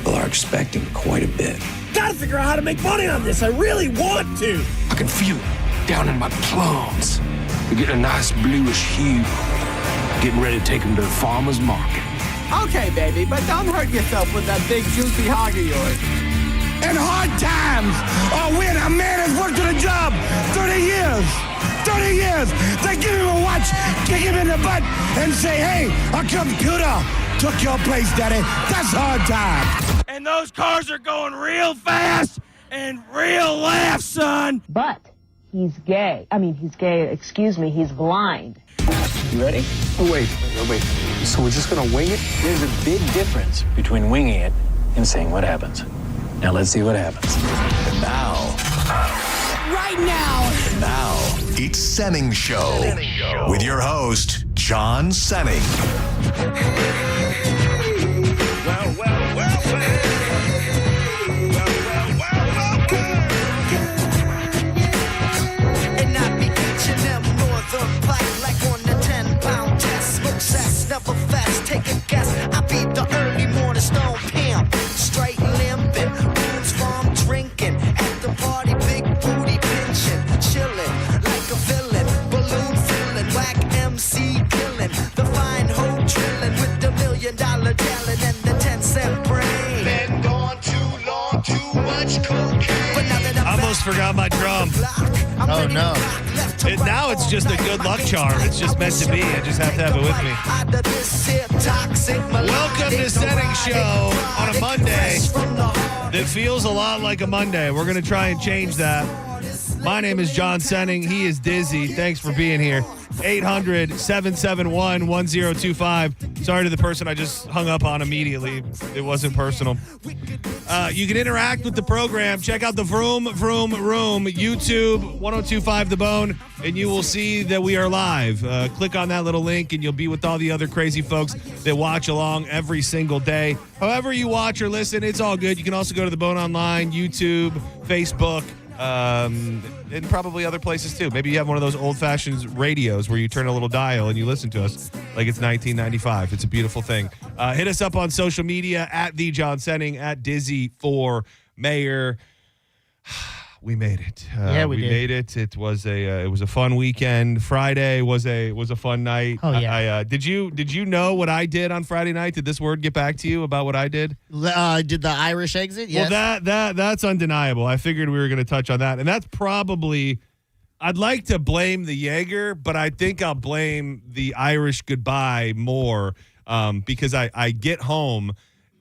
People are expecting quite a bit. Gotta figure out how to make money on this. I really want to. I can feel it down in my plums. They're getting a nice bluish hue. Getting ready to take them to the farmer's market. Okay, baby, but don't hurt yourself with that big juicy hog of yours. In hard times, or when a man has worked at a job 30 years, they give him a watch, kick him in the butt, and say, hey, a computer took your place, daddy. That's hard times. And those cars are going real fast and real fast, son. But he's gay. He's blind. You ready? Oh, wait. So we're just gonna wing it? There's a big difference between winging it and seeing what happens. Now let's see what happens. And now. Right now. And now. It's Senning Show with your host, John Senning. And I be catching them northern black like on the 10-pound test. Smoke cess, never fast, take a guess. I be the early morning stone pimp. Straight limping, booze farm drinking. At the party, big booty pinching. Chilling like a villain. Balloon filling, whack MC killing. The fine hoe drilling with the $1 million talent and the 10-cent brain. Been gone too long, too much cocaine. But now that I almost forgot my drum. Oh, no. Now it's just a good luck charm. It's just meant to be. I just have to have it with me. Welcome to Senning Show on a Monday that feels a lot like a Monday. We're going to try and change that. My name is John Senning. He is Dizzy. Thanks for being here. 800-771-1025. Sorry to the person I just hung up on immediately. It wasn't personal. You can interact with the program. Check out the Vroom YouTube 1025 The Bone, and you will see that we are live. Click on that little link, and you'll be with all the other crazy folks that watch along every single day. However you watch or listen, it's all good. You can also go to The Bone Online, YouTube, Facebook, and probably other places too. Maybe you have one of those old-fashioned radios where you turn a little dial and you listen to us like it's 1995. It's a beautiful thing. Hit us up on social media at the John Senning, at Dizzy for Mayor. We made it. We did. Made it. It was a fun weekend. Friday was a fun night. Oh yeah. Did you know what I did on Friday night? Did this word get back to you about what I did? Did the Irish exit? Yes. Well, that's undeniable. I figured we were going to touch on that, and that's probably. I'd like to blame the Jaeger, but I think I'll blame the Irish goodbye more because I get home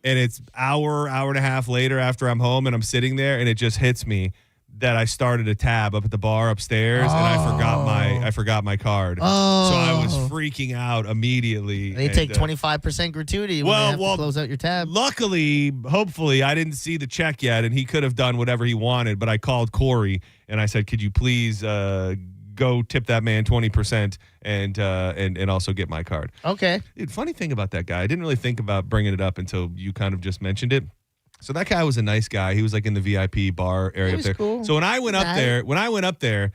and it's hour and a half later after I'm home and I'm sitting there and it just hits me that I started a tab up at the bar upstairs and I forgot my card. Oh. So I was freaking out immediately. They take 25% gratuity when they have to close out your tab. Luckily, hopefully, I didn't see the check yet, and he could have done whatever he wanted. But I called Corey and I said, "Could you please go tip that man 20% and also get my card?" Okay. Dude, funny thing about that guy, I didn't really think about bringing it up until you kind of just mentioned it. So that guy was a nice guy. He was like in the VIP bar area up there. Cool. So when I went up there,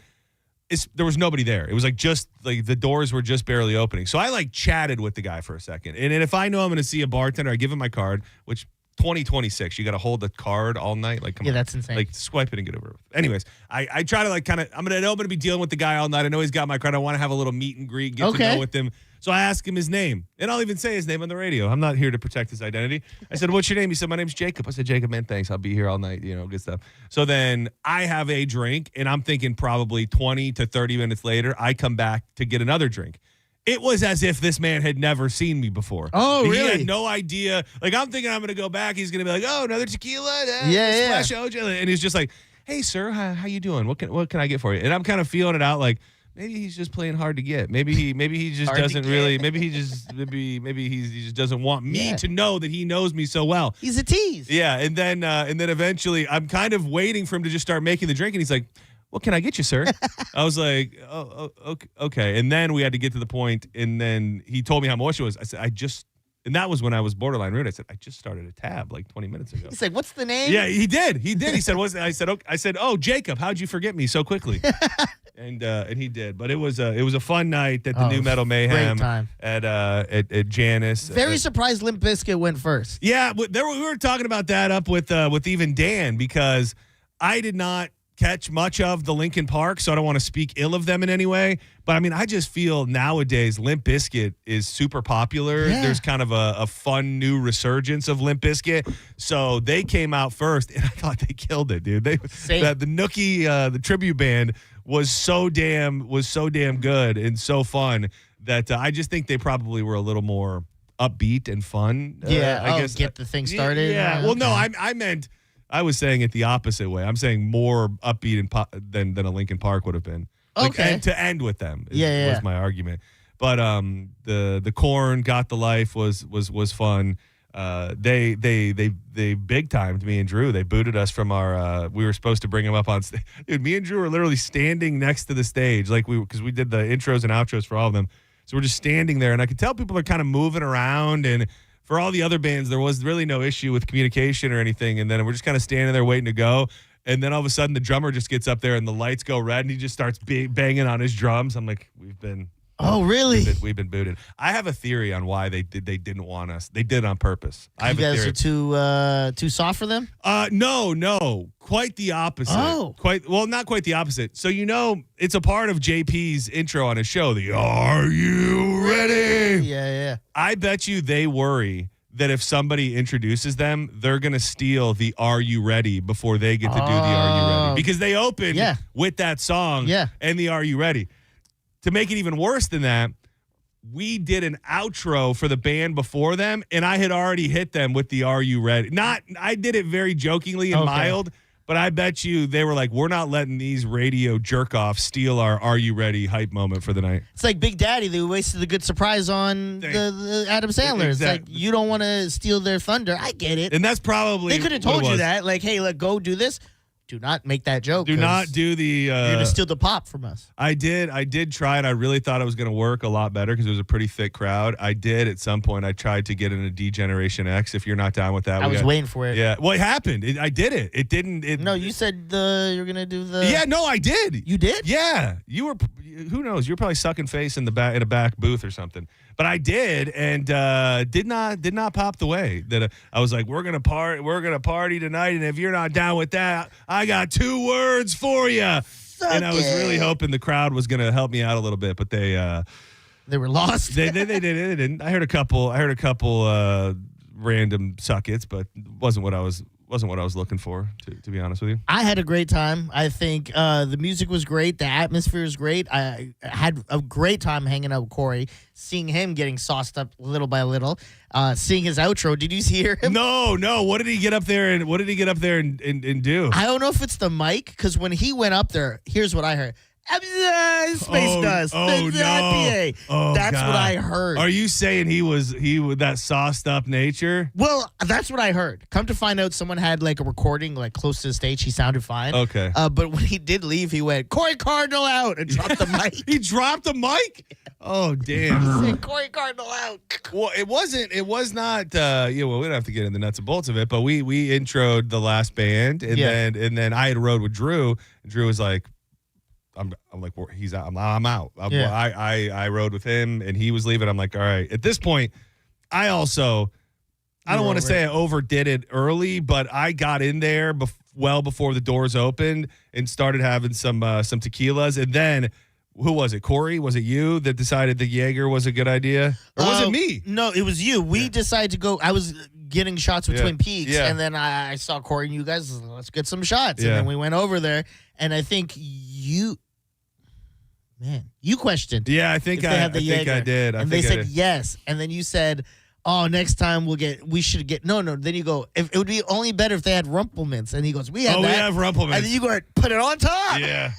there was nobody there. It was like just like the doors were just barely opening. So I like chatted with the guy for a second. And if I know I'm going to see a bartender, I give him my card, which 2026, you got to hold the card all night. Like, come on. That's insane. Like, swipe it and get over it. Anyways, I try to like kind of, I'm going to be dealing with the guy all night. I know he's got my card. I want to have a little meet and greet, get to know with him. So I ask him his name, and I'll even say his name on the radio. I'm not here to protect his identity. I said, "What's your name?" He said, "My name's Jacob." I said, "Jacob, man, thanks. I'll be here all night, good stuff." So then I have a drink, and I'm thinking probably 20 to 30 minutes later, I come back to get another drink. It was as if this man had never seen me before. Oh, really? He had no idea. Like, I'm thinking I'm going to go back. He's going to be like, "Oh, another tequila? Yeah. Splash OJ." And he's just like, "Hey, sir, how you doing? What can I get for you?" And I'm kind of feeling it out like, maybe he's just playing hard to get. Maybe he just doesn't really. Maybe he just doesn't want me to know that he knows me so well. He's a tease. Yeah, and then eventually I'm kind of waiting for him to just start making the drink, and he's like, "What can I get you, sir?" I was like, "Oh, okay." And then we had to get to the point, and then he told me how much it was. I said, and that was when I was borderline rude. I said, "I just started a tab like 20 minutes ago." He's like, "What's the name?" Yeah, he did. He said, "What's?" I said, "Oh, Jacob, how'd you forget me so quickly?" And he did, but it was a fun night at the New Metal Mayhem time. at Janice. Very surprised Limp Bizkit went first. Yeah, we were talking about that up with even Dan, because I did not catch much of the Linkin Park, so I don't want to speak ill of them in any way. But I mean, I just feel nowadays Limp Bizkit is super popular. Yeah. There's kind of a fun new resurgence of Limp Bizkit. So they came out first, and I thought they killed it, dude. The Nookie, the tribute band was so damn good and so fun that I just think they probably were a little more upbeat and fun. I guess get the thing started. Yeah. Well, no, I meant. I was saying it the opposite way. I'm saying more upbeat than a Linkin Park would have been. Okay. And to end with them was my argument. But the Korn Got the Life was fun. They big timed me and Drew. They booted us from our. We were supposed to bring him up on stage. Dude, me and Drew were literally standing next to the stage, because we did the intros and outros for all of them. So we're just standing there, and I could tell people are kind of moving around. And for all the other bands, there was really no issue with communication or anything. And then we're just kind of standing there waiting to go. And then all of a sudden, the drummer just gets up there and the lights go red, and he just starts banging on his drums. I'm like, we've been. Oh, really? We've been booted. I have a theory on why they didn't want us. They did it on purpose. You guys are too soft for them? No. Quite the opposite. Oh. Not quite the opposite. So, it's a part of JP's intro on his show, the Are You Ready? Yeah. I bet you they worry that if somebody introduces them, they're going to steal the Are You Ready before they get to do the Are You Ready. Because they open with that song and the Are You Ready. To make it even worse than that, we did an outro for the band before them, and I had already hit them with the Are You Ready? I did it very jokingly and mild, but I bet you they were like, we're not letting these radio jerk-offs steal our Are You Ready hype moment for the night. It's like Big Daddy. They wasted the good surprise on the Adam Sandler. Exactly. It's like, you don't want to steal their thunder. I get it. And that's probably they could have told you that. Like, hey, go do this. Do not make that joke. Do not do the. You're gonna steal the pop from us. I did try it. I really thought it was gonna work a lot better because it was a pretty thick crowd. I did at some point. I tried to get in a D-Generation X. If you're not down with that, I was waiting for it. Yeah. Well, it happened. I did it. It didn't. No, you said you're gonna do the. Yeah. No, I did. You did? Yeah. You were. Who knows? You were probably sucking face in a back booth or something. But I did, and did not pop the way that I was like, we're gonna party tonight, and if you're not down with that, I got 2 words for you. And I was really hoping the crowd was gonna help me out a little bit, but they were lost. They didn't. I heard a couple random suck-its, but wasn't what I was looking for, to be honest with you. I had a great time. I think the music was great. The atmosphere is great. I had a great time hanging out with Corey, seeing him getting sauced up little by little, seeing his outro. Did you hear him? No. What did he get up there and do? I don't know if it's the mic, because when he went up there, here's what I heard. Space Dust. No. That's God. what I heard. Are you saying he was that sauced up nature? Well, that's what I heard. Come to find out, someone had like a recording like close to the stage. He sounded fine. Okay. But when he did leave, he went, Corey Cardinal out, and dropped the mic. He dropped the mic? Oh, damn. He said, Corey Cardinal out. Well, it was not, we don't have to get in the nuts and bolts of it, but we introed the last band, and then I had rode with Drew, and Drew was like, I'm like, he's out. I'm out. I rode with him, and he was leaving. I'm like, all right. At this point, I don't want to say I overdid it early, but I got in there well before the doors opened and started having some tequilas. And then, who was it? Corey? Was it you that decided the Jaeger was a good idea? Or was it me? No, it was you. We decided to go. I was getting shots with Twin Peaks, and then I saw Corey and you guys, let's get some shots. And then we went over there, and I think you questioned. Yeah, I think I did. And they said yes. And then you said, oh, next time we should get, no. Then you go, it would be only better if they had Rumplemints. And he goes, we have that. We have Rumplemints. And then you go, put it on top. Yeah.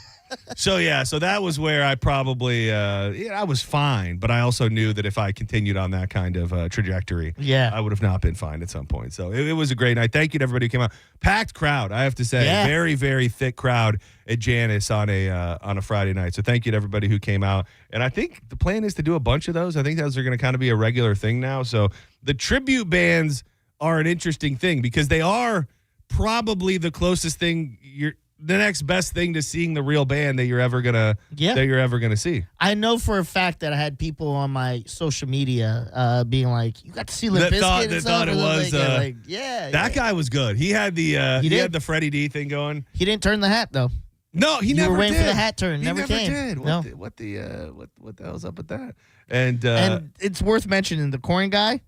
So that was where I probably, I was fine, but I also knew that if I continued on that kind of trajectory, I would have not been fine at some point. So it was a great night. Thank you to everybody who came out. Packed crowd, I have to say. Yeah. Very, very thick crowd at Janice on a Friday night. So thank you to everybody who came out. And I think the plan is to do a bunch of those. I think those are going to kind of be a regular thing now. So the tribute bands are an interesting thing because they are probably the closest thing the next best thing to seeing the real band that you're ever gonna see. I know for a fact that I had people on my social media being like, "You got to see Limp Bizkit," that thought it was that guy was good. He had the had the Freddie D thing going. He didn't turn the hat though. No, he you never were waiting did. for the hat turn. He never came. Did. No. What the hell's up with that? And it's worth mentioning the corn guy.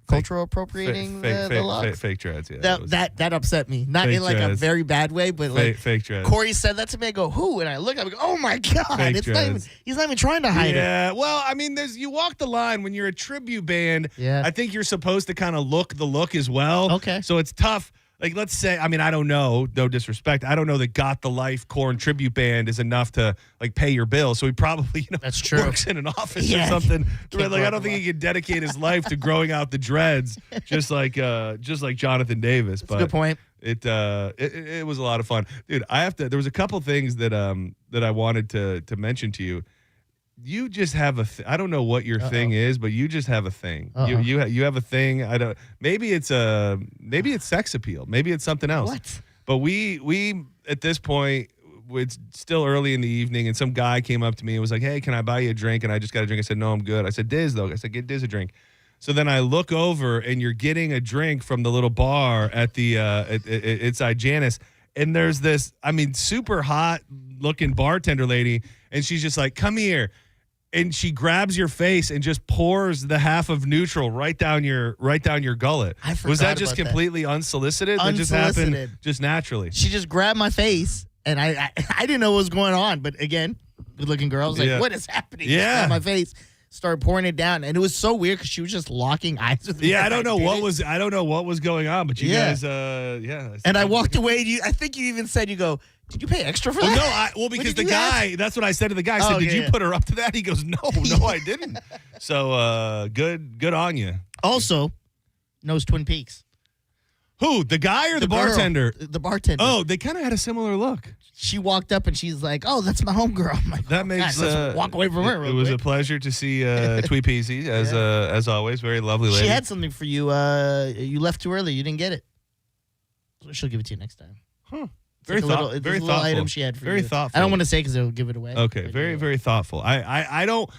Cultural appropriating the locks. Fake dreads, yeah. That upset me. Not fake in like dreads. a very bad way, but like fake dreads. Corey said that to me. I go, who? And I look at him, I go, oh my God. Fake It's not even, he's not even trying to hide it. Yeah, well, I mean, you walk the line when you're a tribute band. Yeah. I think you're supposed to kind of look the look as well. Okay. So it's tough. Like, let's say, I mean, I don't know, no disrespect. I don't know that Got the Life Corn tribute band is enough to like pay your bill. So he probably, That's true. works in an office or something. Like, I don't think he could dedicate his life to growing out the dreads, just like Jonathan Davis. But good point. It was a lot of fun, dude. There was a couple things that I wanted to mention to you. You just have I don't know what your thing is, but you just have a thing. You have a thing. Maybe it's sex appeal. Maybe it's something else. What? But we at this point, it's still early in the evening, and some guy came up to me and was like, "Hey, can I buy you a drink?" And I just got a drink. I said, "No, I'm good." I said, "Diz though." I said, "Get Diz a drink." So then I look over, and you're getting a drink from the little bar at the inside Janice, and there's this, I mean, super hot looking bartender lady, and she's just like, "Come here." And she grabs your face and just pours the half of neutral right down your gullet. I forgot Was that just about completely unsolicited? That just happened just naturally. She just grabbed my face, and I didn't know what was going on. But again, good looking girl. I was like, what is happening? She grabbed my face, started pouring it down, and it was so weird because she was just locking eyes with me. Yeah, I don't know what was going on, but you guys, And I walked away. I think you even said, you go, did you pay extra for that? No, because the guy, that's what I said to the guy. I said, did you put her up to that? He goes, no, I didn't. So good on you. Also, knows Twin Peaks. Who, the guy or the bartender? The bartender. Oh, they kind of had a similar look. She walked up and she's like, "Oh, that's my homegirl." I'm like, that makes let's walk away from her. It was a pleasure to see Twee Peasy as always. Very lovely lady. She had something for you. You left too early. You didn't get it. So she'll give it to you next time. Huh. Very thoughtful. Very thoughtful item she had for very you. Thoughtful. I don't want to say because it'll give it away. Okay. Very, very thoughtful. I don't.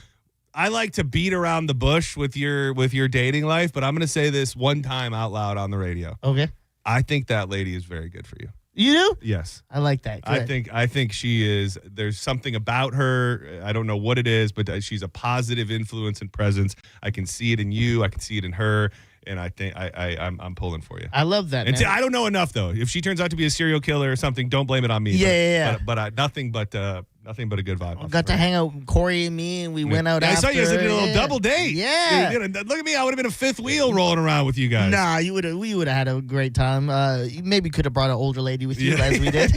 I like to beat around the bush with your dating life, but I'm going to say this one time out loud on the radio. Okay. I think that lady is very good for you. You do? Yes. I like that. Good. I think she is. There's something about her. I don't know what it is, but she's a positive influence and presence. I can see it in you. I can see it in her. And I think I'm pulling for you. I love that, man. I don't know enough though. If she turns out to be a serial killer or something, don't blame it on me. Yeah. But nothing but a good vibe. I got to hang out with Corey and me, and we went out after. I saw you did a little double date. Yeah. Look at me. I would have been a fifth wheel rolling around with you guys. Nah, we would have had a great time. You maybe could have brought an older lady with you as we did.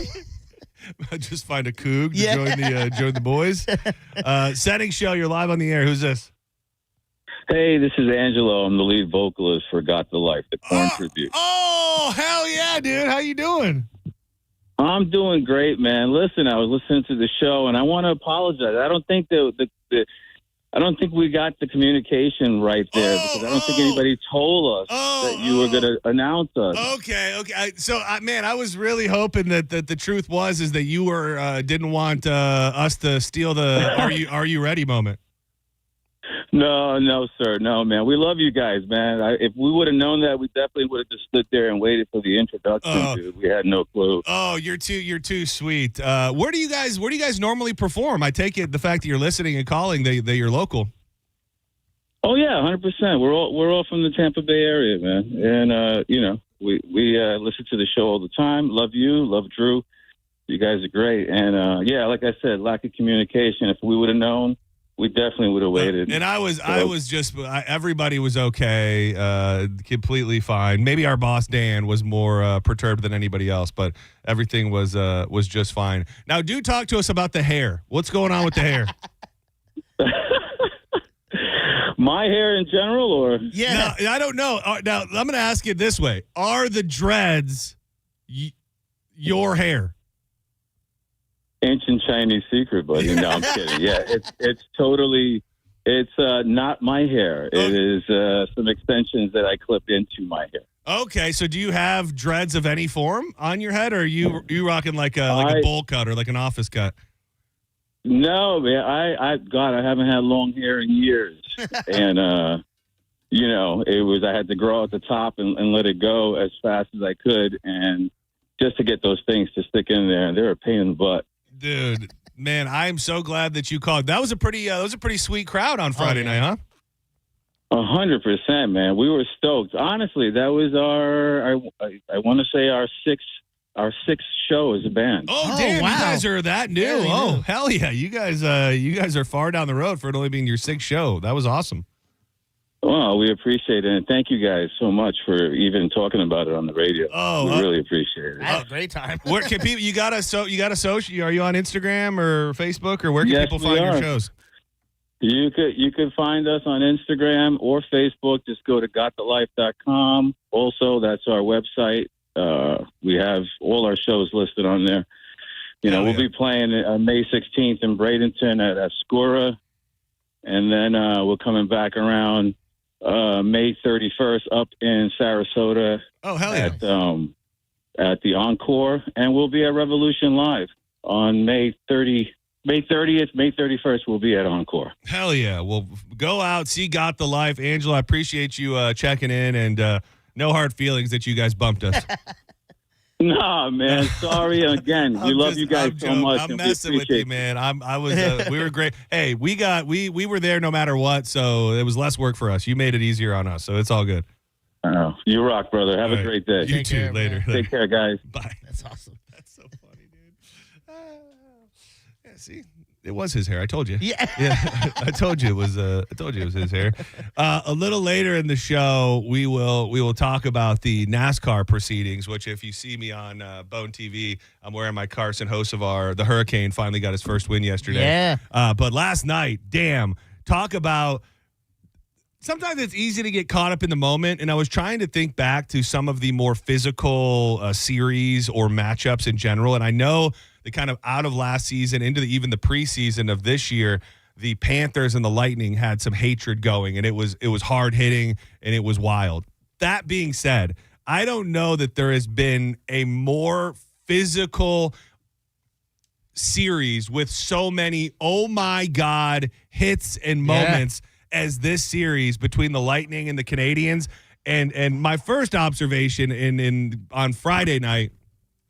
Just find a coug to join the boys. Senning Show, you're live on the air. Who's this? Hey, this is Angelo. I'm the lead vocalist for Got the Life, the Corn tribute. Oh, hell yeah, dude. How you doing? I'm doing great, man. Listen, I was listening to the show, and I want to apologize. I don't think I don't think we got the communication right there because I don't think anybody told us that you were going to announce us. Okay. So, man, I was really hoping that the truth is that you were didn't want us to steal the "Are you ready" moment. No, sir. No, man. We love you guys, man. If we would have known that, we definitely would have just stood there and waited for the introduction, dude. We had no clue. Oh, you're too sweet. Where do you guys normally perform? I take it the fact that you're listening and calling that you're local. Oh yeah, 100%. We're all from the Tampa Bay area, man. And we listen to the show all the time. Love you, love Drew. You guys are great. And like I said, lack of communication. If we would have known, we definitely would have waited. And I was everybody was okay, completely fine. Maybe our boss, Dan, was more perturbed than anybody else, but everything was just fine. Now, do talk to us about the hair. What's going on with the hair? My hair in general, or? Yeah. No, I don't know. Now, I'm going to ask you this way. Are the dreads your hair? Ancient Chinese secret, buddy. No, I'm kidding. Yeah, it's totally It's not my hair. It is some extensions that I clip into my hair. Okay, so do you have dreads of any form on your head, or are you rocking like a bowl cut or like an office cut? No, man. I haven't had long hair in years, and I had to grow at the top and let it go as fast as I could, and just to get those things to stick in there, and they were a pain in the butt. Dude, man, I'm so glad that you called. That was a pretty sweet crowd on Friday night, huh? 100%, man. We were stoked. Honestly, that was I want to say our sixth show as a band. Oh damn, wow. You guys are that new. Yeah, hell yeah. You guys are far down the road for it only being your sixth show. That was awesome. Well, we appreciate it, and thank you guys so much for even talking about it on the radio. We really appreciate it. I had a great time. Where can people? You got a social? Are you on Instagram or Facebook, or where can people find your shows? You could find us on Instagram or Facebook. Just go to gottthelife.com. Also, that's our website. We have all our shows listed on there. We'll be playing May 16th in Bradenton at Ascura, and then we're coming back around May 31st up in Sarasota. Oh, hell yeah. At the Encore, and we'll be at Revolution Live on May 30th, May 31st, we'll be at Encore. Hell yeah. Well, go out, see Got the Life. Angela, I appreciate you checking in, and no hard feelings that you guys bumped us. No, man. Sorry again. We love you guys so much. I'm messing with you, man. We were great. Hey, we were there no matter what, so it was less work for us. You made it easier on us, so it's all good. You rock, brother. Have a great day. You too. Later. Take care, guys. Bye. That's awesome. That's so funny, dude. Yeah, see, it was his hair. I told you. Yeah. I told you it was his hair. A little later in the show, we will talk about the NASCAR proceedings. Which, if you see me on Bone TV, I'm wearing my Carson Hocevar. The Hurricane finally got his first win yesterday. Yeah. But last night, damn, talk about. Sometimes it's easy to get caught up in the moment, and I was trying to think back to some of the more physical series or matchups in general, and I know that kind of out of last season into even the preseason of this year, the Panthers and the Lightning had some hatred going, and it was hard hitting and it was wild. That being said, I don't know that there has been a more physical series with so many oh my god hits and moments as this series between the Lightning and the Canadians. And my first observation on Friday night,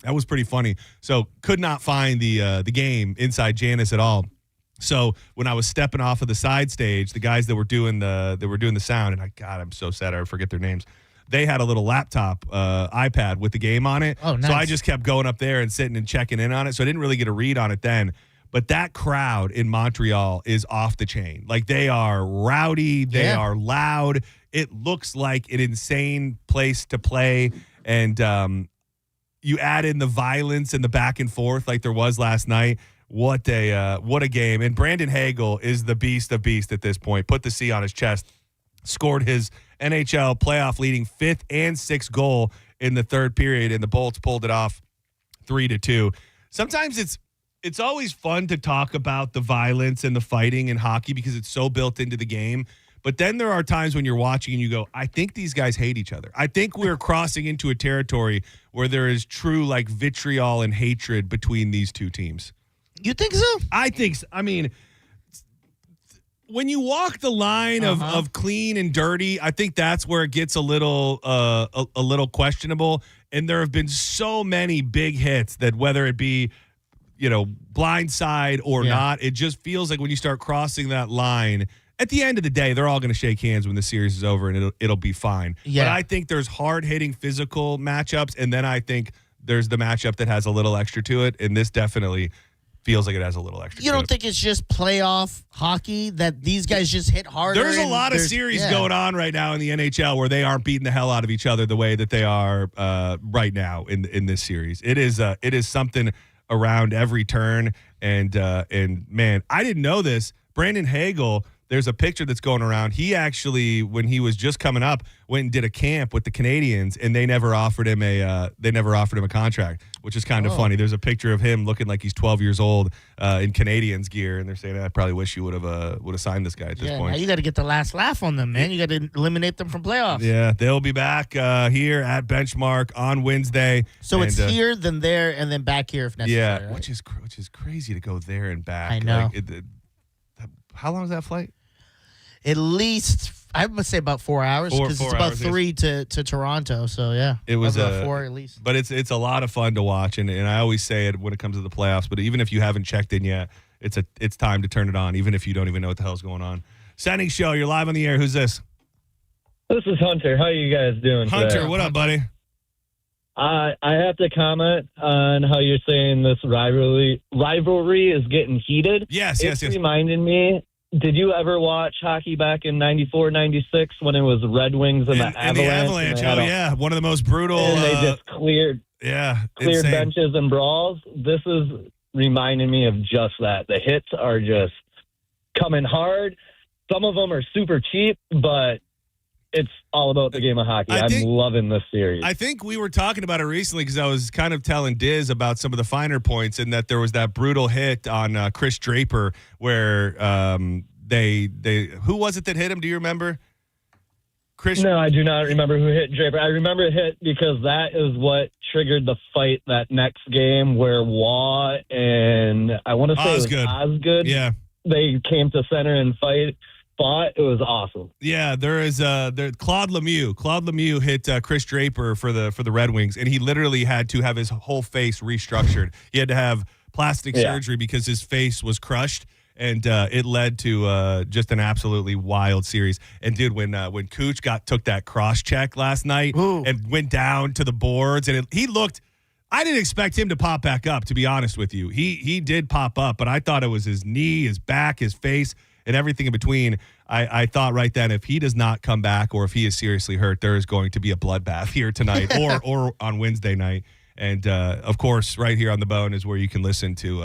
that was pretty funny. So could not find the game inside Janice at all. So when I was stepping off of the side stage, the guys that were doing the sound, and I'm so sad I forget their names. They had a little laptop iPad with the game on it. Oh, nice. So I just kept going up there and sitting and checking in on it. So I didn't really get a read on it then. But that crowd in Montreal is off the chain. Like, they are rowdy. They are loud. It looks like an insane place to play. And you add in the violence and the back and forth like there was last night. What a game. And Brandon Hagel is the beast of beast at this point. Put the C on his chest. Scored his NHL playoff leading 5th and 6th goal in the third period, and the Bolts pulled it off 3-2. Sometimes it's always fun to talk about the violence and the fighting in hockey because it's so built into the game. But then there are times when you're watching and you go, I think these guys hate each other. I think we're crossing into a territory where there is true like vitriol and hatred between these two teams. You think so? I think so. I mean, when you walk the line of clean and dirty, I think that's where it gets a little questionable. And there have been so many big hits that whether it be blindside or not, it just feels like when you start crossing that line, at the end of the day, they're all going to shake hands when the series is over, and it'll be fine. Yeah. But I think there's hard-hitting physical matchups, and then I think there's the matchup that has a little extra to it, and this definitely feels like it has a little extra to it. You don't think it's just playoff hockey that these guys just hit harder? There's a lot of series going on right now in the NHL where they aren't beating the hell out of each other the way that they are right now in this series. It is something around every turn, and man, I didn't know this. Brandon Hagel there's a picture that's going around. He actually, when he was just coming up, went and did a camp with the Canadians, and they never offered him a contract, which is kind of funny. There's a picture of him looking like he's 12 years old in Canadians gear, and they're saying, I probably wish you would have signed this guy at this point. Now you got to get the last laugh on them, man. You got to eliminate them from playoffs. Yeah, they'll be back here at Benchmark on Wednesday. So it's here, then there, and then back here if necessary. Yeah, right? which is crazy to go there and back. I know. How long is that flight? At least, I would say about 4 hours, because it's about 3 to Toronto. So, yeah. It was about 4 at least. But it's a lot of fun to watch, and I always say it when it comes to the playoffs, but even if you haven't checked in yet, it's time to turn it on, even if you don't even know what the hell's going on. Senning Show, you're live on the air. Who's this? This is Hunter. How you guys doing Hunter, today? what up, buddy? I have to comment on how you're saying this rivalry is getting heated. Yes. It's reminding me, did you ever watch hockey back in 94, 96 when it was Red Wings and the Avalanche? The Avalanche, yeah. One of the most brutal. And they just cleared insane. benches and brawls. This is reminding me of just that. The hits are just coming hard. Some of them are super cheap, but it's all about the game of hockey. I'm loving this series. I think we were talking about it recently because I was kind of telling Diz about some of the finer points, and that there was that brutal hit on Chris Draper where they who was it that hit him? Do you remember? No, I do not remember who hit Draper. I remember it hit because that is what triggered the fight that next game where Waugh and I want to say Osgood. Yeah, they came to center and fought. It was awesome. Yeah, there is Claude Lemieux. Claude Lemieux hit Chris Draper for the Red Wings, and he literally had to have his whole face restructured. He had to have plastic surgery because his face was crushed, and it led to just an absolutely wild series. And dude, when Cooch took that cross check last night and went down to the boards, and he looked. I didn't expect him to pop back up, to be honest with you. He did pop up, but I thought it was his knee, his back, his face, and everything in between. I thought right then, if he does not come back or if he is seriously hurt, there is going to be a bloodbath here tonight or on Wednesday night. And of course, right here on the Bone is where you can listen to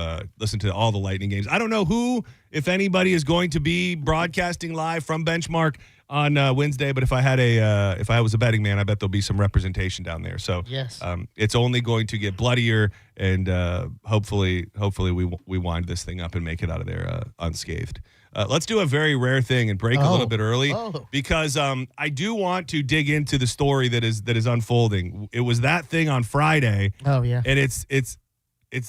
all the Lightning games. I don't know who, if anybody, is going to be broadcasting live from Benchmark on Wednesday, but if I was a betting man, I bet there'll be some representation down there. So yes, it's only going to get bloodier, and hopefully we wind this thing up and make it out of there unscathed. Let's do a very rare thing and break a little bit early because I do want to dig into the story that is unfolding. It was that thing on Friday. Oh yeah, and it's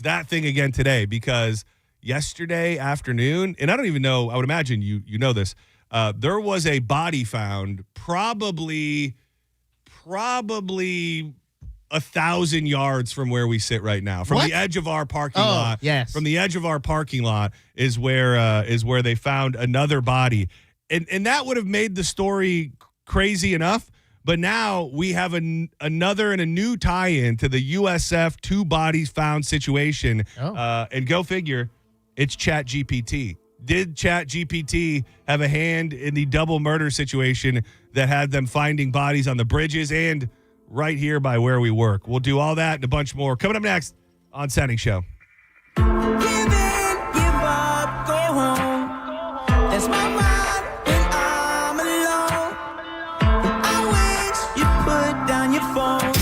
that thing again today because yesterday afternoon, and I don't even know. I would imagine you know this. There was a body found probably 1,000 yards from where we sit right now, from the edge of our parking lot. Yes, from the edge of our parking lot is where they found another body, and that would have made the story crazy enough. But now we have another and a new tie-in to the USF 2 bodies found situation, and go figure, it's ChatGPT. Did ChatGPT have a hand in the double murder situation that had them finding bodies on the bridges and right here by where we work? We'll do all that and a bunch more coming up next on Senning Show. Give in, give up, go home. That's my mind when I'm alone. I wish you put down your phone.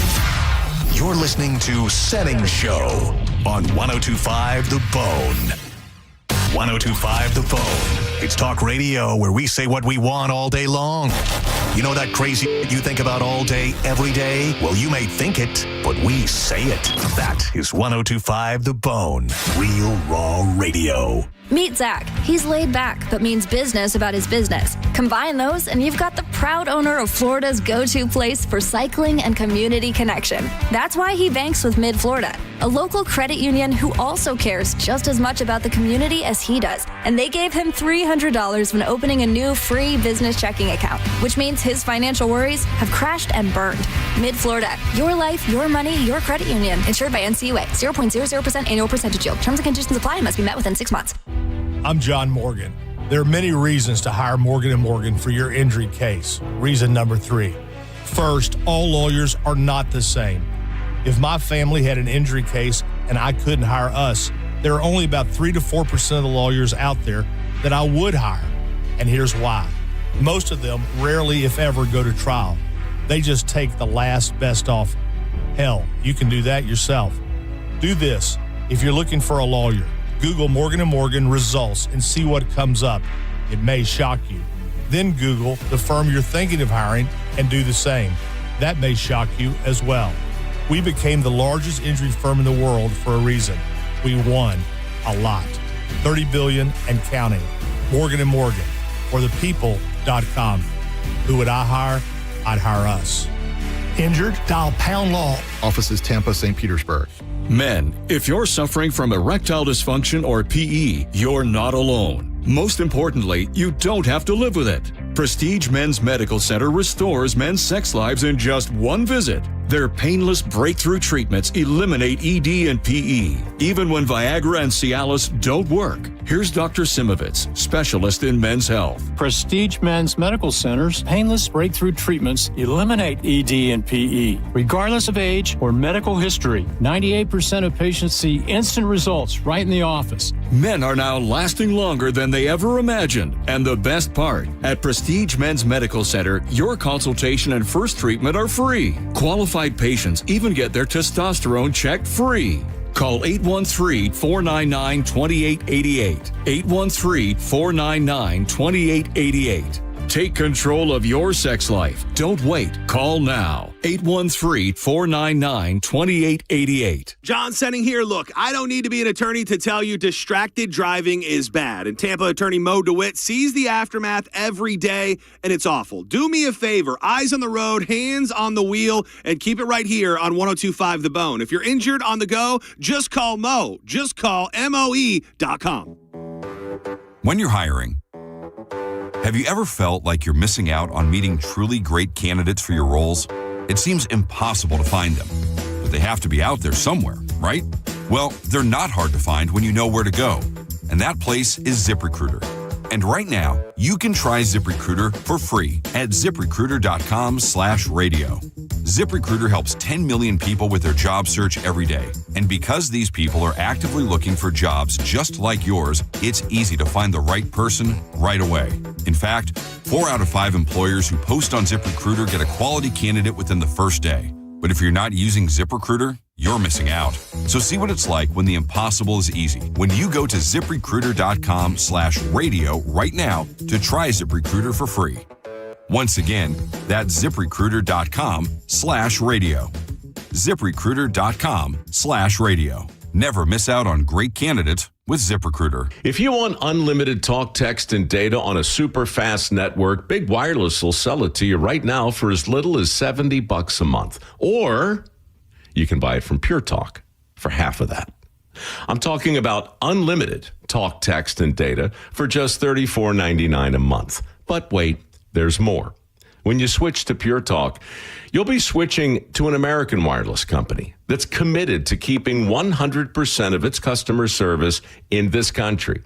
You're listening to Senning Show on 102.5 The Bone. 102.5 The Bone. It's talk radio where we say what we want all day long. You know that crazy you think about all day, every day? Well, you may think it, but we say it. That is 102.5 The Bone. Real raw radio. Meet Zach. He's laid back, but means business about his business. Combine those, and you've got the proud owner of Florida's go-to place for cycling and community connection. That's why he banks with Mid-Florida, a local credit union who also cares just as much about the community as he does. And they gave him $300 when opening a new free business checking account, which means his financial worries have crashed and burned. Mid-Florida, your life, your money, your credit union. Insured by NCUA. 0.00% annual percentage yield. Terms and conditions apply and must be met within 6 months. I'm John Morgan. There are many reasons to hire Morgan & Morgan for your injury case. Reason number 3. First, all lawyers are not the same. If my family had an injury case and I couldn't hire us, there are only about 3 to 4% of the lawyers out there that I would hire. And here's why. Most of them rarely, if ever, go to trial. They just take the last best offer. Hell, you can do that yourself. Do this. If you're looking for a lawyer, Google Morgan & Morgan results and see what comes up. It may shock you. Then Google the firm you're thinking of hiring and do the same. That may shock you as well. We became the largest injury firm in the world for a reason. We won a lot. $30 billion and counting. Morgan & Morgan, or thepeople.com. Who would I hire? I'd hire us. Injured? Dial pound law. Offices Tampa, St. Petersburg. Men, if you're suffering from erectile dysfunction or PE, you're not alone. Most importantly, you don't have to live with it. Prestige Men's Medical Center restores men's sex lives in just one visit. Their painless breakthrough treatments eliminate ED and PE, even when Viagra and Cialis don't work. Here's Dr. Simovitz, specialist in men's health. Prestige Men's Medical Center's painless breakthrough treatments eliminate ED and PE. Regardless of age or medical history, 98% of patients see instant results right in the office. Men are now lasting longer than they ever imagined. And the best part, at Prestige Men's Medical Center, your consultation and first treatment are free. Qualified patients even get their testosterone checked free. Call 813-499-2888. 813-499-2888. Take control of your sex life. Don't wait. Call now. 813-499-2888. John Senning here. Look, I don't need to be an attorney to tell you distracted driving is bad. And Tampa attorney Mo DeWitt sees the aftermath every day, and it's awful. Do me a favor. Eyes on the road, hands on the wheel, and keep it right here on 102.5 The Bone. If you're injured on the go, just call Mo. Just call MOE.com. When you're hiring, have you ever felt like you're missing out on meeting truly great candidates for your roles? It seems impossible to find them, but they have to be out there somewhere, right? Well, they're not hard to find when you know where to go, and that place is ZipRecruiter. And right now, you can try ZipRecruiter for free at ZipRecruiter.com/radio. ZipRecruiter helps 10 million people with their job search every day. And because these people are actively looking for jobs just like yours, it's easy to find the right person right away. In fact, 4 out of 5 employers who post on ZipRecruiter get a quality candidate within the first day. But if you're not using ZipRecruiter, you're missing out. So see what it's like when the impossible is easy. When you go to ZipRecruiter.com/radio right now to try ZipRecruiter for free. Once again, that's ZipRecruiter.com/radio. ZipRecruiter.com/radio. Never miss out on great candidates with ZipRecruiter. If you want unlimited talk, text, and data on a super fast network, Big Wireless will sell it to you right now for as little as $70 a month. Or you can buy it from Pure Talk for half of that. I'm talking about unlimited talk, text, and data for just $34.99 a month. But wait, there's more. When you switch to Pure Talk, you'll be switching to an American wireless company that's committed to keeping 100% of its customer service in this country.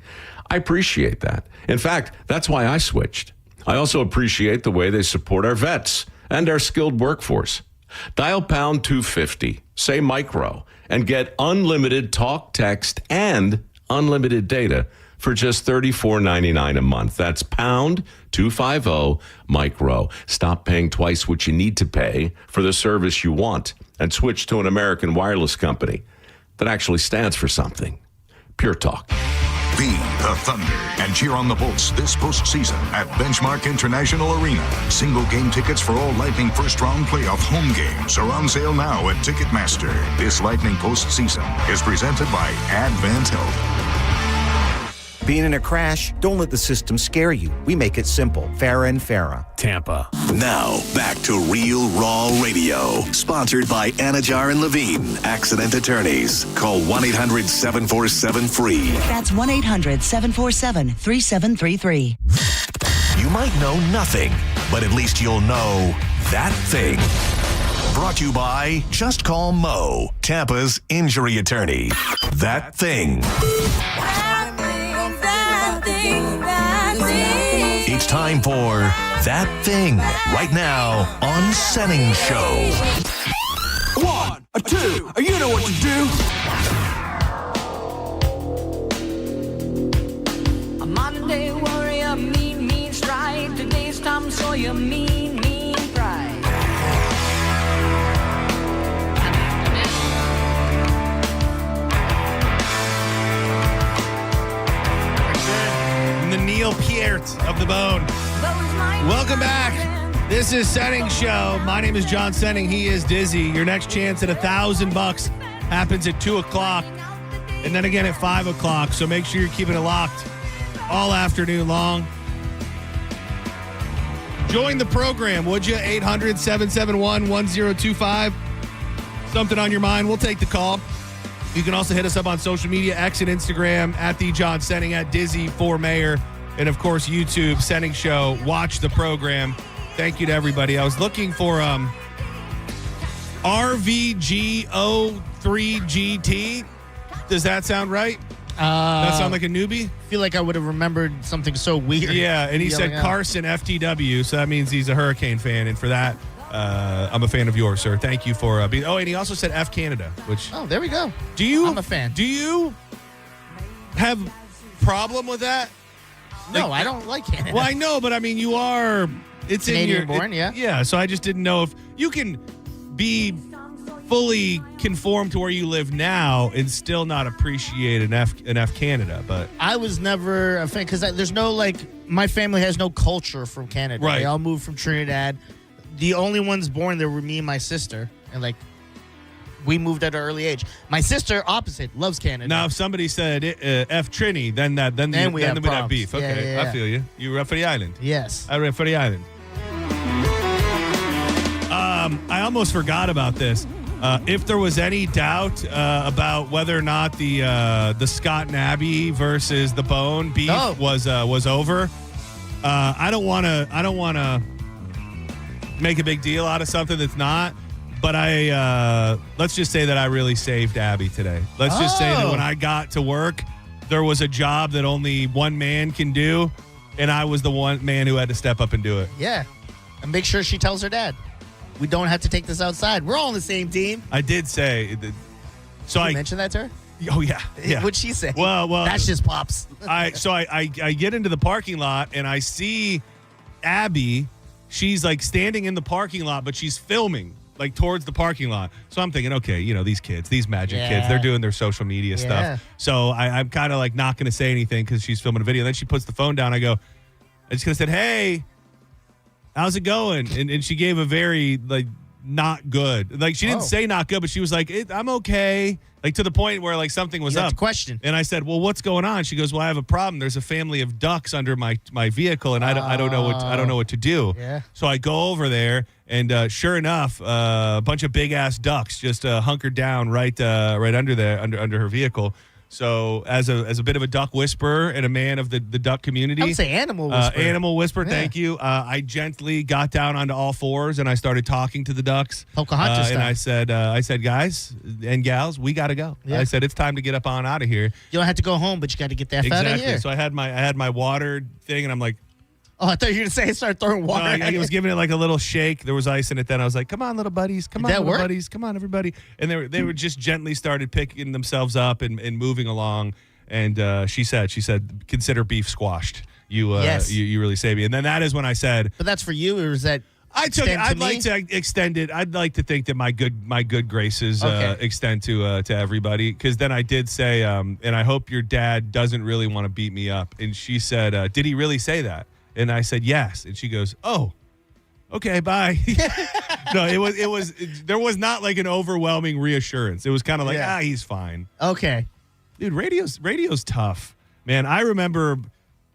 I appreciate that. In fact, that's why I switched. I also appreciate the way they support our vets and our skilled workforce. Dial pound 250, say micro, and get unlimited talk, text, and unlimited data for just $34.99 a month. That's pound 250 micro. Stop paying twice what you need to pay for the service you want and switch to an American wireless company that actually stands for something. Pure Talk. Be the Thunder and cheer on the Bolts this postseason at Benchmark International Arena. Single game tickets for all Lightning first round playoff home games are on sale now at Ticketmaster. This Lightning postseason is presented by Advent Health. Being in a crash? Don't let the system scare you. We make it simple. Farah and Farah. Tampa. Now, back to Real Raw Radio. Sponsored by Anajar and Levine, accident attorneys. Call 1-800-747-FREE. That's 1-800-747-3733. You might know nothing, but at least you'll know that thing. Brought to you by Just Call Mo, Tampa's injury attorney. That thing. It's time for That Thing right now on Senning Show. 1, 2, you know what to do. A Monday warrior, meet me all your mean pride. The Neil Peart of the Bone. Welcome back. This is Senning Show. My name is John Senning. He is Dizzy. Your next chance at $1,000 happens at 2 o'clock and then again at 5 o'clock. So make sure you're keeping it locked all afternoon long. Join the program, would you? 800-771-1025. Something on your mind, we'll take the call. You can also hit us up on social media, X and Instagram, at the John Senning, at Dizzy for Mayor, and of course, YouTube, Senning Show. Watch the program. Thank you to everybody. I was looking for RVGO3GT. Does that sound right? That sound like a newbie? I feel like I would have remembered something so weird. Yeah, and he said Carson FTW, so that means he's a Hurricane fan, and for that, I'm a fan of yours, sir. Thank you for being. Oh, and he also said F Canada, which. Oh, there we go. I'm a fan. Do you have problem with that? No, I don't like Canada. Well, I know, but I mean, you are. It's Canadian in your born, yeah. Yeah, so I just didn't know if you can be fully conform to where you live now and still not appreciate an F Canada, but I was never a fan because there's no my family has no culture from Canada. Right. They all moved from Trinidad. The only ones born there were me and my sister, and we moved at an early age. My sister, opposite, loves Canada. Now, if somebody said F Trini, then we'd have beef. Okay, Yeah. I feel you. You rep for the island. Yes, I rep for the island. I almost forgot about this. If there was any doubt about whether or not the Scott and Abby versus the Bone beef was over, I don't want to make a big deal out of something that's not. But let's just say that I really saved Abby today. Let's just say that when I got to work, there was a job that only one man can do, and I was the one man who had to step up and do it. Yeah, and make sure she tells her dad. We don't have to take this outside. We're all on the same team. I did say. Did you mention that to her? Oh, yeah. What'd she say? Well, that's just pops. I get into the parking lot and I see Abby. She's standing in the parking lot, but she's filming towards the parking lot. So I'm thinking, okay, these kids, these magic kids, they're doing their social media stuff. So I'm kind of not going to say anything because she's filming a video. And then she puts the phone down. I just could have said, hey, how's it going? And she gave a very not good. She didn't say not good, but she was like, I'm okay. To the point where something was up. Question. And I said, well, what's going on? She goes, well, I have a problem. There's a family of ducks under my vehicle, and I don't know what to do. Yeah. So I go over there, and sure enough, a bunch of big ass ducks just hunkered down right under her vehicle. So as a bit of a duck whisperer and a man of the duck community, I would say animal whisperer. Animal whisperer. Yeah. Thank you. I gently got down onto all fours and I started talking to the ducks. Pocahontas and I said, guys and gals, we got to go. Yeah. I said it's time to get up on out of here. You don't have to go home, but you got to get the F out of here. So I had my water thing, and I'm like. Oh, I thought you were going to say start throwing water. I was giving it a little shake. There was ice in it then. I was like, come on, little buddies. Come on, little buddies. Come on, everybody. And they were just gently started picking themselves up and moving along. And she said, consider beef squashed. You really saved me. And then that is when I said. But that's for you, or is that I took it. I'd like to extend it. I'd like to think that my good graces extend to everybody. Because then I did say, and I hope your dad doesn't really want to beat me up. And she said, did he really say that? And I said, yes. And she goes, oh, okay, bye. No, there was not an overwhelming reassurance. It was kind of he's fine. Okay. Dude, radio's tough, man. I remember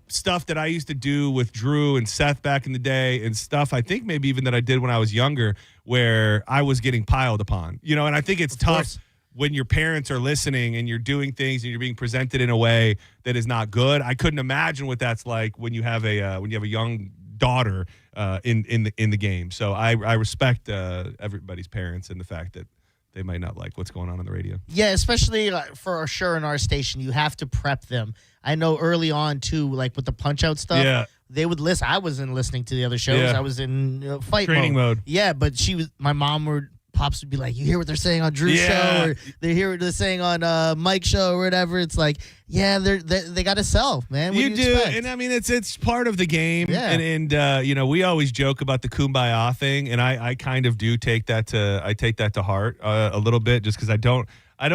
stuff that I used to do with Drew and Seth back in the day, and stuff I think maybe even that I did when I was younger, where I was getting piled upon. And I think it's tough when your parents are listening and you're doing things and you're being presented in a way that is not good. I couldn't imagine what that's like when you have a young daughter in the game. So I respect everybody's parents and the fact that they might not like what's going on the radio. Yeah, especially for sure in our station, you have to prep them. I know early on too, with the punch out stuff. Yeah. They would listen. I wasn't listening to the other shows. Yeah. I was in fight training mode. Yeah, but my mom would pops would be like, you hear what they're saying on Drew's Yeah. show, or they hear what they're saying on Mike's show or whatever. It's like, yeah, they got to sell, man. What You do do, expect? and I mean it's part of the game. Yeah. And you know, we always joke about the kumbaya thing, and I kind of do take that to heart a little bit, just because I don't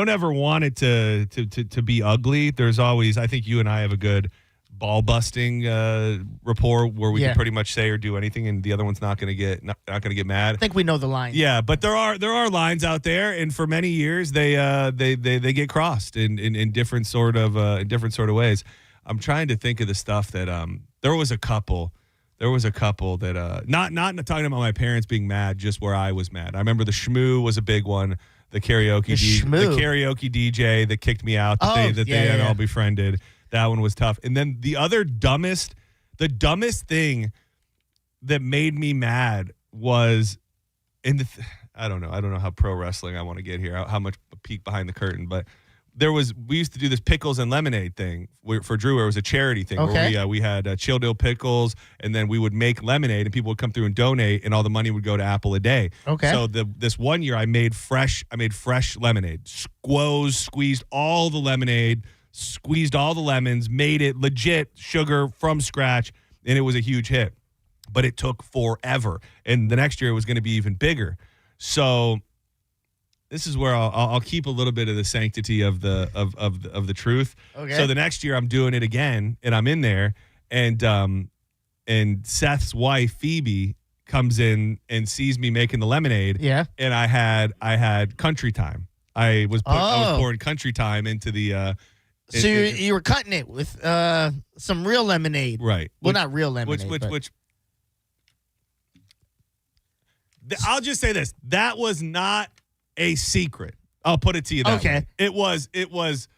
ever want it to be ugly. There's always, I think you and I have a good ball busting rapport where we can pretty much say or do anything, and the other one's not going to get mad. I think we know the line. Yeah, but there are lines out there, and for many years they get crossed in different sort of ways. I'm trying to think of the stuff that there was a couple that not talking about my parents being mad, just where I was mad. I remember the Shmoo was a big one. The karaoke DJ that kicked me out that they had all befriended. That one was tough. And then the dumbest thing that made me mad was I don't know how pro wrestling I want to get here, how much a peek behind the curtain, but we used to do this pickles and lemonade thing for Drew, where it was a charity thing where we had chill dill pickles, and then we would make lemonade, and people would come through and donate, and all the money would go to Apple a Day. Okay. So this one year I made fresh lemonade, squeezed all the lemonade, squeezed all the lemons, made it legit sugar from scratch, and it was a huge hit. But it took forever, and the next year it was going to be even bigger. So this is where I'll keep a little bit of the sanctity of the truth. Okay. So the next year I'm doing it again, and I'm in there, and Seth's wife Phoebe comes in and sees me making the lemonade. Yeah. And I had country time. I was pouring country time into the. So you were cutting it with some real lemonade, right? Well, not real lemonade, which I'll just say this: that was not a secret. I'll put it to you that way. It was.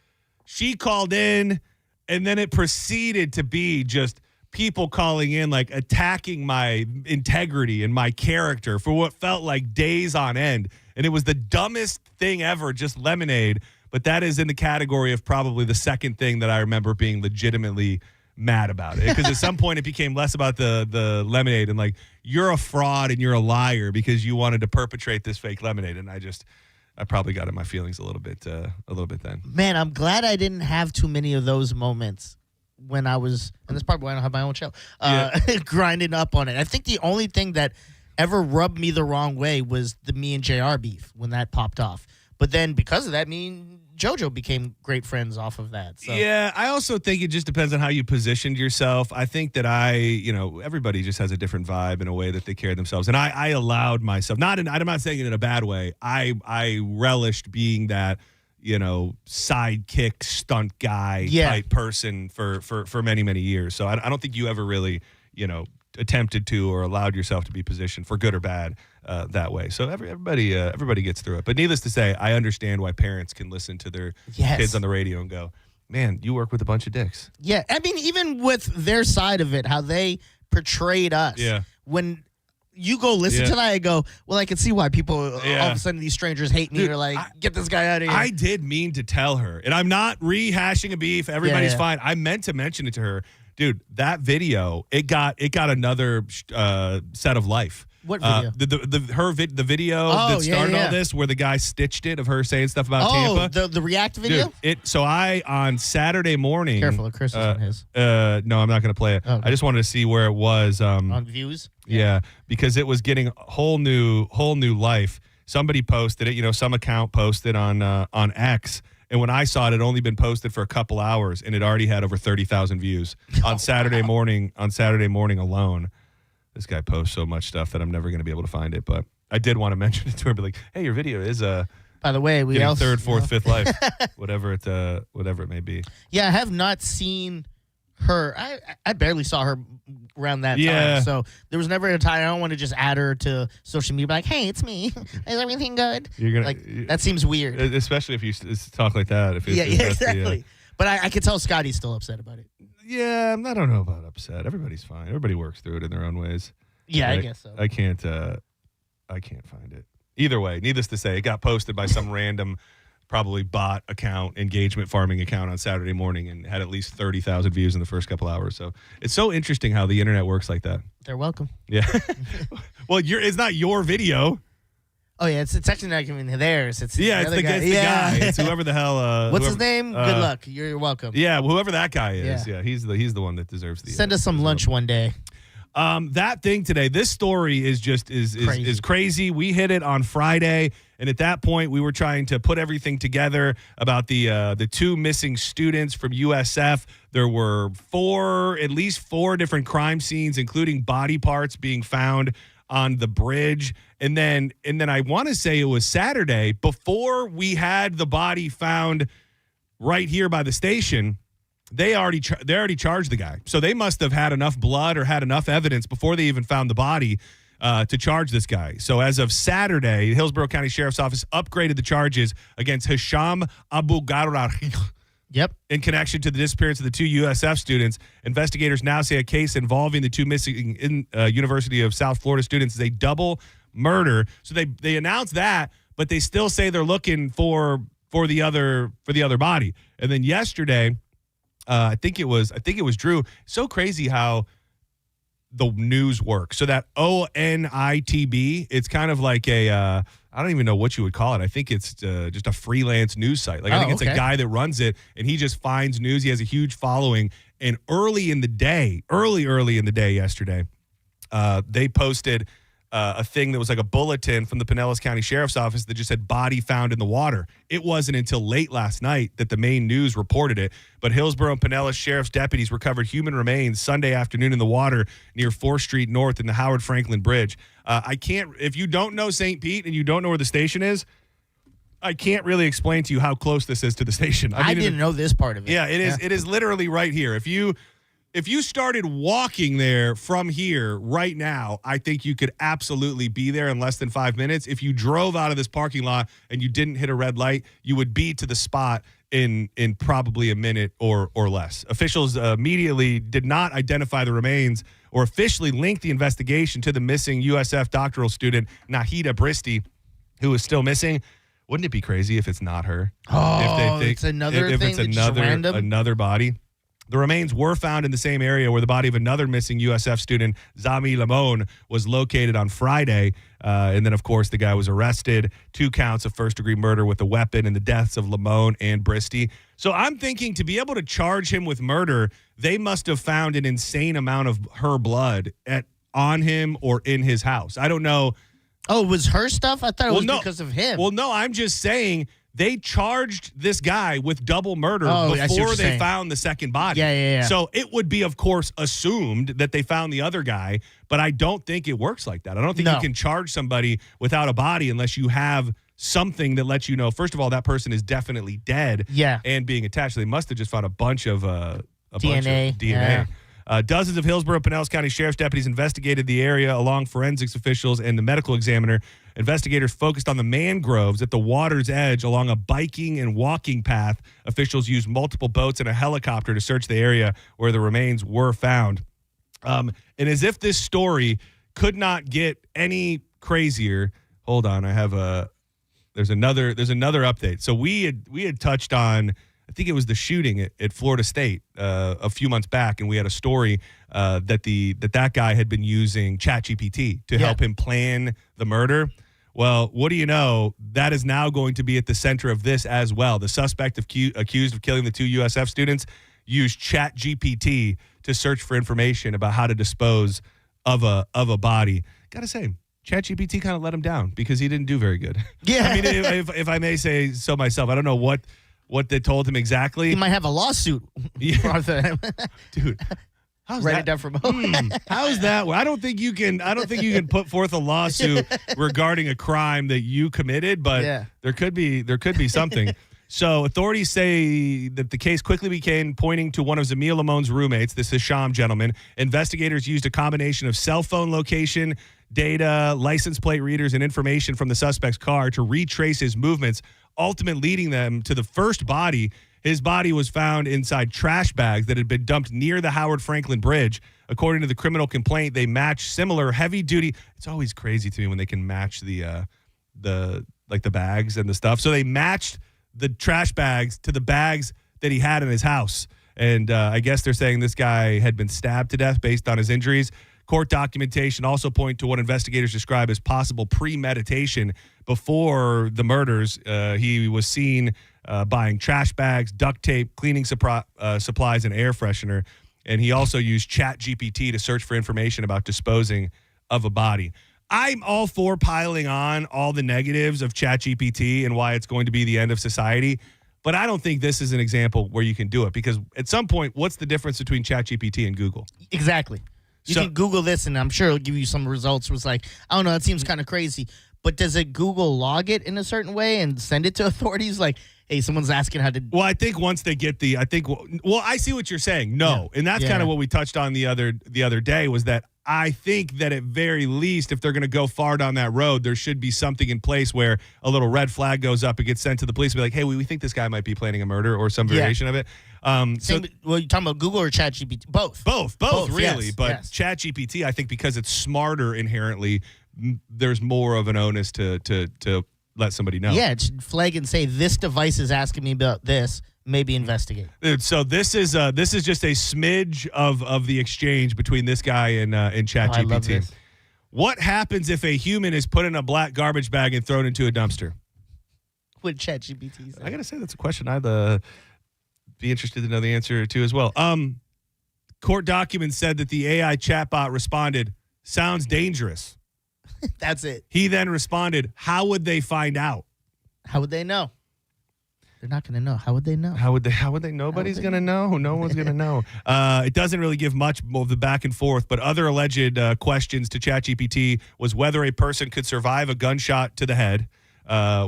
She called in, and then it proceeded to be just people calling in, like attacking my integrity and my character for what felt like days on end. And it was the dumbest thing ever, just lemonade. But that is in the category of probably the second thing that I remember being legitimately mad about it. Because at some point it became less about the lemonade and like, you're a fraud and you're a liar because you wanted to perpetrate this fake lemonade. And I probably got in my feelings a little bit then. Man, I'm glad I didn't have too many of those moments when I was, and that's probably why I don't have my own show, grinding up on it. I think the only thing that ever rubbed me the wrong way was the me and JR beef when that popped off. But then because of that, me and JoJo became great friends off of that. So. Yeah, I also think it just depends on how you positioned yourself. I think that everybody just has a different vibe and a way that they carry themselves. And I allowed myself, I'm not saying it in a bad way. I relished being that, sidekick stunt guy type person for many, many years. So I don't think you ever really, attempted to or allowed yourself to be positioned for good or bad that way. So everybody gets through it. But needless to say, I understand why parents can listen to their kids on the radio and go, man, you work with a bunch of dicks. Yeah. I mean, even with their side of it, how they portrayed us. Yeah. When you go listen to that, I go, well, I can see why people all of a sudden these strangers hate me. Or like, get this guy out of here. I did mean to tell her, and I'm not rehashing a beef. Everybody's fine. I meant to mention it to her. Dude, that video, it got another set of life. What video? The video that started all this, where the guy stitched it of her saying stuff about Tampa. The React video? Dude, so on Saturday morning. Careful, Chris is on his. No, I'm not going to play it. Okay. I just wanted to see where it was. On views? Yeah, because it was getting whole new life. Somebody posted it. Some account posted on X. And when I saw it, it had only been posted for a couple hours, and it already had over 30,000 views on Saturday morning. On Saturday morning alone, this guy posts so much stuff that I'm never going to be able to find it. But I did want to mention it to her, be like, "Hey, your video is by the way, we also third, fourth, fifth life, whatever it may be." Yeah, I have not seen her. I barely saw her around that time. So there was never a time I don't want to just add her to social media, be like, "Hey, it's me. Is everything good?" You're gonna that seems weird, especially if you talk like that. Exactly. But I could tell Scotty's still upset about it. Yeah, I don't know about upset. Everybody's fine. Everybody works through it in their own ways. Yeah, I guess so. I can't find it. Either way, needless to say, it got posted by some random, probably bot account, engagement farming account on Saturday morning, and had at least 30,000 views in the first couple hours. So it's so interesting how the internet works like that. They're welcome. Yeah. Well, it's not your video. Oh, yeah, it's actually not even theirs. It's the guy. guy. It's whoever the hell. What's his name? Good luck. You're welcome. Yeah, whoever that guy is. Yeah, he's the one that deserves the. Send us some lunch one day. That thing today. This story is just is crazy. We hit it on Friday, and at that point, we were trying to put everything together about the two missing students from USF. There were at least four different crime scenes, including body parts being found on the bridge. And then I want to say it was Saturday before we had the body found right here by the station. They already charged the guy. So they must have had enough blood or had enough evidence before they even found the body to charge this guy. So as of Saturday, Hillsborough County Sheriff's Office upgraded the charges against Hisham Abu Garar. Yep. In connection to the disappearance of the two USF students, investigators now say a case involving the two missing University of South Florida students is a double murder. So they announced that, but they still say they're looking for the other body. And then yesterday, I think it was Drew. So crazy how the news works. So that ONITB, it's kind of like a I don't even know what you would call it. I think it's just a freelance news site. Like I think it's a guy that runs it, and he just finds news. He has a huge following. And early in the day yesterday, they posted a thing that was like a bulletin from the Pinellas County Sheriff's Office that just said body found in the water. It wasn't until late last night that the main news reported it, but Hillsborough and Pinellas Sheriff's deputies recovered human remains Sunday afternoon in the water near 4th Street North in the Howard Franklin Bridge. If you don't know St. Pete and you don't know where the station is, I can't really explain to you how close this is to the station. I didn't know this part of it. Yeah, it is. It is literally right here. If you started walking there from here right now, I think you could absolutely be there in less than 5 minutes. If you drove out of this parking lot and you didn't hit a red light, you would be to the spot in probably a minute or less. Officials immediately did not identify the remains or officially link the investigation to the missing USF doctoral student, Nahida Bristi, who is still missing. Wouldn't it be crazy if it's not her? Oh, it's another thing that's just random? Another body. The remains were found in the same area where the body of another missing USF student, Zami Lamone, was located on Friday. And then, of course, the guy was arrested. 2 counts of first-degree murder with a weapon and the deaths of Lamone and Bristi. So I'm thinking to be able to charge him with murder, they must have found an insane amount of her blood on him or in his house. I don't know. Oh, it was her stuff? I thought it was because of him. Well, no, I'm just saying they charged this guy with double murder before they found the second body. Yeah. So it would be, of course, assumed that they found the other guy, but I don't think it works like that. I don't think you can charge somebody without a body unless you have something that lets you know, first of all, that person is definitely dead and being attached. So they must have just found a bunch of DNA. Yeah. Dozens of Hillsborough Pinellas County Sheriff's deputies investigated the area along forensics officials and the medical examiner. Investigators focused on the mangroves at the water's edge along a biking and walking path. Officials used multiple boats and a helicopter to search the area where the remains were found. And as if this story could not get any crazier, hold on, there's another update. So we had touched on, I think it was the shooting at Florida State a few months back, and we had a story that guy had been using ChatGPT to help him plan the murder. Well, what do you know? That is now going to be at the center of this as well. The suspect accused of killing the 2 USF students used ChatGPT to search for information about how to dispose of a body. Gotta say, ChatGPT kind of let him down because he didn't do very good. Yeah. I mean, if I may say so myself, I don't know what they told him exactly. He might have a lawsuit. Dude. Write it down for both. How's that? I don't think you can put forth a lawsuit regarding a crime that you committed, but there could be something. So authorities say that the case quickly became pointing to one of Zamil Lamone's roommates, this Hisham gentleman. Investigators used a combination of cell phone location data, license plate readers, and information from the suspect's car to retrace his movements, ultimately leading them to the first body. His body was found inside trash bags that had been dumped near the Howard Franklin Bridge. According to the criminal complaint, they matched similar heavy-duty. It's always crazy to me when they can match the bags and the stuff. So they matched the trash bags to the bags that he had in his house. And I guess they're saying this guy had been stabbed to death based on his injuries. Court documentation also point to what investigators describe as possible premeditation before the murders. He was seen buying trash bags, duct tape, cleaning supplies, and air freshener. And he also used ChatGPT to search for information about disposing of a body. I'm all for piling on all the negatives of ChatGPT and why it's going to be the end of society. But I don't think this is an example where you can do it, because at some point, what's the difference between ChatGPT and Google? Exactly. You can Google this, and I'm sure it'll give you some results. It was like, I don't know, it seems kind of crazy. But does it Google log it in a certain way and send it to authorities? Like, hey, someone's asking how to. Well, I think once they get I see what you're saying. No, and that's kind of what we touched on the other day, was that I think that at very least, if they're going to go far down that road, there should be something in place where a little red flag goes up and gets sent to the police and be like, hey, we think this guy might be planning a murder or some variation of it. Well, you're talking about Google or ChatGPT? Both, really. Yes, but ChatGPT, I think because it's smarter inherently, there's more of an onus to let somebody know. Yeah, it should flag and say, this device is asking me about this. Maybe investigate. So this is just a smidge of the exchange between this guy and ChatGPT. I love this. What happens if a human is put in a black garbage bag and thrown into a dumpster? What ChatGPT say? I gotta say that's a question I'd be interested to know the answer to as well. Court documents said that the AI chatbot responded, "Sounds dangerous." That's it. He then responded, "How would they find out?" How would they know? They're not going to know. How would they know? How would they? Nobody's going to know. No one's going to know. It doesn't really give much of the back and forth, but other alleged questions to ChatGPT was whether a person could survive a gunshot to the head,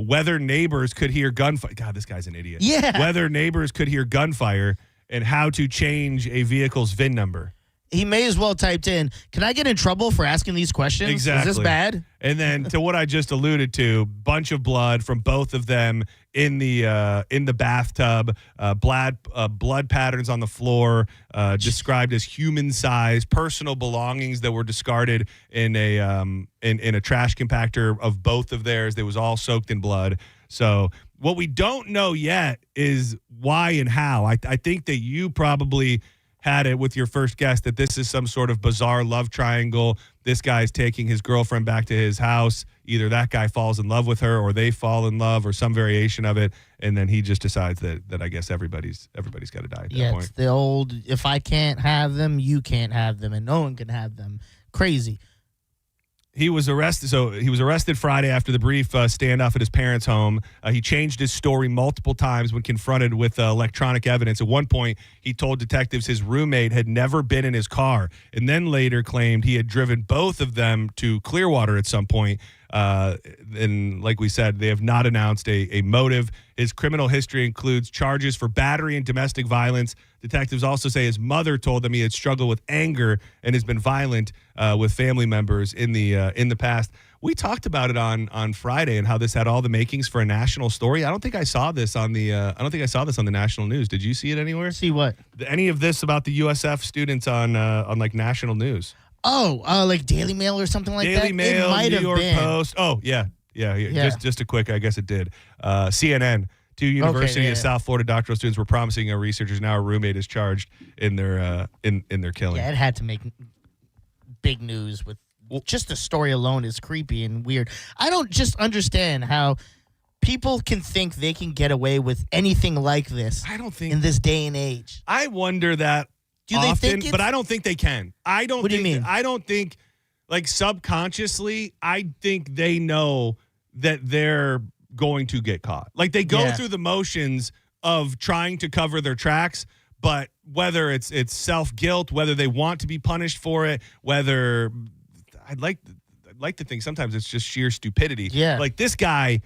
whether neighbors could hear gunfire. God, this guy's an idiot. Yeah. Whether neighbors could hear gunfire, and how to change a vehicle's VIN number. He may as well typed in, can I get in trouble for asking these questions? Exactly. Is this bad? And then to what I just alluded to, bunch of blood from both of them in the bathtub, blood patterns on the floor, described as human size, personal belongings that were discarded in a trash compactor of both of theirs. They was all soaked in blood. So what we don't know yet is why and how. I think that you probably had it with your first guess that this is some sort of bizarre love triangle. This guy's taking his girlfriend back to his house. Either that guy falls in love with her, or they fall in love, or some variation of it, and then he just decides that I guess everybody's got to die at that point. It's the old, if I can't have them, you can't have them, and no one can have them. Crazy. He was arrested. So he was arrested Friday after the brief standoff at his parents' home. He changed his story multiple times when confronted with electronic evidence. At one point, he told detectives his roommate had never been in his car, and then later claimed he had driven both of them to Clearwater at some point. And like we said, they have not announced a motive. His criminal history includes charges for battery and domestic violence. Detectives also say his mother told them he had struggled with anger and has been violent with family members in the past. We talked about it on Friday and how this had all the makings for a national story. I don't think I saw this on the national news. Did you see it anywhere? See what? Any of this about the USF students on like national news? Oh, like Daily Mail or something like that? Daily Mail, New York Post. Oh, yeah. Just a quick, I guess it did. CNN. Two University of South Florida doctoral students were promising researchers. Now a roommate is charged in their killing. Yeah, it had to make big news. With just the story alone is creepy and weird. I don't just understand how people can think they can get away with anything like this. I don't think in this day and age. I wonder that. Do they think but I don't think they can. What do you mean? I don't think, like, subconsciously, I think they know that they're going to get caught. Like, they go through the motions of trying to cover their tracks, but whether it's self-guilt, whether they want to be punished for it, whether I'd like to think sometimes it's just sheer stupidity. Yeah. Like, this guy,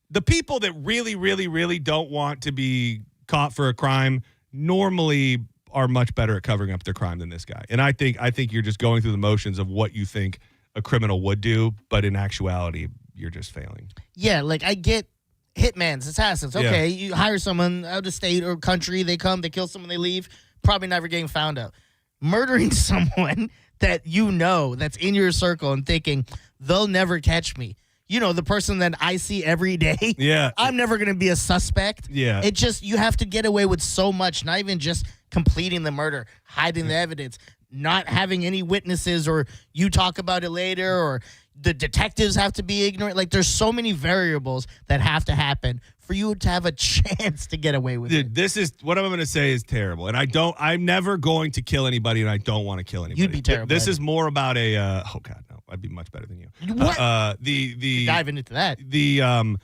the people that really, really, really don't want to be caught for a crime normally are much better at covering up their crime than this guy. And I think you're just going through the motions of what you think a criminal would do, but in actuality, you're just failing. Yeah, like I get hitmans, assassins. Okay, you hire someone out of state or country, they come, they kill someone, they leave, probably never getting found out. Murdering someone that you know, that's in your circle and thinking, they'll never catch me. You know, the person that I see every day. Yeah. I'm never going to be a suspect. Yeah. It just, you have to get away with so much, not even just completing the murder, hiding the evidence, not having any witnesses, or you talk about it later, or the detectives have to be ignorant. Like, there's so many variables that have to happen for you to have a chance to get away with it. Dude, this is what I'm going to say is terrible. And I'm never going to kill anybody, and I don't want to kill anybody. You'd be terrible. This is more about oh God, no, I'd be much better than you. What? Diving into that.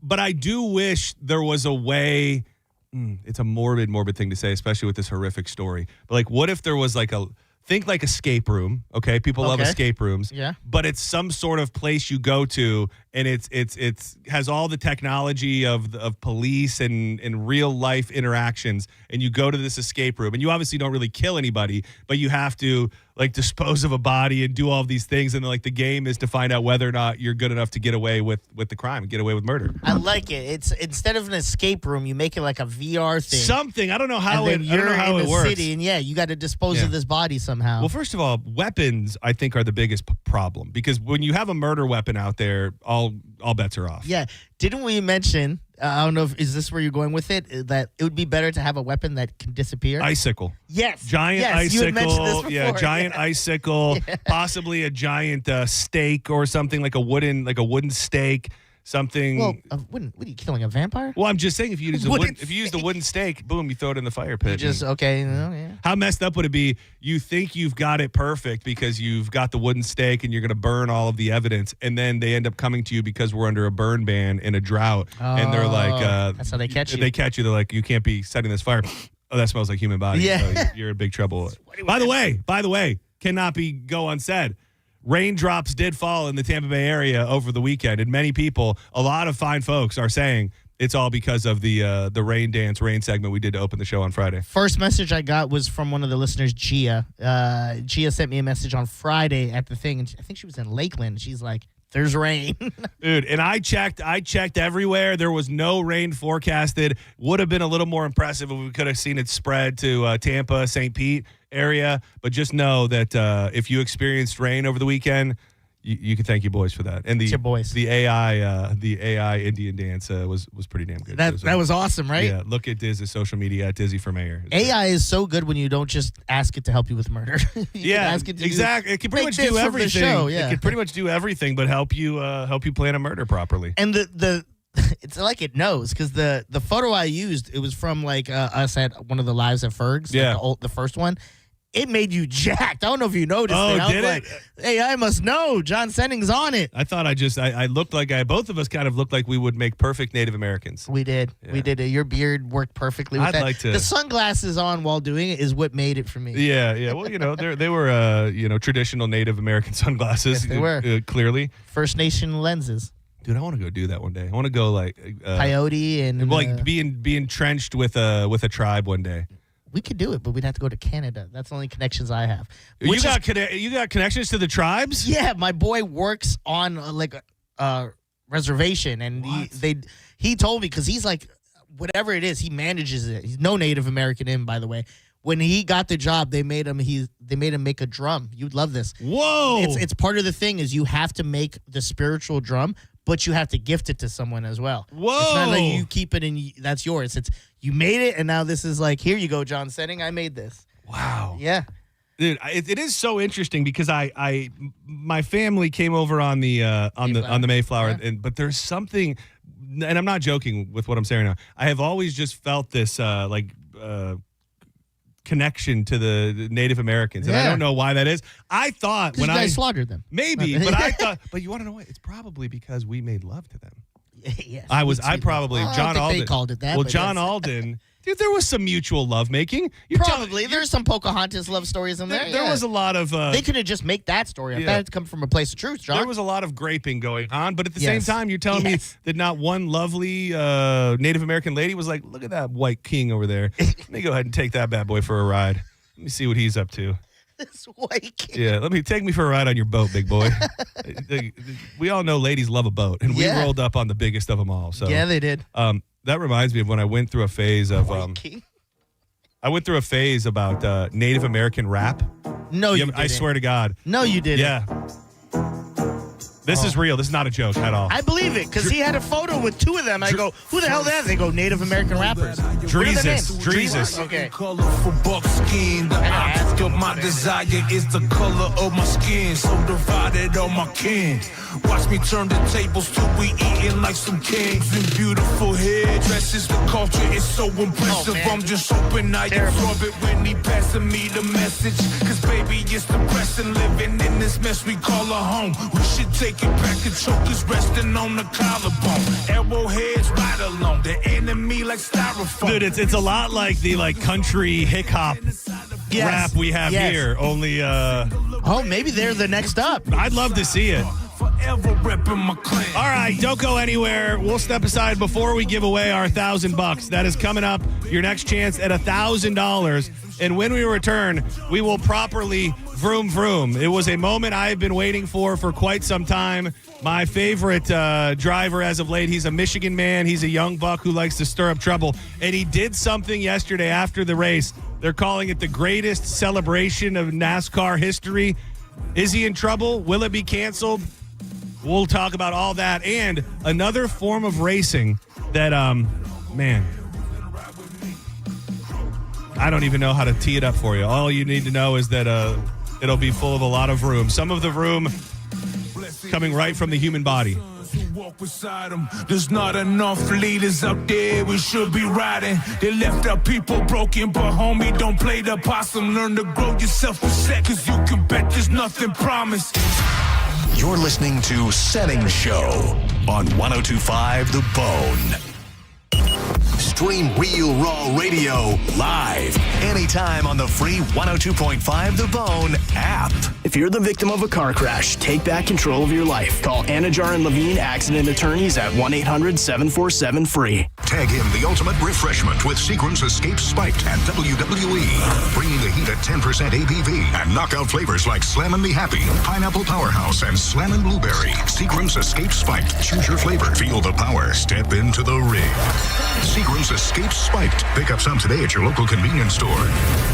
But I do wish there was a way. It's a morbid thing to say, especially with this horrific story. But like, what if there was like think like escape room, okay? People love escape rooms. Yeah. But it's some sort of place you go to, and it's has all the technology of police and real life interactions, and you go to this escape room, and you obviously don't really kill anybody, but you have to like dispose of a body and do all of these things, and like the game is to find out whether or not you're good enough to get away with the crime, get away with murder. I like it. It's instead of an escape room, you make it like a VR thing. Something. I don't know how and then I don't know how in it the works. city, and you got to dispose of this body somehow. Well, first of all, weapons I think are the biggest problem, because when you have a murder weapon out there, all bets are off. Yeah. Didn't we mention, I don't know is this where you're going with it, that it would be better to have a weapon that can disappear? Icicle. Yes. Giant icicle. You had mentioned this before. Giant icicle, possibly a giant stake or something, like a wooden stake. Something. Well, what are you killing, a vampire? Well, I'm just saying, if you use the wooden stake, boom, you throw it in the fire pit. How messed up would it be? You think you've got it perfect because you've got the wooden stake and you're going to burn all of the evidence, and then they end up coming to you because we're under a burn ban in a drought, and they're like, that's how they catch you. They catch you. They're like, you can't be setting this fire. Oh, that smells like human body. Yeah. So you're in big trouble. By the way, cannot go unsaid. Raindrops did fall in the Tampa Bay area over the weekend, and many people, a lot of fine folks, are saying it's all because of the rain segment we did to open the show on Friday. First message I got was from one of the listeners, Gia. Gia sent me a message on Friday at the thing, and I think she was in Lakeland. She's like, there's rain. Dude, and I checked everywhere. There was no rain forecasted. Would have been a little more impressive if we could have seen it spread to Tampa, St. Pete area. But just know that if you experienced rain over the weekend, you can thank your boys for that. And your boys. The AI Indian dance was pretty damn good. That was awesome, right? Yeah, look at Diz's social media at Dizzy for Mayor. AI is so good when you don't just ask it to help you with murder. Exactly. It can pretty much do everything. It can pretty much do everything, but help you plan a murder properly. And the it's like it knows, because the photo I used, it was from like us at one of the lives at Ferg's, like the first one. It made you jacked. I don't know if you noticed it. I was like, hey, I must know. John Senning's on it. I thought I looked like both of us kind of looked like we would make perfect Native Americans. We did. Yeah. We did. Your beard worked perfectly with that. The sunglasses on while doing it is what made it for me. Yeah. Well, they were traditional Native American sunglasses. Yes, they were. Clearly. First Nation lenses. Dude, I want to go do that one day. I want to go like coyote and like be entrenched with a tribe one day. We could do it, but we'd have to go to Canada. That's the only connections I have. You got connections to the tribes? Yeah, my boy works on like a reservation, and he told me, because he's like, whatever it is, he manages it. He's no Native American in, by the way. When he got the job, they made him make a drum. You'd love this. Whoa! It's part of the thing is you have to make the spiritual drum, but you have to gift it to someone as well. Whoa! It's not like you keep it and that's yours. It's you made it, and now this is like, here you go, John Senning. I made this. Wow. Yeah. Dude, it is so interesting because my family came over on the Mayflower, but there's something, and I'm not joking with what I'm saying now. I have always just felt this connection to the Native Americans, and I don't know why that is. I thought when I slaughtered them, maybe, but I thought, but you want to know what? It's probably because we made love to them. Yes, I probably John Alden. They called it that. Well, John Alden. Dude, there was some mutual lovemaking. There's some Pocahontas love stories in there. There was a lot of. They couldn't just make that story up. That had to come from a place of truth, John. There was a lot of graping going on, but at the same time, you're telling me that not one lovely Native American lady was like, "Look at that white king over there. Let me go ahead and take that bad boy for a ride. Let me see what he's up to." This white king. Yeah, take me for a ride on your boat, big boy. We all know ladies love a boat, and we rolled up on the biggest of them all. So yeah, they did. That reminds me of when I went through a phase of about Native American rap. No, you didn't. I swear to God. No, you didn't. Yeah. This is real. This is not a joke at all. I believe it because he had a photo with two of them. I go, who the hell that? They go, Native American rappers. Dreezus. Okay. Colorful buckskin. The object of my desire is the color of my skin. So divided on my kin. Watch me turn the tables till we eating like some kings in beautiful headdresses. The culture is so impressive. I'm just hoping I absorb it when he passing me the message. Cause baby, it's depressing living in this mess we call a home. We should take it back. The chokers resting on the collarbone. Arrowheads right along. The enemy like styrofoam. Dude, it's a lot like the country hip hop rap we have here. Only oh, maybe they're the next up. I'd love to see it. Forever repping my clan. All right, don't go anywhere. We'll step aside before we give away our $1,000. That is coming up. Your next chance at $1,000. And when we return, we will properly vroom vroom. It was a moment I have been waiting for quite some time. My favorite driver as of late. He's a Michigan man. He's a young buck who likes to stir up trouble. And he did something yesterday after the race. They're calling it the greatest celebration of NASCAR history. Is he in trouble? Will it be canceled? We'll talk about all that and another form of racing that, man, I don't even know how to tee it up for you. All you need to know is that it'll be full of a lot of room. Some of the room coming right from the human body. Walk beside them. There's not enough leaders out there we should be riding. They left our people broken, but homie, don't play the possum. Learn to grow yourself a set, cause you can bet there's nothing promised. You're listening to Senning Show on 102.5 The Bone. Stream Real Raw Radio live anytime on the free 102.5 The Bone app. If you're the victim of a car crash, take back control of your life. Call Anajar and Levine Accident Attorneys at 1-800-747-FREE. Tag him the ultimate refreshment with Seagram's Escape Spiked at WWE. Bringing the heat at 10% ABV and knockout flavors like Slammin' Me Happy, Pineapple Powerhouse, and Slammin' Blueberry. Seagram's Escape Spiked. Choose your flavor. Feel the power. Step into the ring. Seagram's Escape Spiked. Pick up some today at your local convenience store.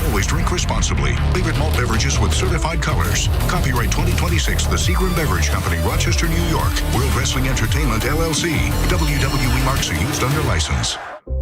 Always drink responsibly. Favorite malt beverages with certified colors. Copyright 2026, The Seagram Beverage Company, Rochester, New York. World Wrestling Entertainment, LLC. WWE marks are used under license.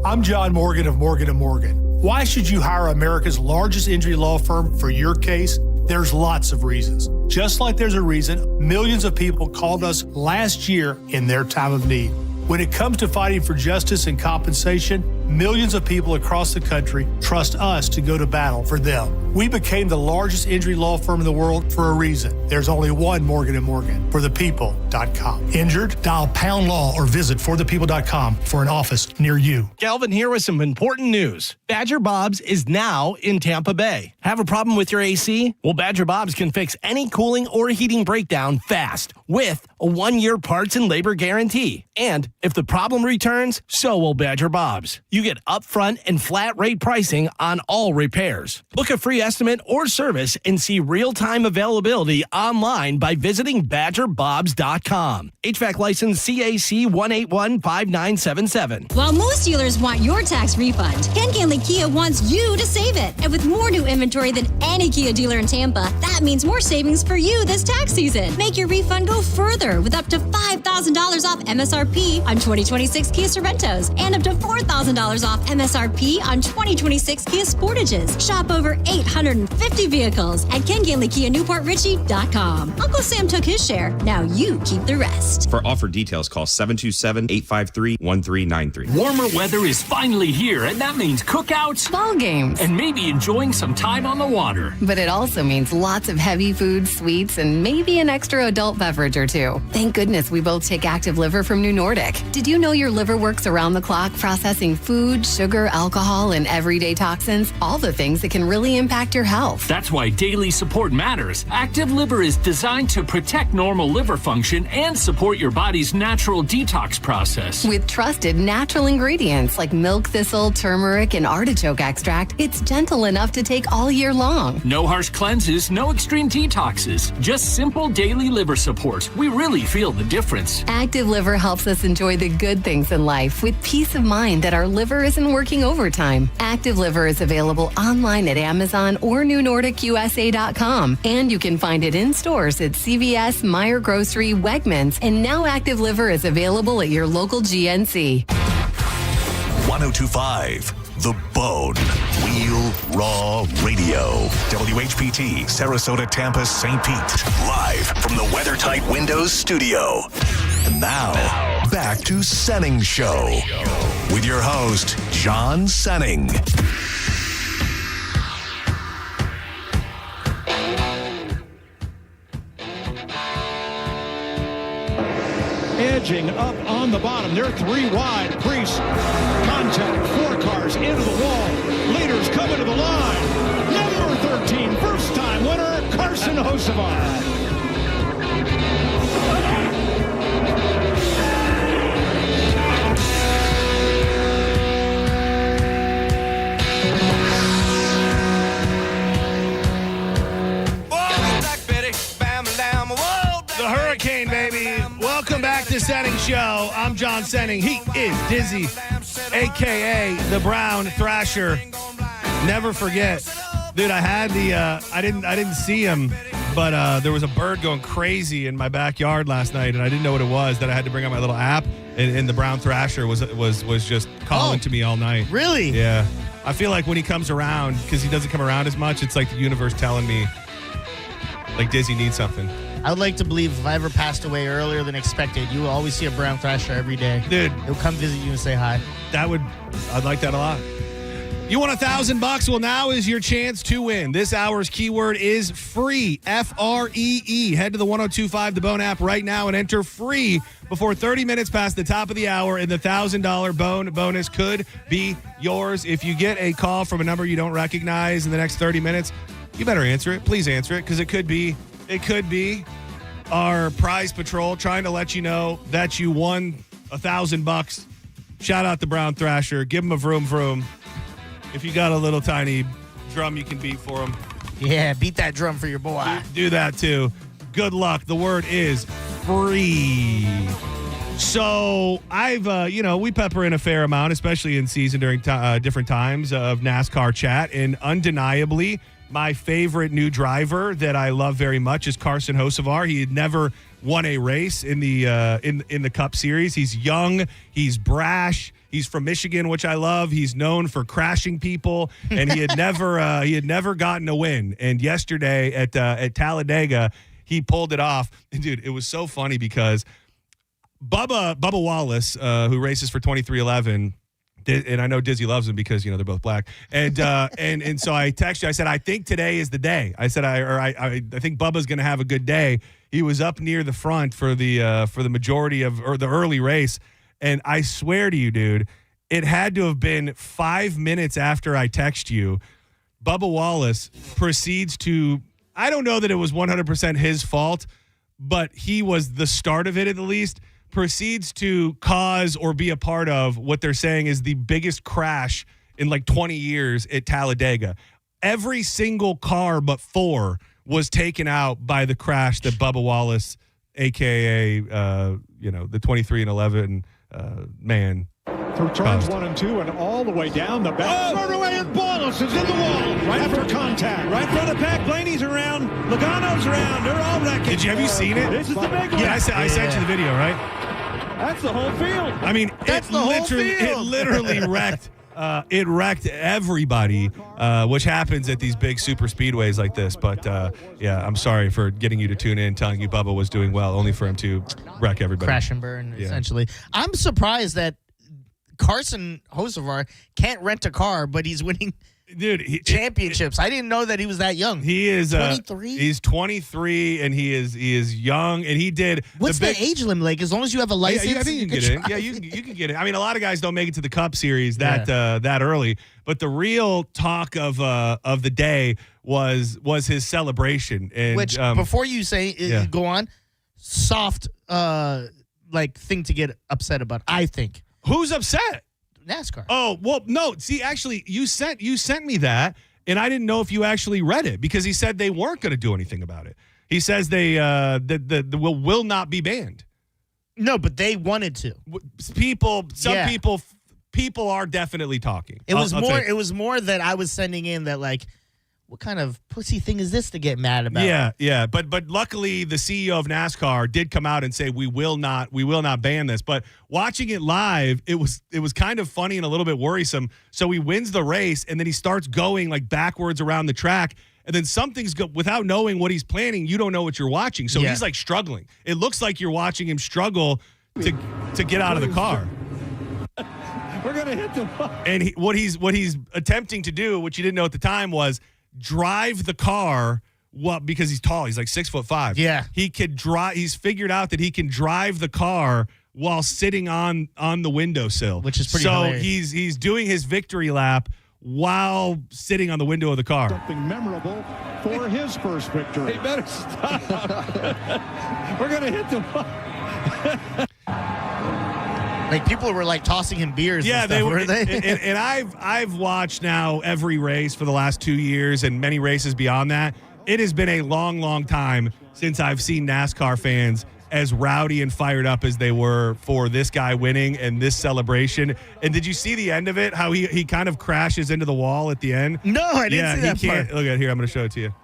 I'm John Morgan of Morgan & Morgan. Why should you hire America's largest injury law firm for your case? There's lots of reasons. Just like there's a reason millions of people called us last year in their time of need. When it comes to fighting for justice and compensation, millions of people across the country trust us to go to battle for them. We became the largest injury law firm in the world for a reason. There's only one Morgan & Morgan, forthepeople.com. Injured? Dial pound law or visit forthepeople.com for an office near you. Galvin here with some important news. Badger Bob's is now in Tampa Bay. Have a problem with your AC? Well, Badger Bob's can fix any cooling or heating breakdown fast with a 1-year parts and labor guarantee. And if the problem returns, so will Badger Bob's. You get upfront and flat rate pricing on all repairs. Book a free estimate or service and see real-time availability online by visiting badgerbobs.com. HVAC license CAC 1815977. While most dealers want your tax refund, Ken Ganley Kia wants you to save it. And with more new inventory than any Kia dealer in Tampa, that means more savings for you this tax season. Make your refund go further with up to $5,000 off MSRP on 2026 Kia Sorrentos and up to $4,000 off MSRP on 2026 Kia Sportages. Shop over 850 vehicles at KenGanleyKiaNewportRichie.com. Uncle Sam took his share. Now you keep the rest. For offer details, call 727-853-1393. Warmer weather is finally here, and that means cookouts, ball games, and maybe enjoying some time on the water. But it also means lots of heavy food, sweets, and maybe an extra adult beverage or two. Thank goodness we both take Active Liver from New Nordic. Did you know your liver works around the clock processing food, sugar, alcohol, and everyday toxins? All the things that can really impact your health. That's why daily support matters. Active Liver is designed to protect normal liver function and support your body's natural detox process. With trusted natural ingredients like milk thistle, turmeric, and artichoke extract, it's gentle enough to take all year long. No harsh cleanses, no extreme detoxes, just simple daily liver support. We really feel the difference. Active Liver helps us enjoy the good things in life with peace of mind that our liver Liver isn't working overtime. Active Liver is available online at Amazon or NewNordicUSA.com. And you can find it in stores at CVS, Meijer Grocery, Wegmans, and now Active Liver is available at your local GNC. 1025 The Bone. Real Raw Radio. WHPT, Sarasota, Tampa, St. Pete. Live from the WeatherTight Windows studio. And now, back to Senning Show. With your host, John Senning. Edging up on the bottom. They're 3 wide. Crease. Contact. 4 cars into the wall. Leaders coming to the line. Number 13, first time winner, Carson Hocevar. The Hurricane, baby. Welcome back to Senning Show. I'm John Senning. He is Dizzy, a.k.a. the Brown Thrasher. Never forget. Dude, I had I didn't see him, but there was a bird going crazy in my backyard last night, and I didn't know what it was. That I had to bring out my little app, and the Brown Thrasher was just calling to me all night. Really? Yeah. I feel like when he comes around, because he doesn't come around as much, it's like the universe telling me, like, Dizzy needs something. I would like to believe if I ever passed away earlier than expected, you will always see a brown thrasher every day. Dude. He'll come visit you and say hi. I'd like that a lot. You want $1,000? Well, now is your chance to win. This hour's keyword is free, F-R-E-E. Head to the 1025 The Bone app right now and enter free before 30 minutes past the top of the hour, and the $1,000 Bone bonus could be yours. If you get a call from a number you don't recognize in the next 30 minutes, you better answer it. Please answer it, because it could be our prize patrol trying to let you know that you won $1,000. Shout out the Brown Thrasher. Give him a vroom vroom. If you got a little tiny drum you can beat for him. Yeah, beat that drum for your boy. Do that too. Good luck. The word is free. So I've, we pepper in a fair amount, especially in season during different times of NASCAR chat. And undeniably, my favorite new driver that I love very much is Carson Hocevar. He had never won a race in the in the Cup Series. He's young. He's brash. He's from Michigan, which I love. He's known for crashing people, and he had never gotten a win. And yesterday at Talladega, he pulled it off. And dude, it was so funny because Bubba Wallace, who races for 23XI. And I know Dizzy loves him because, they're both black. And and so I texted you. I said, I think today is the day. I said, I think Bubba's going to have a good day. He was up near the front for the majority of the early race. And I swear to you, dude, it had to have been 5 minutes after I text you. Bubba Wallace proceeds to, I don't know that it was 100% his fault, but he was the start of it at the least. Proceeds to cause or be a part of what they're saying is the biggest crash in like 20 years at Talladega. Every single car but 4 was taken out by the crash that Bubba Wallace, a.k.a., the 23XI man. Through turns 1 and 2 and all the way down the back. Thrown away, and Wallace is in the wall. Right after contact. Right in front of the pack. Blaney's around. Logano's around. They're all wrecking. Have you seen it? This is the big one. Yeah, I sent you the video, right? That's the whole field. I mean, it literally wrecked. It wrecked everybody, which happens at these big super speedways like this. But yeah, I'm sorry for getting you to tune in, telling you Bubba was doing well, only for him to wreck everybody. Crash and burn, essentially. I'm surprised that Carson Hocevar can't rent a car, but he's winning championships. I didn't know that he was that young. He is 23. He's 23, and he is young, and he did. What's the age limit like? As long as you have a license, I think you can get in. Yeah, you can get in. I mean, a lot of guys don't make it to the Cup Series that early, but the real talk of the day was his celebration. And which before you say go on, soft thing to get upset about. I think. Who's upset? NASCAR. Oh, well, no. See, actually, you sent me that, and I didn't know if you actually read it because he said they weren't going to do anything about it. He says they will not be banned. No, but they wanted to. People people are definitely talking. It was I'll more. tell you. It was more that I was sending in that like, what kind of pussy thing is this to get mad about? Yeah. But luckily, the CEO of NASCAR did come out and say we will not ban this. But watching it live, it was kind of funny and a little bit worrisome. So he wins the race, and then he starts going like backwards around the track. And then something's without knowing what he's planning, you don't know what you're watching. So he's like struggling. It looks like you're watching him struggle to get out of the car. We're gonna hit the. And what he's attempting to do, which you didn't know at the time, was drive the car. Well, because he's tall, he's like 6'5". Yeah, he could drive. He's figured out that he can drive the car while sitting on the windowsill, which is pretty hilarious. He's doing his victory lap while sitting on the window of the car. Something memorable for his first victory. He better stop. We're gonna hit the. Like people were like tossing him beers. Yeah, and stuff, were. They? And I've watched now every race for the last 2 years and many races beyond that. It has been a long, long time since I've seen NASCAR fans as rowdy and fired up as they were for this guy winning and this celebration. And did you see the end of it? How he kind of crashes into the wall at the end? No, I didn't see that part. Look at here. I'm going to show it to you.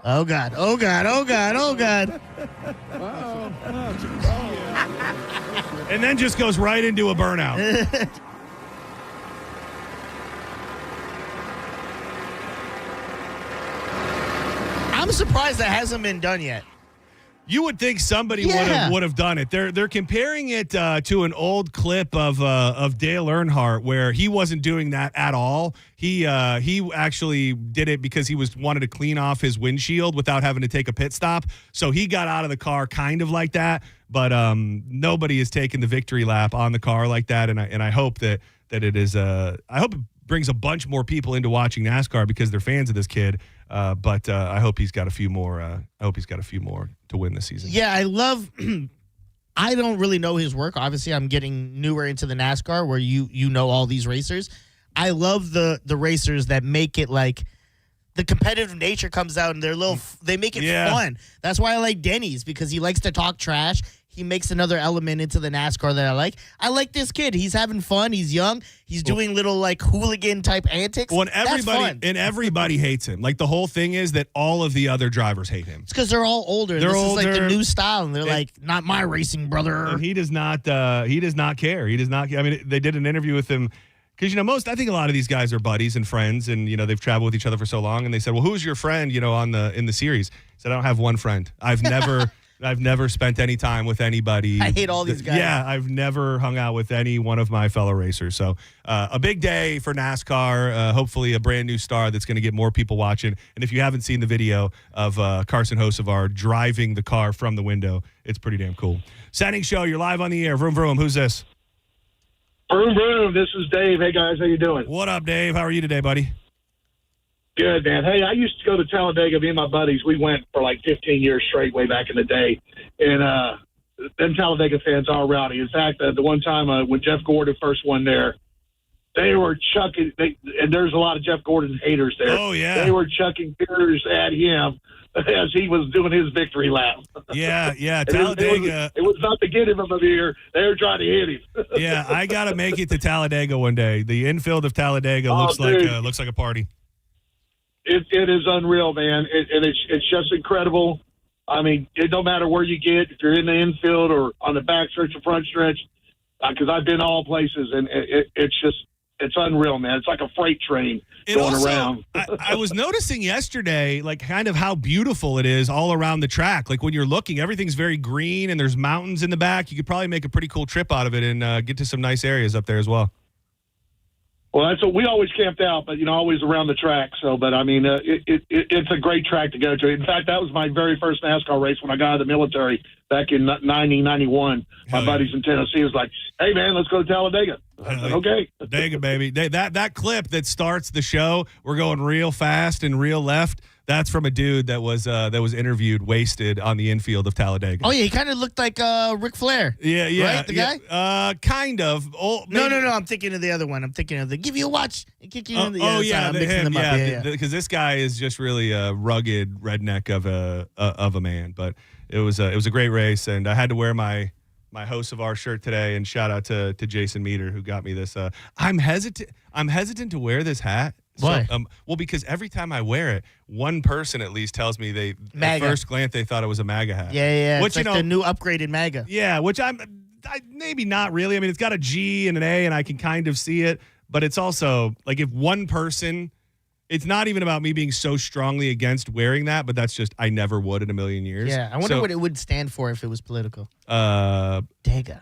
Oh God! Oh God! Oh God! Oh God! And then just goes right into a burnout. I'm surprised that hasn't been done yet. You would think somebody would have done it. They're comparing it to an old clip of Dale Earnhardt where he wasn't doing that at all. He actually did it because he wanted to clean off his windshield without having to take a pit stop. So he got out of the car kind of like that. But nobody has taken the victory lap on the car like that. And I hope that it is. I hope it brings a bunch more people into watching NASCAR because they're fans of this kid. But I hope he's got a few more. I hope he's got a few more to win this season. Yeah, I love. I don't really know his work. Obviously, I'm getting newer into the NASCAR where you know all these racers. I love the racers that make it like the competitive nature comes out and they make it fun. That's why I like Denny's because he likes to talk trash. He makes another element into the NASCAR that I like. I like this kid. He's having fun. He's young. He's doing little like hooligan type antics. Well, everybody hates him. Like the whole thing is that all of the other drivers hate him. It's because they're all older. This is like the new style, and they're like, "Not my racing, brother." And he does not care. He does not. I mean, they did an interview with him because I think a lot of these guys are buddies and friends, and they've traveled with each other for so long. And they said, "Well, who's your friend?" In the series. He said, "I don't have one friend. I've never spent any time with anybody." I hate all these guys. Yeah, I've never hung out with any one of my fellow racers. So a big day for NASCAR. Hopefully a brand new star that's going to get more people watching. And if you haven't seen the video of Carson Hocevar driving the car from the window, it's pretty damn cool. Senning Show, you're live on the air. Vroom, vroom. Who's this? Vroom, vroom. This is Dave. Hey, guys. How you doing? What up, Dave? How are you today, buddy? Good, man. Hey, I used to go to Talladega. Me and my buddies, we went for like 15 years straight way back in the day. And them Talladega fans are rowdy. In fact, the one time when Jeff Gordon first won there, they were chucking, and there's a lot of Jeff Gordon haters there. Oh, yeah. They were chucking beers at him as he was doing his victory lap. Yeah. Talladega. It was not to get him a beer. They were trying to hit him. Yeah, I got to make it to Talladega one day. The infield of Talladega looks like a party. It is unreal, man. And it's just incredible. I mean, it don't matter where you get, if you're in the infield or on the back stretch or front stretch, because I've been all places, and it's unreal, man. It's like a freight train going around. I was noticing yesterday, like, kind of how beautiful it is all around the track. Like, when you're looking, everything's very green, and there's mountains in the back. You could probably make a pretty cool trip out of it and get to some nice areas up there as well. Well, that's what we always camped out, but always around the track. So, but I mean, it's a great track to go to. In fact, that was my very first NASCAR race when I got out of the military back in 1991. My buddies in Tennessee was like, "Hey, man, let's go to Talladega." I said, "Okay, Talladega, baby." That clip that starts the show, we're going real fast and real left. That's from a dude that was interviewed wasted on the infield of Talladega. Oh yeah, he kind of looked like Ric Flair. Yeah, right? The guy. Kind of. No. I'm thinking of the other one. I'm thinking of the give you a watch and kick you in the. I'm mixing them up. Because this guy is just really a rugged redneck of a man. But it was a great race, and I had to wear my my host of our shirt today, and shout out to Jason Meter who got me this. I'm hesitant to wear this hat. Why? So, well, because every time I wear it, one person at least tells me at first glance they thought it was a MAGA hat. Yeah. Which, it's like the new upgraded MAGA. Yeah, which I maybe not really. I mean, it's got a G and an A, and I can kind of see it. But it's also like if one person, it's not even about me being so strongly against wearing that, but that's just I never would in a million years. Yeah, I wonder what it would stand for if it was political. Dega.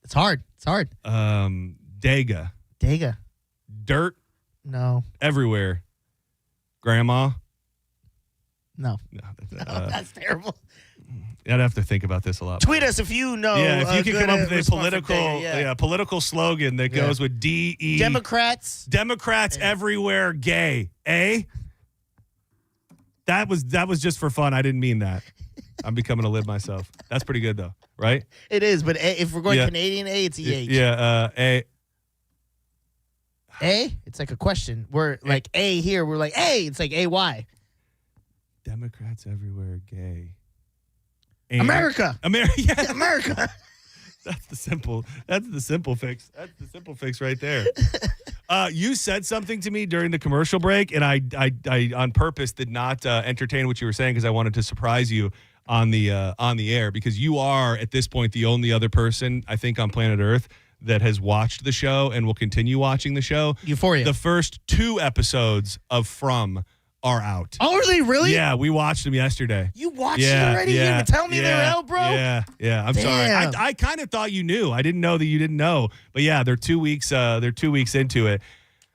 It's hard. Dega. Dega. Dirt. No. Everywhere. Grandma. No. That's terrible. I'd have to think about this a lot. Tweet us if you know. Yeah, if you can come up with a a political slogan that goes with DE. Democrats everywhere gay. That was just for fun. I didn't mean that. I'm becoming a lib myself. That's pretty good though, right? It is, but if we're going Canadian it's EH. Yeah, A. A? It's like a question. We're like A here. We're like A. It's like AY. Democrats everywhere gay. America. Yeah. America. That's the simple fix. That's the simple fix right there. You said something to me during the commercial break, and I on purpose did not entertain what you were saying because I wanted to surprise you on the air, because you are at this point the only other person I think on planet Earth that has watched the show and will continue watching the show. Euphoria. The first 2 episodes of From are out. Oh, are they really? Yeah, we watched them yesterday. You watched it already? You didn't even tell me they're out, bro? Yeah. I'm sorry. I kind of thought you knew. I didn't know that you didn't know. But yeah, they're 2 weeks. They're 2 weeks into it.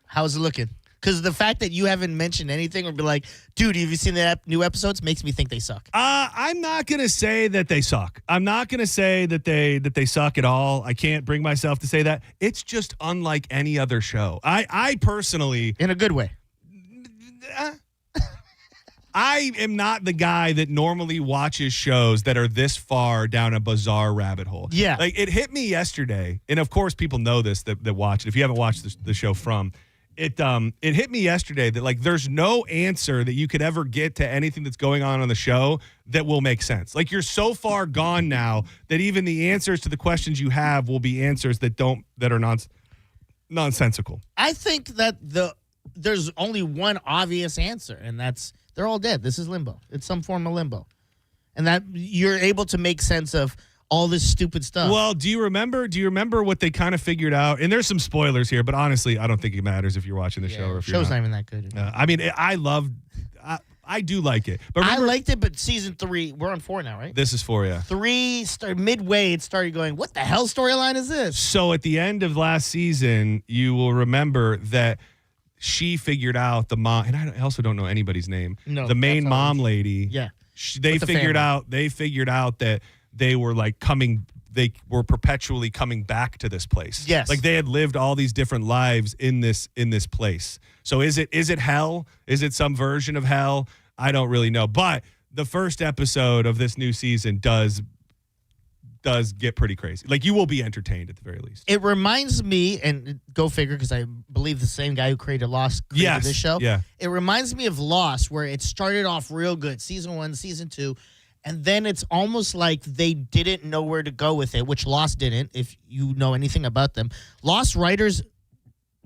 How's it looking? Because the fact that you haven't mentioned anything or be like, dude, have you seen the new episodes? Makes me think they suck. I'm not gonna say that they suck. I'm not gonna say that they suck at all. I can't bring myself to say that. It's just unlike any other show. I personally, in a good way. I am not the guy that normally watches shows that are this far down a bizarre rabbit hole. Yeah. Like, it hit me yesterday, and of course people know this that watch it. If you haven't watched the show From, it hit me yesterday that, like, there's no answer that you could ever get to anything that's going on the show that will make sense. Like, you're so far gone now that even the answers to the questions you have will be answers that are nonsensical. I think that there's only one obvious answer, and that's they're all dead. This is limbo. It's some form of limbo. And that you're able to make sense of all this stupid stuff. Well, do you remember what they kind of figured out? And there's some spoilers here, but honestly, I don't think it matters if you're watching the show or if you're show's not even that good. I mean, I do like it. But I liked it, but season 3, we're on 4 now, right? This is 4, yeah. 3 midway, it started going, what the hell storyline is this? So at the end of last season, you will remember that she figured out the mom, and I also don't know anybody's name. No, the main mom lady. Yeah. They figured out that they were they were perpetually coming back to this place. Yes. Like they had lived all these different lives in this place. So is it hell? Is it some version of hell? I don't really know. But the first episode of this new season does get pretty crazy. Like, you will be entertained at the very least. It reminds me, and go figure, because I believe the same guy who created Lost created this show. Yeah. It reminds me of Lost, where it started off real good. Season 1, season 2. And then it's almost like they didn't know where to go with it, which Lost didn't, if you know anything about them. Lost writers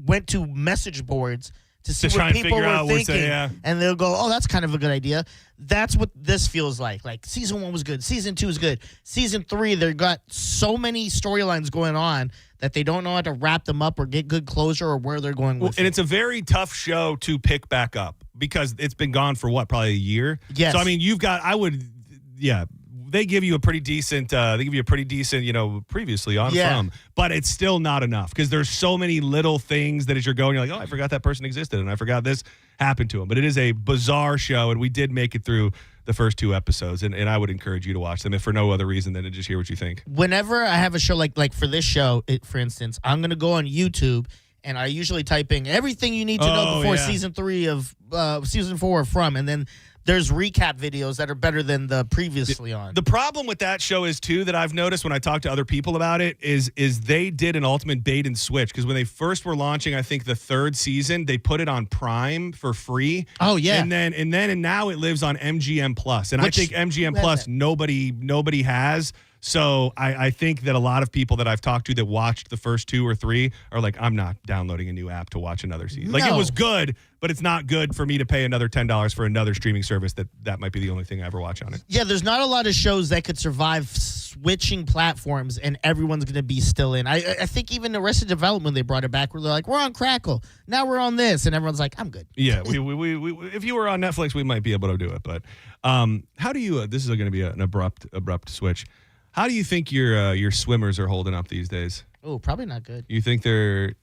went to message boards to see what people were thinking. And they'll go, oh, that's kind of a good idea. That's what this feels like. Like, season 1 was good. Season 2 is good. Season 3, they've got so many storylines going on that they don't know how to wrap them up or get good closure or where they're going with it. And it's a very tough show to pick back up because it's been gone for, probably a year? Yes. So, I mean, they give you a pretty decent, previously on From, but it's still not enough because there's so many little things that as you're going, you're like, oh, I forgot that person existed and I forgot this happened to him. But it is a bizarre show, and we did make it through the first 2 episodes, and I would encourage you to watch them if for no other reason than to just hear what you think. Whenever I have a show like for this show, for instance, I'm going to go on YouTube, and I usually type in everything you need to know before season 3 of season 4 of From, and then there's recap videos that are better than the previously on. The problem with that show is, too, that I've noticed when I talk to other people about it is they did an ultimate bait and switch. Because when they first were launching, I think, the third season, they put it on Prime for free. Oh, yeah. And now it lives on MGM Plus. And I think MGM Plus nobody has. So I think that a lot of people that I've talked to that watched the first 2 or 3 are like, I'm not downloading a new app to watch another season. Like, it was good, but it's not good for me to pay another $10 for another streaming service that might be the only thing I ever watch on it. Yeah, there's not a lot of shows that could survive switching platforms and everyone's going to be still in. I think even Arrested Development, they brought it back where they're like, we're on Crackle. Now we're on this. And everyone's like, I'm good. Yeah, we if you were on Netflix, we might be able to do it. But how do you, this is going to be an abrupt switch. How do you think your swimmers are holding up these days? Oh, probably not good. You think they're,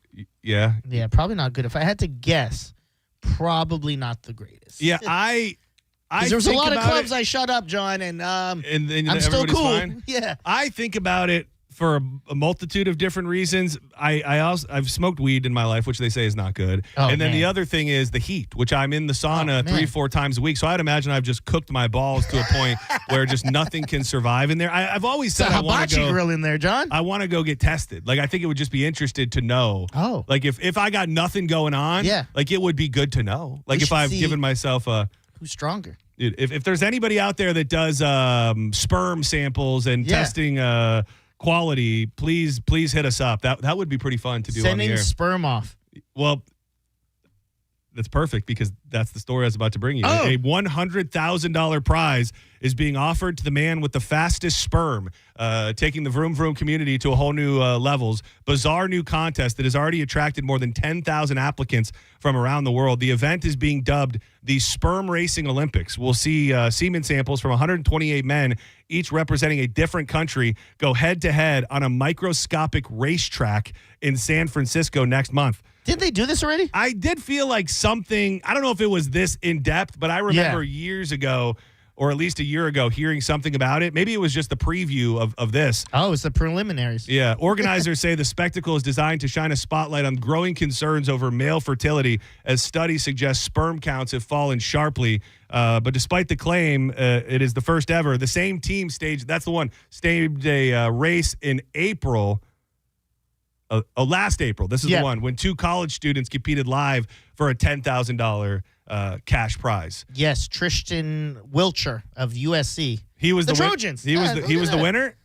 yeah? Yeah, probably not good. If I had to guess, probably not the greatest. Yeah, I there's a lot of clubs I shut up, John, and I'm still cool. Fine. Yeah, I think about it for a multitude of different reasons. I've smoked weed in my life, which they say is not good. Oh, and then man. the other thing is the heat, which I'm in the sauna 3-4 times a week. So I'd imagine I've just cooked my balls to a point where just nothing can survive in there. I've always said I want to go grill in there, John. I want to go get tested. Like, I think it would just be interested to know. Oh, like if I got nothing going on, like it would be good to know. Like if I've given myself who's stronger. Dude, if there's anybody out there that does sperm samples and testing quality, please hit us up. That would be pretty fun to do on the air. Sending sperm off. Well, that's perfect because that's the story I was about to bring you. Oh. A $100,000 prize is being offered to the man with the fastest sperm, taking the Vroom Vroom community to a whole new levels. Bizarre new contest that has already attracted more than 10,000 applicants from around the world. The event is being dubbed the Sperm Racing Olympics. We'll see semen samples from 128 men, each representing a different country, go head-to-head on a microscopic racetrack in San Francisco next month. Did they do this already? I did feel like something, I don't know if it was this in-depth, but I remember years ago, or at least a year ago, hearing something about it. Maybe it was just the preview of this. Oh, it's the preliminaries. Yeah. Organizers say the spectacle is designed to shine a spotlight on growing concerns over male fertility, as studies suggest sperm counts have fallen sharply. But despite the claim, it is the first ever. The same team staged a race in April. Last April. This is the one when 2 college students competed live for a $10,000 cash prize. Yes, Tristan Wilcher of USC. He was the Trojans. He was the winner.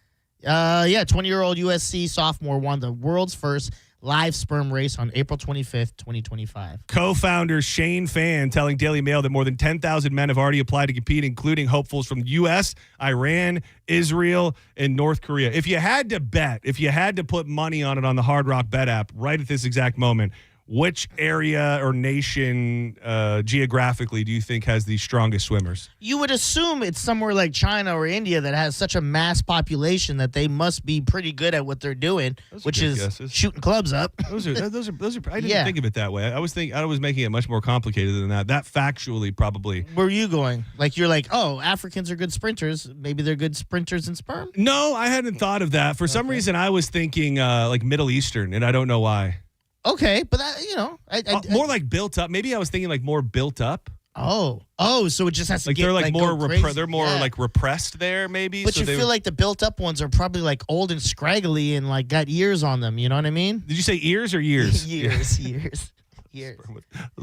20-year-old USC sophomore won the world's first live sperm race on April 25th, 2025. Co-founder Shane Fan telling Daily Mail that more than 10,000 men have already applied to compete, including hopefuls from the U.S., Iran, Israel, and North Korea. If you had to put money on it on the Hard Rock Bet app right at this exact moment, which area or nation geographically do you think has the strongest swimmers? You would assume it's somewhere like China or India that has such a mass population that they must be pretty good at what they're doing, which is shooting clubs up. Those are. I didn't think of it that way. I was making it much more complicated than that. That factually probably. Where are you going? Like you're like, oh, Africans are good sprinters. Maybe they're good sprinters in sperm. No, I hadn't thought of that. For some reason, I was thinking like Middle Eastern, and I don't know why. Okay, but that, more like built up. Maybe I was thinking like more built up. Oh, so it just has to like get they're like more they're more like repressed there, maybe. But so you feel like the built up ones are probably like old and scraggly and like got ears on them. You know what I mean? Did you say ears or years? years.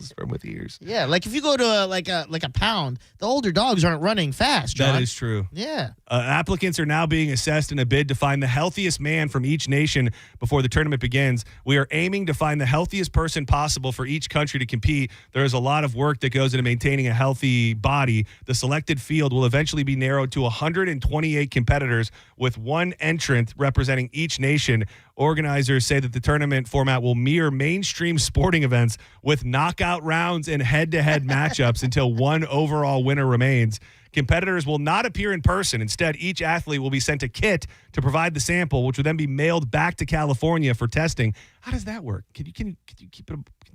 Sperm with ears. Yeah, like if you go to like a pound, the older dogs aren't running fast, John. That is true. Yeah. Applicants are now being assessed in a bid to find the healthiest man from each nation before the tournament begins. We are aiming to find the healthiest person possible for each country to compete. There is a lot of work that goes into maintaining a healthy body. The selected field will eventually be narrowed to 128 competitors with one entrant representing each nation. Organizers say that the tournament format will mirror mainstream sporting events with knockout rounds and head-to-head matchups until one overall winner remains. Competitors will not appear in person. Instead, each athlete will be sent a kit to provide the sample, which will then be mailed back to California for testing. How does that work? Can you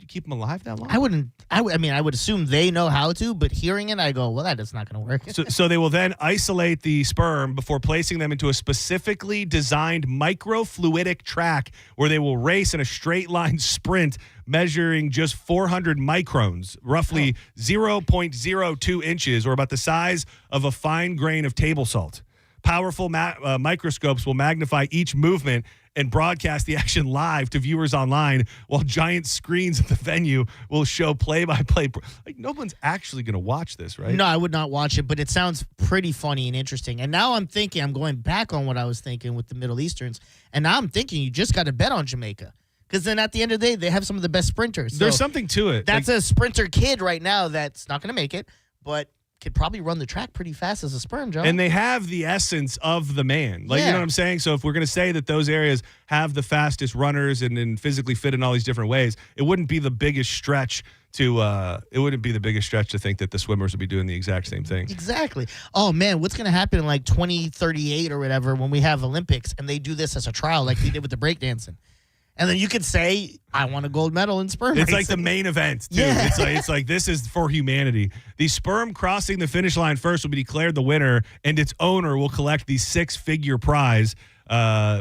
keep them alive that long? I would assume they know how to, but hearing it, I go, well, that is not going to work. So they will then isolate the sperm before placing them into a specifically designed microfluidic track where they will race in a straight line sprint measuring just 400 microns, roughly 0.02 inches, or about the size of a fine grain of table salt. Powerful microscopes will magnify each movement and broadcast the action live to viewers online, while giant screens at the venue will show play-by-play. Like, no one's actually going to watch this, right? No, I would not watch it, but it sounds pretty funny and interesting. And now I'm going back on what I was thinking with the Middle Easterns, and now I'm thinking you just got to bet on Jamaica. Because then at the end of the day, they have some of the best sprinters. There's something to it. That's a sprinter kid right now that's not going to make it, but could probably run the track pretty fast as a sperm, Joe. And they have the essence of the man. Like, you know what I'm saying? So if we're going to say that those areas have the fastest runners and physically fit in all these different ways, it wouldn't be the biggest stretch to think that the swimmers would be doing the exact same thing. Exactly. Oh, man, what's going to happen in like 2038 or whatever when we have Olympics and they do this as a trial like they did with the breakdancing? And then you could say, I won a gold medal in sperm It's racing. like the main event, too. Yeah. It's like this is for humanity. The sperm crossing the finish line first will be declared the winner, and its owner will collect the 6-figure prize.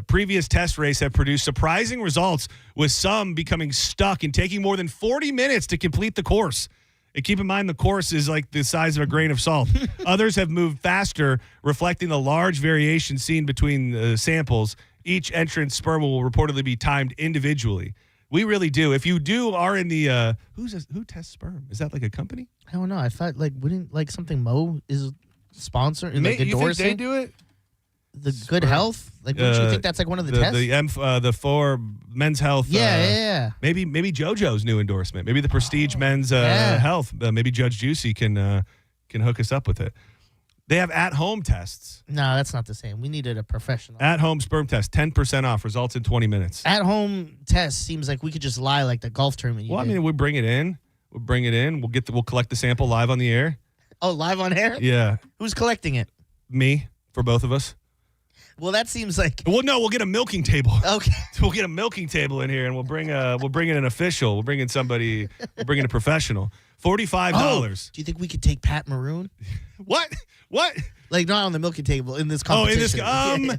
Previous test races have produced surprising results, with some becoming stuck and taking more than 40 minutes to complete the course. And keep in mind, the course is like the size of a grain of salt. Others have moved faster, reflecting the large variation seen between samples. Each entrant's sperm will reportedly be timed individually. We really do. If you are in the who tests sperm? Is that like a company? I don't know. I thought wouldn't something Mo is sponsor and You endorsing? think they do it? The Good Health? Wouldn't you think that's like one of the tests? The for men's health. Yeah. Maybe JoJo's new endorsement. Maybe the Prestige men's health. Maybe Judge Juicy can hook us up with it. They have at-home tests. No, that's not the same. We needed a professional. At-home sperm test, 10% off. Results in 20 minutes. At-home test seems like we could just lie like the golf tournament. I mean, we'll bring it in. We'll collect the sample live on the air. Oh, live on air? Yeah. Who's collecting it? Me, for both of us. Well, that seems like. Well, no, we'll get a milking table. Okay. We'll get a milking table in here, and we'll bring in an official. We'll bring in somebody. We'll bring in a professional. $45. Oh, do you think we could take Pat Maroon? What? Like not on the milking table in this competition. I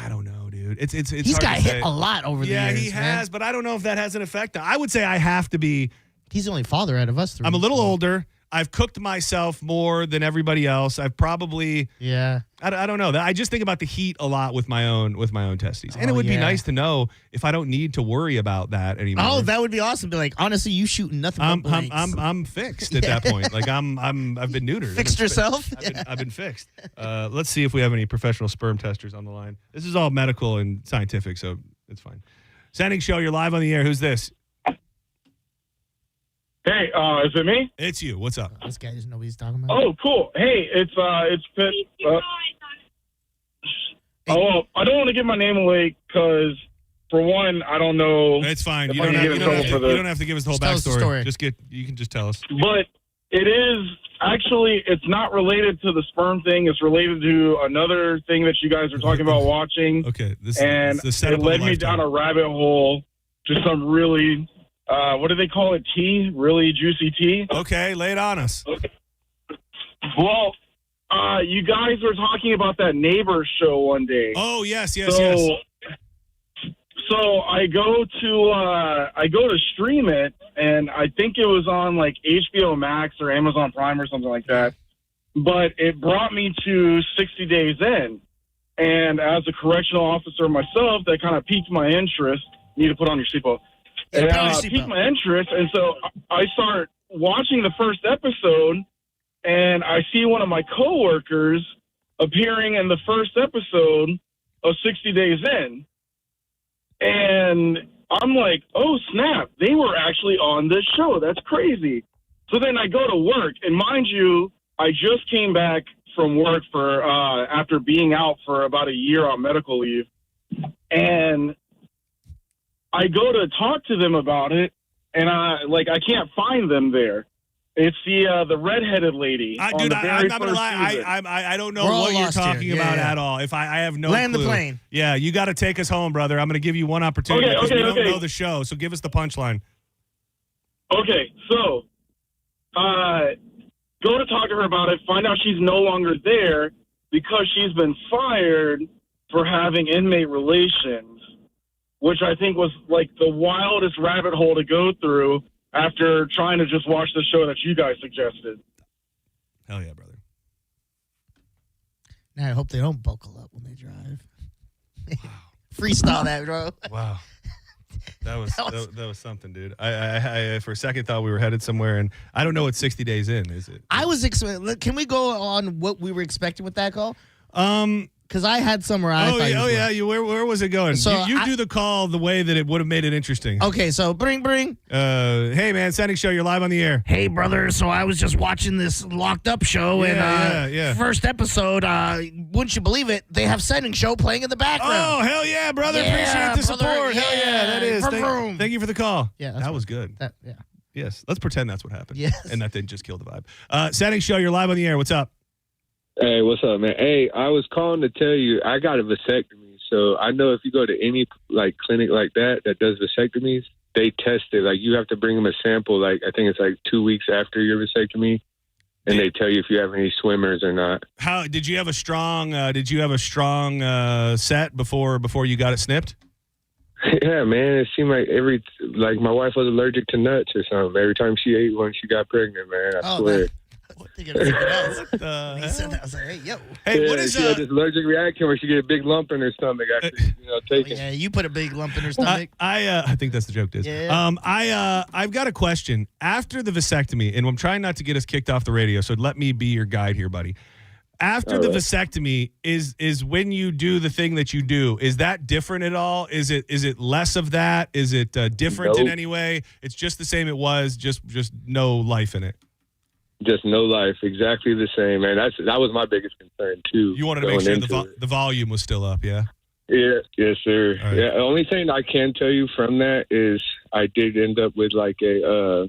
don't know, dude. It's He's hard got to hit say. a lot over the years. Yeah, he has, but I don't know if that has an effect. I would say I have to be. He's the only father out of us three. I'm a little older. I've cooked myself more than everybody else. I've probably. Yeah. I don't know. I just think about the heat a lot with my own testes, and it would be nice to know if I don't need to worry about that anymore. Oh, that would be awesome. Be like, honestly, you shooting nothing. I'm fixed at that point. Like I've been neutered. Fixed yourself. I've been fixed. Let's see if we have any professional sperm testers on the line. This is all medical and scientific, so it's fine. Senning Show, you're live on the air. Who's this? Hey, is it me? It's you. What's up? This guy doesn't know what he's talking about. Oh, cool. Hey, it's Pitt. Well, I don't want to give my name away because, for one, I don't know. It's fine. if You I don't can get in trouble for this. have to give us the whole Just tell us the backstory. story. You can just tell us. But it is actually, it's not related to the sperm thing. It's related to another thing that you guys are talking about watching. Okay, And the setup it of a led me lifetime. down a rabbit hole to some really, what do they call it? Tea? Really juicy tea? Okay, lay it on us. Well, you guys were talking about that Neighbors show one day. Oh, yes. So I go to stream it, and I think it was on like HBO Max or Amazon Prime or something like that. But it brought me to 60 Days In, and as a correctional officer myself, that kind of piqued my interest. You need to put on your seatbelt. It piqued my interest, and so I start watching the first episode, and I see one of my coworkers appearing in the first episode of 60 Days In. And I'm like, oh, snap, they were actually on this show. That's crazy. So then I go to work, and mind you, I just came back from work for after being out for about a year on medical leave. And I go to talk to them about it, and I can't find them there. It's the redheaded lady. Dude, I'm not gonna lie. I don't know what you're talking about at all. If I have no Land clue. the plane. Yeah, you got to take us home, brother. I'm gonna give you one opportunity because we don't know the show. So give us the punchline. Okay, so go to talk to her about it. Find out she's no longer there because she's been fired for having inmate relations, which I think was like the wildest rabbit hole to go through after trying to just watch the show that you guys suggested. Hell yeah, brother. Now I hope they don't buckle up when they drive. Wow. Freestyle that, bro. Wow. That was something, dude. I for a second thought we were headed somewhere, and I don't know what 60 days in, is it? I was can we go on what we were expecting with that call? Because I had some where I thought where was it going? So you do the call the way that it would have made it interesting. Okay, so bring. Hey man, Senning Show, you're live on the air. Hey brother, so I was just watching this Locked Up show, and first episode, wouldn't you believe it? They have Senning Show playing in the background. Oh hell yeah, brother! Appreciate the support. Hell yeah, that is. Thank you for the call. Yeah, that was good. Yeah. Yes, let's pretend that's what happened. Yes, and that didn't just kill the vibe. Senning Show, you're live on the air. What's up? Hey, what's up, man? Hey, I was calling to tell you I got a vasectomy. So I know if you go to any like clinic like that does vasectomies, they test it. Like you have to bring them a sample. Like I think it's like 2 weeks after your vasectomy, and they tell you if you have any swimmers or not. How did you have a strong? Set before you got it snipped? Yeah, man. It seemed like my wife was allergic to nuts or something. Every time she ate one, she got pregnant, man. I swear. He said that, I was like, hey, yo. Hey, yeah, what is she had this allergic reaction where she get a big lump in her stomach after taking. Yeah, you put a big lump in her stomach. I think that's the joke, Diz. Yeah. I've got a question. After the vasectomy, and I'm trying not to get us kicked off the radio, so let me be your guide here, buddy. After the vasectomy is when you do the thing that you do. Is that different at all? Is it less of that? Is it different in any way? It's just the same it was, just no life in it. Just no life, exactly the same, man. That was my biggest concern too. You wanted to make sure the volume was still up, yeah? Yeah, yes, sir. Right. Yeah, the only thing I can tell you from that is I did end up with like a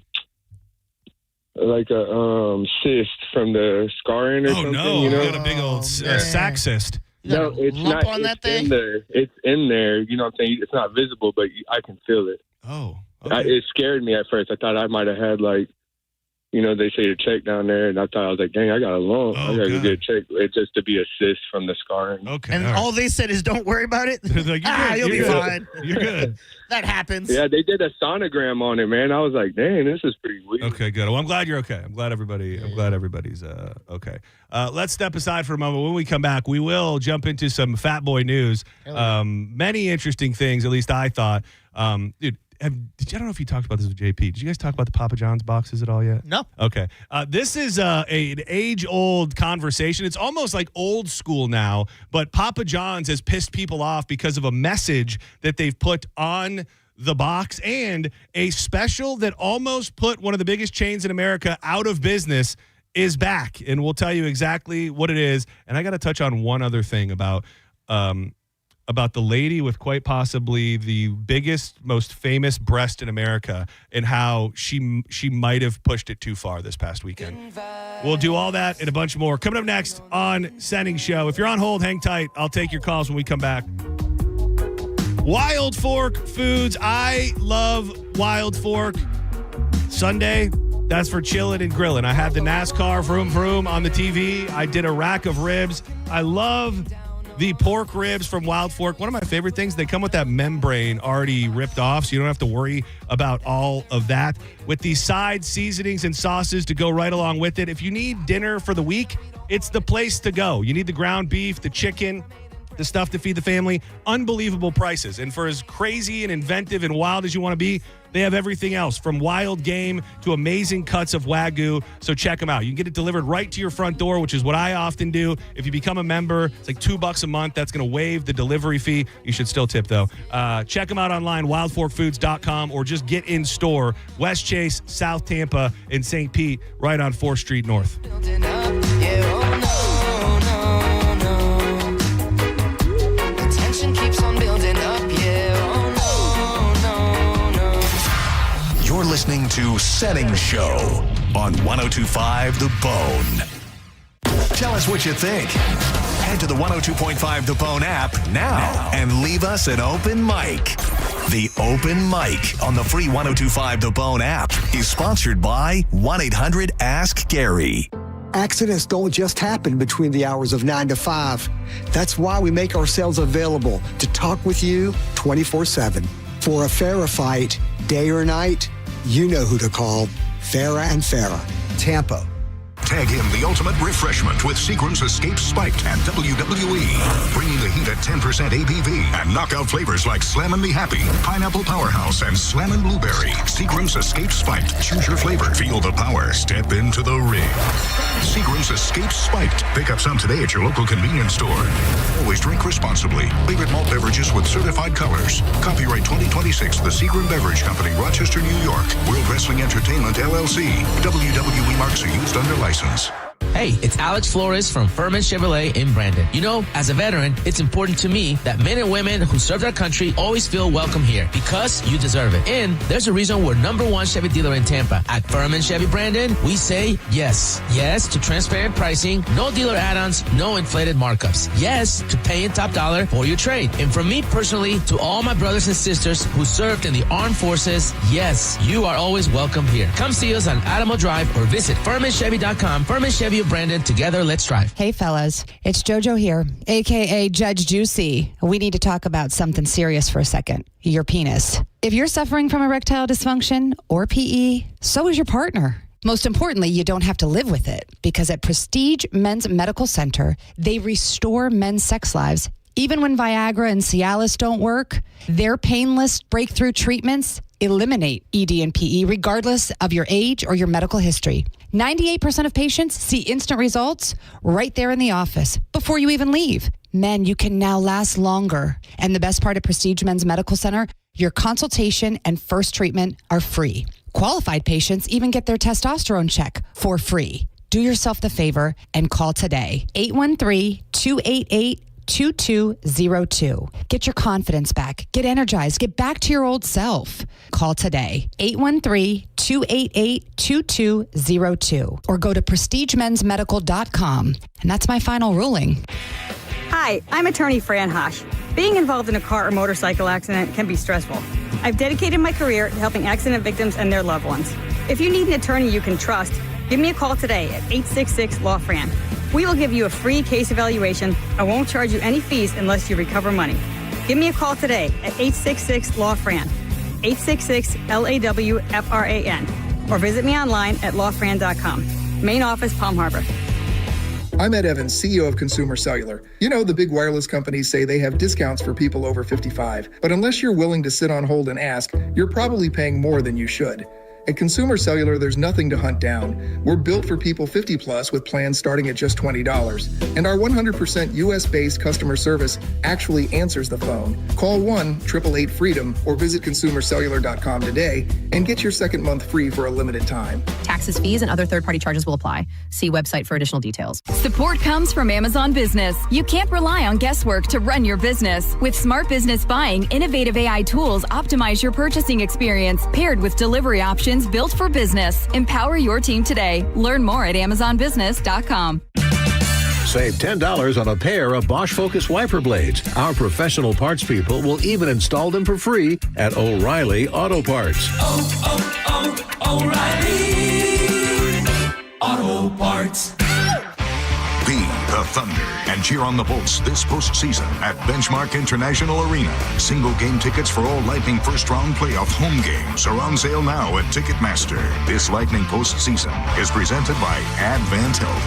cyst from the scarring or something. No, you know? You got a big old sac cyst. No, it's not. In there. It's in there. You know what I'm saying? It's not visible, but I can feel it. Oh, okay. It scared me at first. I thought I might have had they say to check down there, and I thought I was like, dang, I got a lump. I got to get a check. It's just to be a cyst from the scarring. Okay. And all they said is, don't worry about it. Like, you'll be fine. You're good. That happens. Yeah, they did a sonogram on it, man. I was like, dang, this is pretty weird. Okay, good. Well, I'm glad you're okay. I'm glad everybody's okay. Let's step aside for a moment. When we come back, we will jump into some Fat Boy news. Many interesting things, at least I thought. Dude, I don't know if you talked about this with JP. Did you guys talk about the Papa John's boxes at all yet? No. Okay. This is an age-old conversation. It's almost like old school now, but Papa John's has pissed people off because of a message that they've put on the box and a special that almost put one of the biggest chains in America out of business is back. And we'll tell you exactly what it is. And I got to touch on one other thing about the lady with quite possibly the biggest, most famous breast in America and how she might have pushed it too far this past weekend. We'll do all that and a bunch more. Coming up next on Senning Show. If you're on hold, hang tight. I'll take your calls when we come back. Wild Fork Foods. I love Wild Fork. Sunday, that's for chilling and grilling. I had the NASCAR vroom vroom on the TV. I did a rack of ribs. I love the pork ribs from Wild Fork. One of my favorite things, they come with that membrane already ripped off, so you don't have to worry about all of that. With these side seasonings and sauces to go right along with it. If you need dinner for the week, it's the place to go. You need the ground beef, the chicken, the stuff to feed the family. Unbelievable prices. And for as crazy and inventive and wild as you want to be, they have everything else from wild game to amazing cuts of Wagyu. So check them out. You can get it delivered right to your front door, which is what I often do. If you become a member, it's like $2 a month. That's going to waive the delivery fee. You should still tip, though. Check them out online, wildforkfoods.com, or just get in store. West Chase, South Tampa, and St. Pete, right on 4th Street North. You're listening to Senning Show on 102.5 The Bone. Tell us what you think. Head to the 102.5 The Bone app now and leave us an open mic. The Open Mic on the free 102.5 The Bone app is sponsored by 1-800-ASK-GARY. Accidents don't just happen between the hours of 9 to 5. That's why we make ourselves available to talk with you 24/7. For a Farah fight, day or night, you know who to call. Farah and Farah, Tampa. Tag him the ultimate refreshment with Seagram's Escape Spiked at WWE. Bringing the heat at 10% ABV and knockout flavors like Slammin' Me Happy, Pineapple Powerhouse, and Slammin' Blueberry. Seagram's Escape Spiked. Choose your flavor. Feel the power. Step into the ring. Seagram's Escape Spiked. Pick up some today at your local convenience store. Always drink responsibly. Favorite malt beverages with certified colors. Copyright 2026, The Seagram Beverage Company, Rochester, New York. World Wrestling Entertainment, LLC. WWE marks are used under license. Hey, it's Alex Flores from Furman Chevrolet in Brandon. You know, as a veteran, it's important to me that men and women who served our country always feel welcome here because you deserve it. And there's a reason we're #1 Chevy dealer in Tampa. At Furman Chevy Brandon, we say yes. Yes to transparent pricing, no dealer add-ons, no inflated markups. Yes to paying top dollar for your trade. And from me personally to all my brothers and sisters who served in the armed forces, yes, you are always welcome here. Come see us on Adamo Drive or visit FurmanChevy.com. Furman Chevy of Brandon, together, let's drive. Hey, fellas, it's JoJo here, a.k.a. Judge Juicy. We need to talk about something serious for a second. Your penis. If you're suffering from erectile dysfunction or PE, so is your partner. Most importantly, you don't have to live with it because at Prestige Men's Medical Center, they restore men's sex lives. Even when Viagra and Cialis don't work, their painless breakthrough treatments eliminate ED and PE regardless of your age or your medical history. 98% of patients see instant results right there in the office before you even leave. Men, you can now last longer. And the best part of Prestige Men's Medical Center, your consultation and first treatment are free. Qualified patients even get their testosterone check for free. Do yourself the favor and call today. 813-288-2202. Get your confidence back. Get energized. Get back to your old self. Call today. 813-288-2202. Or go to prestigemensmedical.com. And that's my final ruling. Hi, I'm attorney Fran Hosh. Being involved in a car or motorcycle accident can be stressful. I've dedicated my career to helping accident victims and their loved ones. If you need an attorney you can trust, give me a call today at 866-LAW-FRAN. We will give you a free case evaluation and won't charge you any fees unless you recover money. Give me a call today at 866-LAW-FRAN, 866-LAW-FRAN, or visit me online at lawfran.com. Main office, Palm Harbor. I'm Ed Evans, CEO of Consumer Cellular. You know, the big wireless companies say they have discounts for people over 55, but unless you're willing to sit on hold and ask, you're probably paying more than you should. At Consumer Cellular, there's nothing to hunt down. We're built for people 50 plus with plans starting at just $20. And our 100% US-based customer service actually answers the phone. Call 1-888-FREEDOM or visit consumercellular.com today and get your second month free for a limited time. Taxes, fees, and other third-party charges will apply. See website for additional details. Support comes from Amazon Business. You can't rely on guesswork to run your business. With smart business buying, innovative AI tools optimize your purchasing experience, paired with delivery options built for business. Empower your team today. Learn more at amazonbusiness.com. Save $10 on a pair of Bosch Focus wiper blades. Our professional parts people will even install them for free at O'Reilly Auto Parts. O'Reilly Auto Parts. Be the Thunder and cheer on the Bolts this postseason at Benchmark International Arena. Single game tickets for all Lightning first round playoff home games are on sale now at Ticketmaster. This Lightning postseason is presented by Advent Health.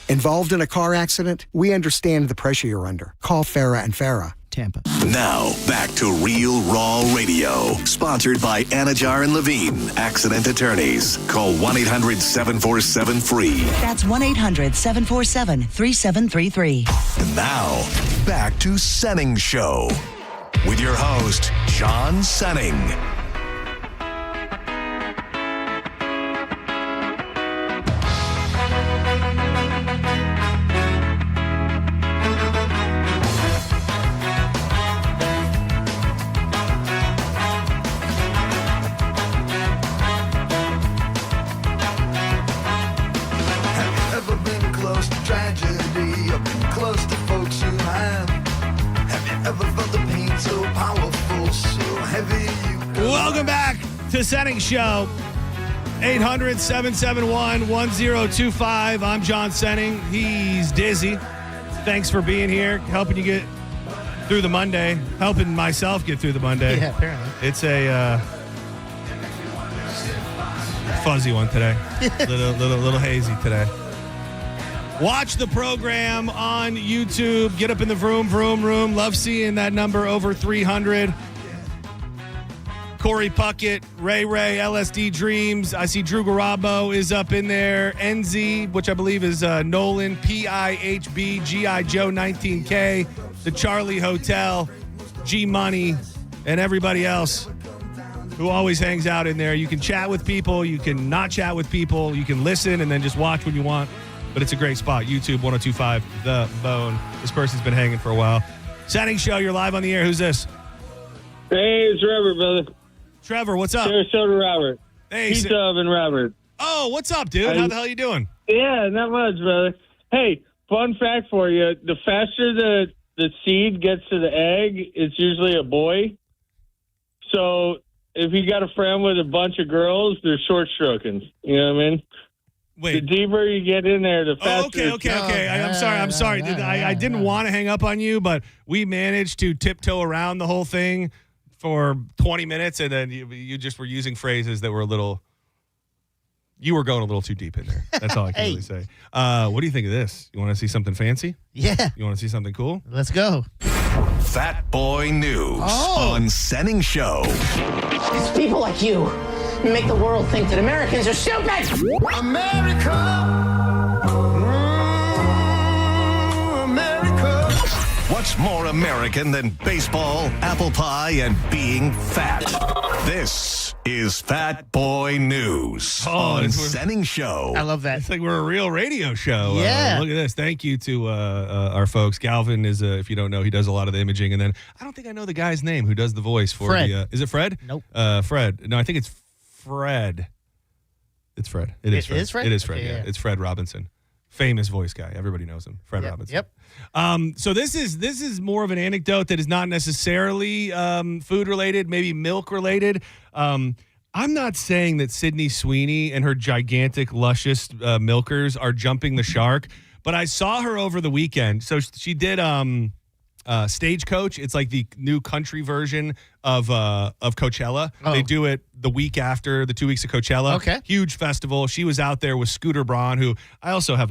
Involved in a car accident? We understand the pressure you're under. Call Farah and Farah, Tampa. Now, back to Real Raw Radio. Sponsored by Anajar and Levine, Accident Attorneys. Call 1-800-747-FREE. That's 1-800-747-3733. And now, back to Senning Show. With your host, John Senning. to Senning Show. 800-771-1025. I'm John Senning. He's Dizzy. Thanks for being here, helping you get through the Monday, helping myself get through the Monday. Yeah, apparently. It's a fuzzy one today. little hazy today. Watch the program on YouTube. Get up in the vroom. Love seeing that number over 300. Corey Puckett, Ray, LSD Dreams. I see Drew Garabo is up in there. NZ, which I believe is Nolan, PIHB, G.I. Joe 19K, the Charlie Hotel, G Money, and everybody else who always hangs out in there. You can chat with people. You can not chat with people. You can listen and then just watch when you want. But it's a great spot. YouTube 1025 The Bone. This person's been hanging for a while. Senning Show, you're live on the air. Who's this? Hey, it's Robert, brother. Trevor, what's up? Sarasota Robert. Hey, Pizza Oven Robert. Oh, what's up, dude? How the hell you doing? Yeah, not much, brother. Hey, fun fact for you. The faster the seed gets to the egg, it's usually a boy. So if you got a friend with a bunch of girls, they're short stroking. You know what I mean? Wait. The deeper you get in there, the faster. Okay. I'm sorry. I didn't want to hang up on you, but we managed to tiptoe around the whole thing for 20 minutes, and then you just were using phrases that were a little... You were going a little too deep in there. That's all I can really say. What do you think of this? You want to see something fancy? Yeah. You want to see something cool? Let's go. Fat Boy News on Senning Show. It's people like you who make the world think that Americans are stupid. What's more American than baseball, apple pie, and being fat? This is Fat Boy News on Senning Show. I love that. It's like we're a real radio show. Yeah. Look at this. Thank you to our folks. Galvin is, if you don't know, he does a lot of the imaging. And then I don't think I know the guy's name who does the voice for Fred. Is it Fred? Nope. Fred. No, I think it's Fred. It's Fred. It is Fred. It is Fred? It is Fred, Okay, yeah. yeah. It's Fred Robinson. Famous voice guy. Everybody knows him. Fred Robinson. Yep. So this is more of an anecdote that is not necessarily food related, maybe milk related. I'm not saying that Sydney Sweeney and her gigantic, luscious milkers are jumping the shark, but I saw her over the weekend. So she did Stagecoach. It's like the new country version of Coachella. Oh. They do it the week after the 2 weeks of Coachella. Okay. Huge festival. She was out there with Scooter Braun, who I also have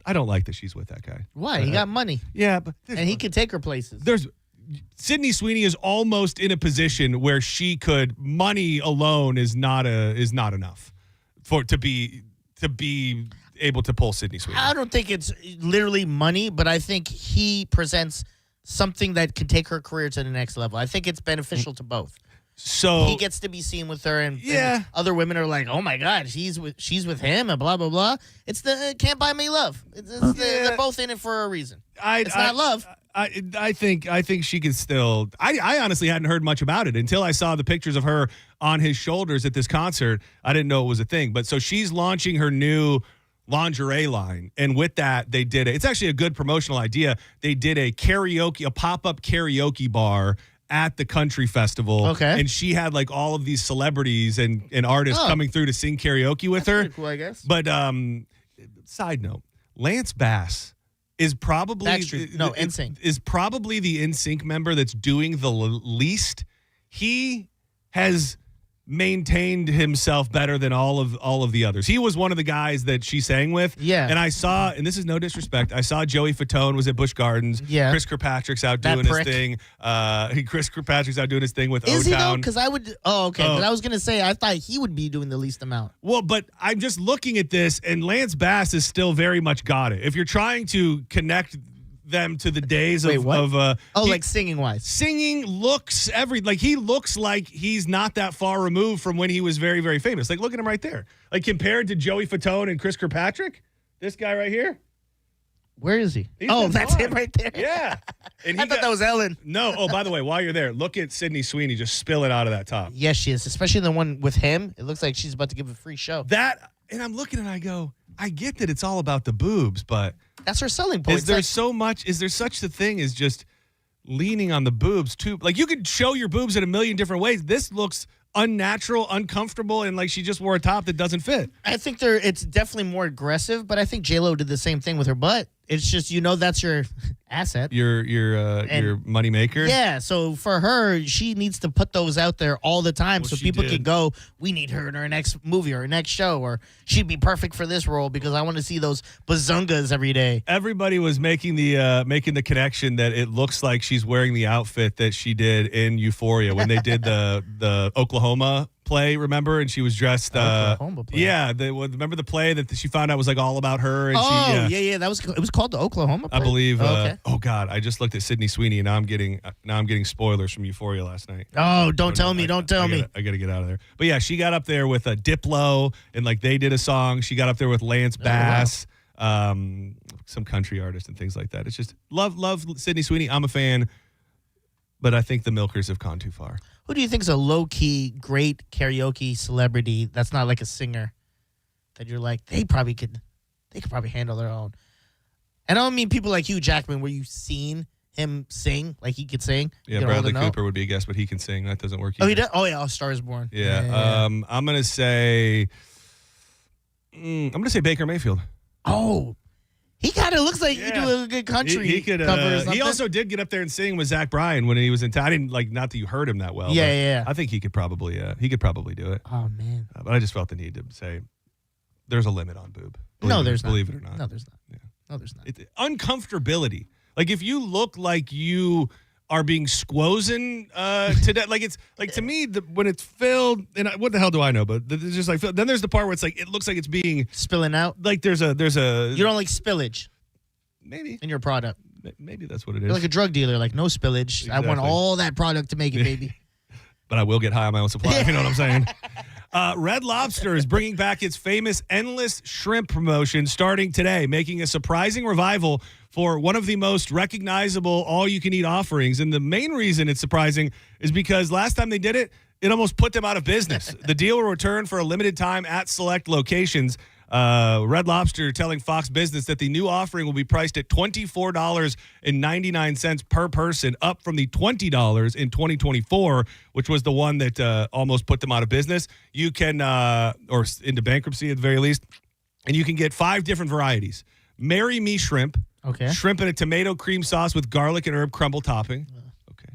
I don't like that she's with that guy. Why? He got money. Yeah, but And he can take her places. Sydney Sweeney is almost in a position where she could, money alone is not enough to be able to pull Sydney Sweeney. I don't think it's literally money, but I think he presents something that can take her career to the next level. I think it's beneficial to both. So he gets to be seen with her, and Yeah. other women are like, "Oh my God, she's with him," and blah blah blah. It's the "Can't Buy Me Love." They're both in it for a reason. It's not love. I think she can still. I honestly hadn't heard much about it until I saw the pictures of her on his shoulders at this concert. I didn't know it was a thing. But so she's launching her new lingerie line, and with that, they did it. It's actually a good promotional idea. They did a pop-up karaoke bar at the country festival. Okay. And she had like all of these celebrities and artists coming through to sing karaoke with her. Pretty cool, I guess. But side note, Lance Bass is probably NSYNC. is probably the NSYNC member that's doing the least. He has maintained himself better than all of the others. He was one of the guys that she sang with. Yeah. And I saw, and this is no disrespect, I saw Joey Fatone was at Busch Gardens. Yeah. Chris Kirkpatrick's out That doing his prick. thing. Chris Kirkpatrick's out doing his thing with Is he though? O-Town. Because I would. Oh, okay. Because I was gonna say I thought he would be doing the least amount. Well, but I'm just looking at this, and Lance Bass is still very much got it. If you're trying to connect them to the days like singing wise. Singing looks he looks like he's not that far removed from when he was very, very famous. Like, look at him right there. Like, compared to Joey Fatone and Chris Kirkpatrick, this guy right here. Where is he? He's That's on. him right there. Yeah. And I thought that was Ellen. No. Oh, by the way, while you're there, look at Sydney Sweeney just spill it out of that top. Yes, she is. Especially the one with him. It looks like she's about to give a free show. And I'm looking and I go, I get that it's all about the boobs, but that's her selling point. Is there such a thing as just leaning on the boobs too. Like, you could show your boobs in a million different ways. This looks unnatural, uncomfortable, and like she just wore a top that doesn't fit. I think it's definitely more aggressive, but I think J-Lo did the same thing with her butt. It's just, that's your asset. Your money maker. Yeah, so for her, she needs to put those out there all the time so people can go, we need her in her next movie or her next show, or she'd be perfect for this role because I want to see those bazungas every day. Everybody was making the connection that it looks like she's wearing the outfit that she did in Euphoria when they did the Oklahoma play, remember? And she was dressed. Oklahoma play. Yeah, remember the play that she found out was like all about her. And yeah. It was called the Oklahoma play. I believe. Okay. Oh God, I just looked at Sydney Sweeney, and now I'm getting spoilers from Euphoria last night. Oh, don't tell me! Don't tell me! I gotta get out of there. But yeah, she got up there with Diplo, and like they did a song. She got up there with Lance Bass, some country artist, and things like that. It's just love Sydney Sweeney. I'm a fan, but I think the Milkers have gone too far. Who do you think is a low-key, great karaoke celebrity that's not like a singer that you're like, they could probably handle their own? And I don't mean people like Hugh Jackman where you've seen him sing, like he could sing. Yeah, Bradley Cooper would be a guess, but he can sing. That doesn't work either. Oh, he does? Oh, yeah. Star is Born. Yeah. I'm going to say Baker Mayfield. Oh, he kind of looks like he could do a good country he could, cover or something. He also did get up there and sing with Zach Bryan when he was in town. I didn't not that you heard him that well. Yeah. I think he could probably do it. Oh, man. But I just felt the need to say there's a limit on boob. There's not. Believe it or not. No, there's not. Yeah. No, there's not. Uncomfortability. Like if you look like you are being squozen to death, like it's like to me when it's filled, and what the hell do I know? But it's just like then there's the part where it's like it looks like it's being spilling out. Like there's a you don't like spillage, maybe in your product. Maybe that's what it is. You're like a drug dealer, like no spillage. Exactly. I want all that product to make it, baby. But I will get high on my own supply. If you know what I'm saying. Red Lobster is bringing back its famous endless shrimp promotion starting today, making a surprising revival for one of the most recognizable all-you-can-eat offerings. And the main reason it's surprising is because last time they did it, it almost put them out of business. The deal will return for a limited time at select locations. Red Lobster telling Fox Business that the new offering will be priced at $24.99 per person, up from the $20 in 2024, which was the one that almost put them out of business. You can, or into bankruptcy at the very least, and you can get 5 different varieties. Marry Me Shrimp. Okay. Shrimp in a tomato cream sauce with garlic and herb crumble topping. Okay.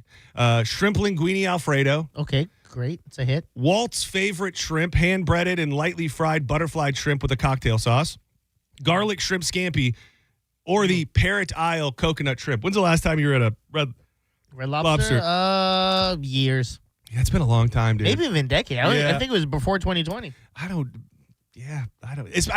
Shrimp linguine Alfredo. Okay. Great. It's a hit. Walt's favorite shrimp, hand-breaded and lightly fried butterflied shrimp with a cocktail sauce. Garlic shrimp scampi, or the Parrot Isle coconut shrimp. When's the last time you were at a Red Lobster? Years. Yeah, it's been a long time, dude. Maybe even a decade. I think it was before 2020. I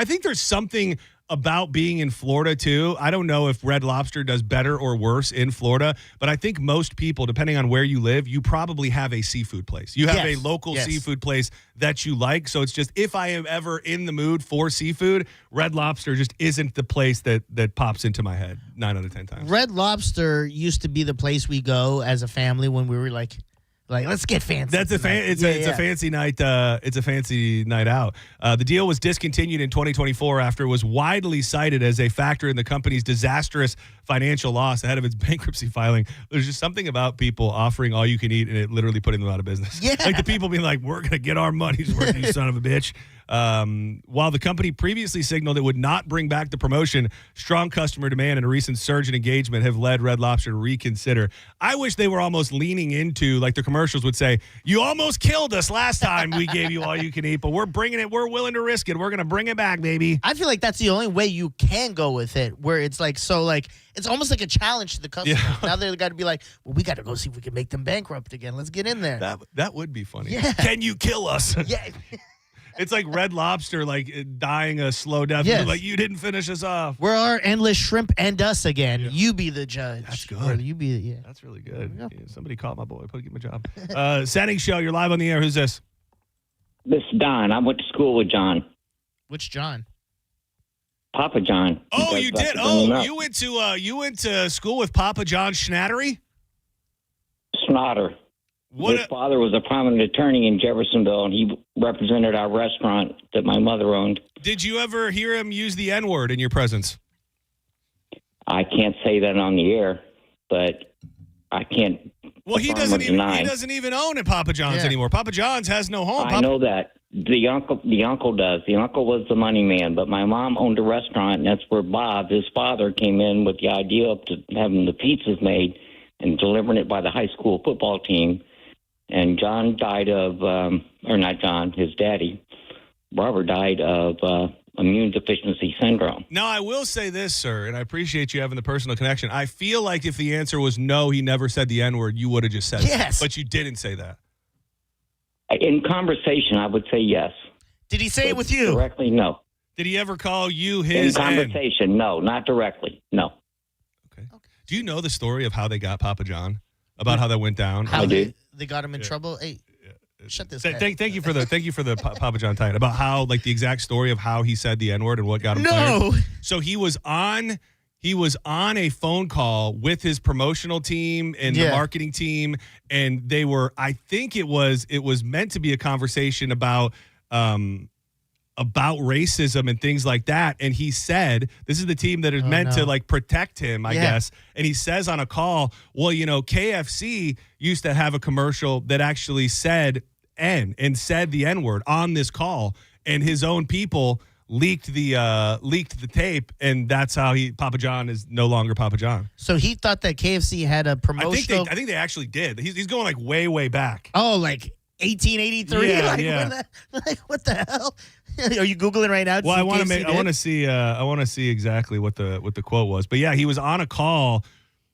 think there's something about being in Florida, too. I don't know if Red Lobster does better or worse in Florida, but I think most people, depending on where you live, you probably have a seapood place. You have a local seafood place that you like. So it's just, if I am ever in the mood for seafood, Red Lobster just isn't the place that pops into my head 9 out of 10 times. Red Lobster used to be the place we go as a family when we were like let's get fancy. That's a fancy night. It's a fancy night out. The deal was discontinued in 2024 after it was widely cited as a factor in the company's disastrous financial loss ahead of its bankruptcy filing. There's just something about people offering all you can eat and it literally putting them out of business. Yeah. Like the people being like, "We're gonna get our money's worth, you son of a bitch." While the company previously signaled it would not bring back the promotion, strong customer demand and a recent surge in engagement have led Red Lobster to reconsider. I wish they were almost leaning into, like the commercials would say, "You almost killed us last time we gave you all you can eat, but we're bringing it. We're willing to risk it. We're going to bring it back, baby." I feel like that's the only way you can go with it, where it's like, it's almost like a challenge to the customer. Yeah. Now they got to be like, well, we got to go see if we can make them bankrupt again. Let's get in there. That would be funny. Yeah. Can you kill us? Yeah. It's like Red Lobster, like dying a slow death. Yes. Like, you didn't finish us off. We're our endless shrimp and us again. Yeah. You be the judge. That's good. Or you be That's really good. Yeah, somebody caught my boy. Give him a job. Senning Show, you're live on the air. Who's this? This is Don. I went to school with John. Which John? Papa John. Oh, you did? Oh, you went to school with Papa John Schnattery? Snotter. His father was a prominent attorney in Jeffersonville, and he represented our restaurant that my mother owned. Did you ever hear him use the N-word in your presence? I can't say that on the air, but I can't. Well, he doesn't even own a Papa John's anymore. Papa John's has no home. I know that. The uncle does. The uncle was the money man, but my mom owned a restaurant, and that's where Bob, his father, came in with the idea of having the pizzas made and delivering it by the high school football team. And John died of, or not John, his daddy, Robert died of immune deficiency syndrome. Now, I will say this, sir, and I appreciate you having the personal connection. I feel like if the answer was no, he never said the N-word, you would have just said yes. But you didn't say that. In conversation, I would say yes. Did he say it with you? Directly, no. Did he ever call you his In conversation, no. Not directly, no. Okay. Do you know the story of how they got Papa John? About how that went down? How they got him in trouble? Hey, shut this guy. Thank you for the Papa John tie-in. About how, like, the exact story of how he said the N-word and what got him fired. So he was on a phone call with his promotional team and the marketing team, and they were, I think it was meant to be a conversation about racism and things like that. And he said, this is the team that is meant to like protect him, I guess. And he says on a call, well, KFC used to have a commercial that actually said and said the N-word on this call, and his own people leaked the tape, and that's how Papa John is no longer Papa John. So he thought that KFC had a promotional. I think they actually did. He's going like way back. Oh, like 1883. Yeah. What the hell? Are you Googling right now? Well, I want to see exactly what the quote was. But yeah, he was on a call.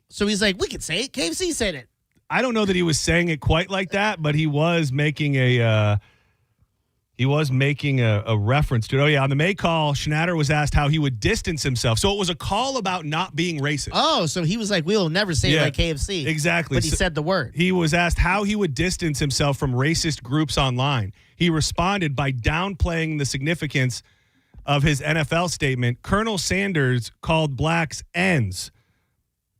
So he's like, we could say it. KFC said it. I don't know that he was saying it quite like that, but he was making a reference to it. Oh, yeah. On the May call, Schnatter was asked how he would distance himself. So it was a call about not being racist. Oh, so he was like, we'll never say it like KFC. Exactly. But he said the word. He was asked how he would distance himself from racist groups online. He responded by downplaying the significance of his NFL statement. Colonel Sanders called blacks N's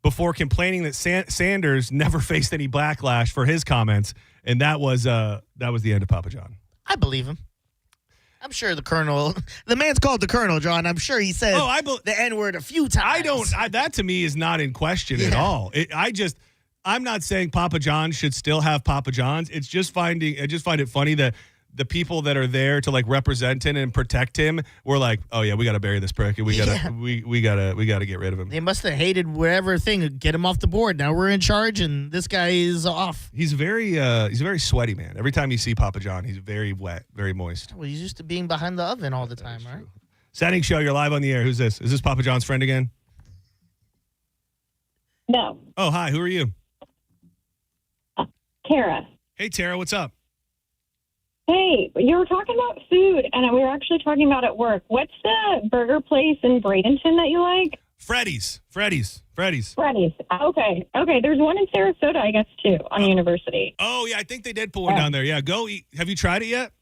before complaining that Sanders never faced any backlash for his comments. And that was the end of Papa John. I believe him. I'm sure the man's called the Colonel, John. I'm sure he said the N-word a few times. That to me is not in question at all. I'm not saying Papa John should still have Papa John's. I just find it funny that the people that are there to like represent him and protect him were like, oh yeah, we got to bury this prick. We gotta get rid of him. They must have hated whatever thing, get him off the board. Now we're in charge, and this guy is off. He's a very sweaty man. Every time you see Papa John, he's very wet, very moist. Well, he's used to being behind the oven all the time, right? True. Senning Show, you're live on the air. Who's this? Is this Papa John's friend again? No. Oh, hi. Who are you? Tara. Hey, Tara. What's up? Hey, you were talking about food, and we were actually talking about at work. What's the burger place in Bradenton that you like? Freddy's. Freddy's. Okay. There's one in Sarasota, I guess, too, on University. Oh, yeah. I think they did put one down there. Yeah, go eat. Have you tried it yet?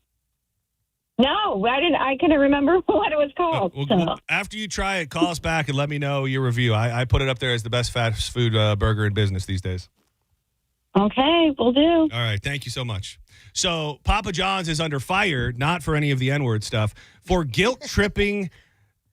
No, I didn't. I couldn't remember what it was called. Well, after you try it, call us back and let me know your review. I put it up there as the best fast food burger in business these days. Okay, will do. All right, thank you so much. So Papa John's is under fire, not for any of the N-word stuff, for guilt tripping,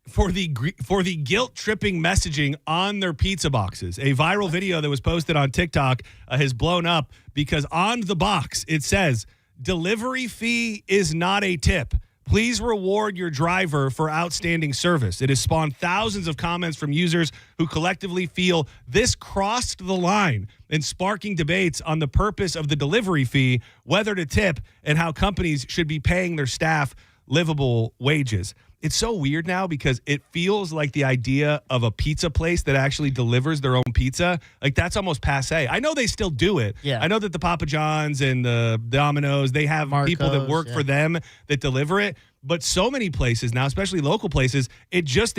for the guilt tripping messaging on their pizza boxes. A viral video that was posted on TikTok has blown up because on the box it says, "Delivery fee is not a tip. Please reward your driver for outstanding service." It has spawned thousands of comments from users who collectively feel this crossed the line and sparking debates on the purpose of the delivery fee, whether to tip, and how companies should be paying their staff livable wages. It's so weird now because it feels like the idea of a pizza place that actually delivers their own pizza, like that's almost passé. I know they still do it. Yeah. I know that the Papa John's and the Domino's, they have people that work for them that deliver it. But so many places now, especially local places, it's just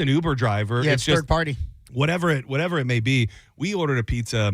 an Uber driver. Yeah, it's just third party. Whatever it may be. We ordered a pizza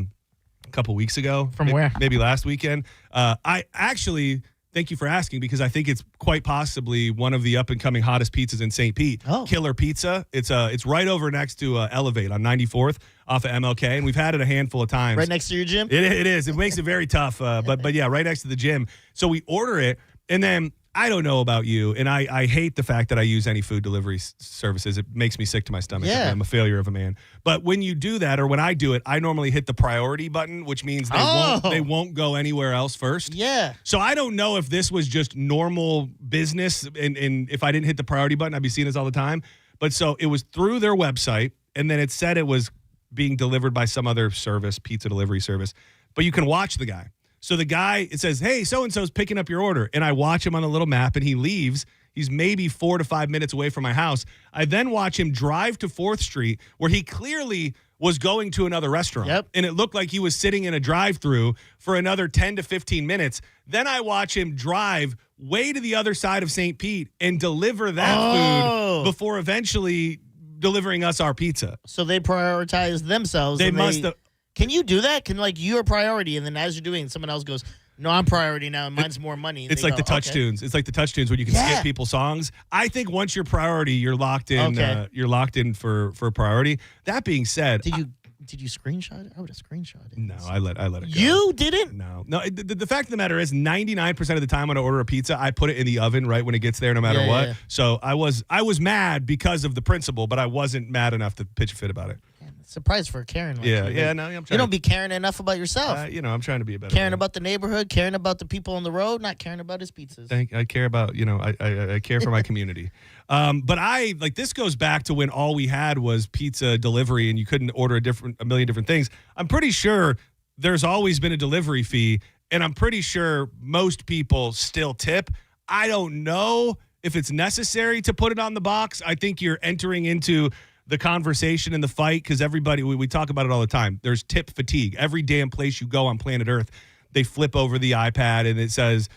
a couple weeks ago. From where? Maybe last weekend. I actually... Thank you for asking, because I think it's quite possibly one of the up-and-coming hottest pizzas in St. Pete. Oh. Killer Pizza. It's right over next to Elevate on 94th off of MLK, and we've had it a handful of times. Right next to your gym? It is. It makes it very tough, but yeah, right next to the gym. So we order it, and then I don't know about you, and I hate the fact that I use any food delivery services. It makes me sick to my stomach. Yeah. I'm a failure of a man. But when you do that, or when I do it, I normally hit the priority button, which means they won't go anywhere else first. Yeah. So I don't know if this was just normal business, and if I didn't hit the priority button, I'd be seeing this all the time. But so it was through their website, and then it said it was being delivered by some other service, pizza delivery service. But you can watch the guy. So the guy, it says, hey, so-and-so's picking up your order. And I watch him on a little map, and he leaves. He's maybe 4 to 5 minutes away from my house. I then watch him drive to 4th Street, where he clearly was going to another restaurant. Yep. And it looked like he was sitting in a drive-thru for another 10 to 15 minutes. Then I watch him drive way to the other side of St. Pete and deliver that food before eventually delivering us our pizza. So they prioritize themselves. They must have. Can you do that? Can you're priority, and then as you're doing, someone else goes, no, I'm priority now, and mine's more money. It's like the touch tunes. It's like the touch tunes when you can skip people's songs. I think once you're priority, you're locked in. You're locked in for priority. That being said, did you screenshot it? I would have screenshot it. No, I let it go. You didn't? No. The fact of the matter is, 99% of the time when I order a pizza, I put it in the oven right when it gets there, no matter what. Yeah. So I was mad because of the principle, but I wasn't mad enough to pitch a fit about it. Surprised for Karen. I'm trying. You don't be caring enough about yourself. I'm trying to be a better caring man. about the neighborhood, caring about the people on the road, not caring about his pizzas. I care about, I care for my community. But this goes back to when all we had was pizza delivery and you couldn't order a million different things. I'm pretty sure there's always been a delivery fee, and I'm pretty sure most people still tip. I don't know if it's necessary to put it on the box. I think you're entering into the conversation and the fight, because everybody, we talk about it all the time. There's tip fatigue. Every damn place you go on planet Earth, they flip over the iPad and it says,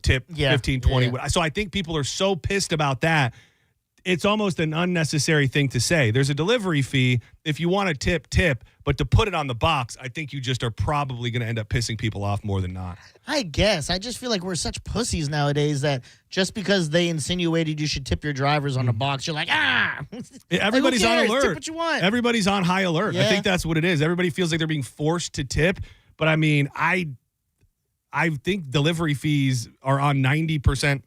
tip 15, 20. Yeah. So I think people are so pissed about that. It's almost an unnecessary thing to say. There's a delivery fee. If you want to tip, but to put it on the box, I think you just are probably going to end up pissing people off more than not. I guess. I just feel like we're such pussies nowadays that just because they insinuated you should tip your drivers on a box, you're like, Everybody's on alert. Tip what you want. Everybody's on high alert. Yeah. I think that's what it is. Everybody feels like they're being forced to tip. But I mean, I think delivery fees are on 90%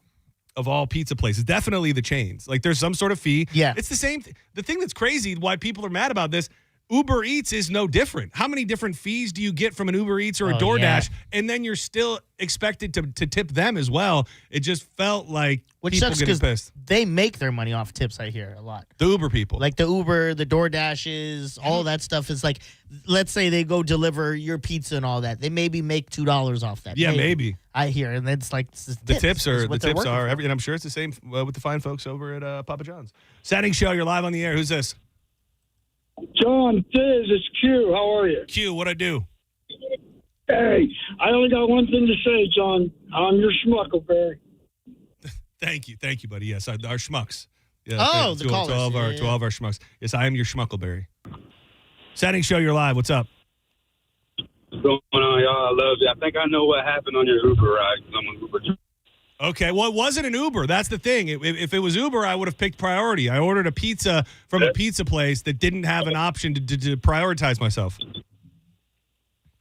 of all pizza places. Definitely the chains. Like there's some sort of fee. Yeah. It's the same. The thing that's crazy, why people are mad about this, Uber Eats is no different. How many different fees do you get from an Uber Eats or a DoorDash? Yeah. And then you're still expected to tip them as well. It just felt like people getting pissed. They make their money off tips, I hear a lot. The Uber people. Like the Uber, the DoorDashes, all that stuff is like, let's say they go deliver your pizza and all that. They maybe make $2 off that. Yeah, maybe. I hear. And it's like the tips are, and I'm sure it's the same with the fine folks over at Papa John's. Senning Show, you're live on the air. Who's this? John, it's Q. How are you? Q, what'd I do? Hey, I only got one thing to say, John. I'm your schmuckleberry. Thank you, buddy. Yes, our schmucks. Yeah, the callers. To all of our schmucks. Yes, I am your schmuckleberry. Senning Show, you're live. What's up? What's going on, y'all? I love you. I think I know what happened on your Uber ride. I'm an Uber. Okay, well, it wasn't an Uber. That's the thing. If it was Uber, I would have picked priority. I ordered a pizza from a pizza place that didn't have an option to prioritize myself.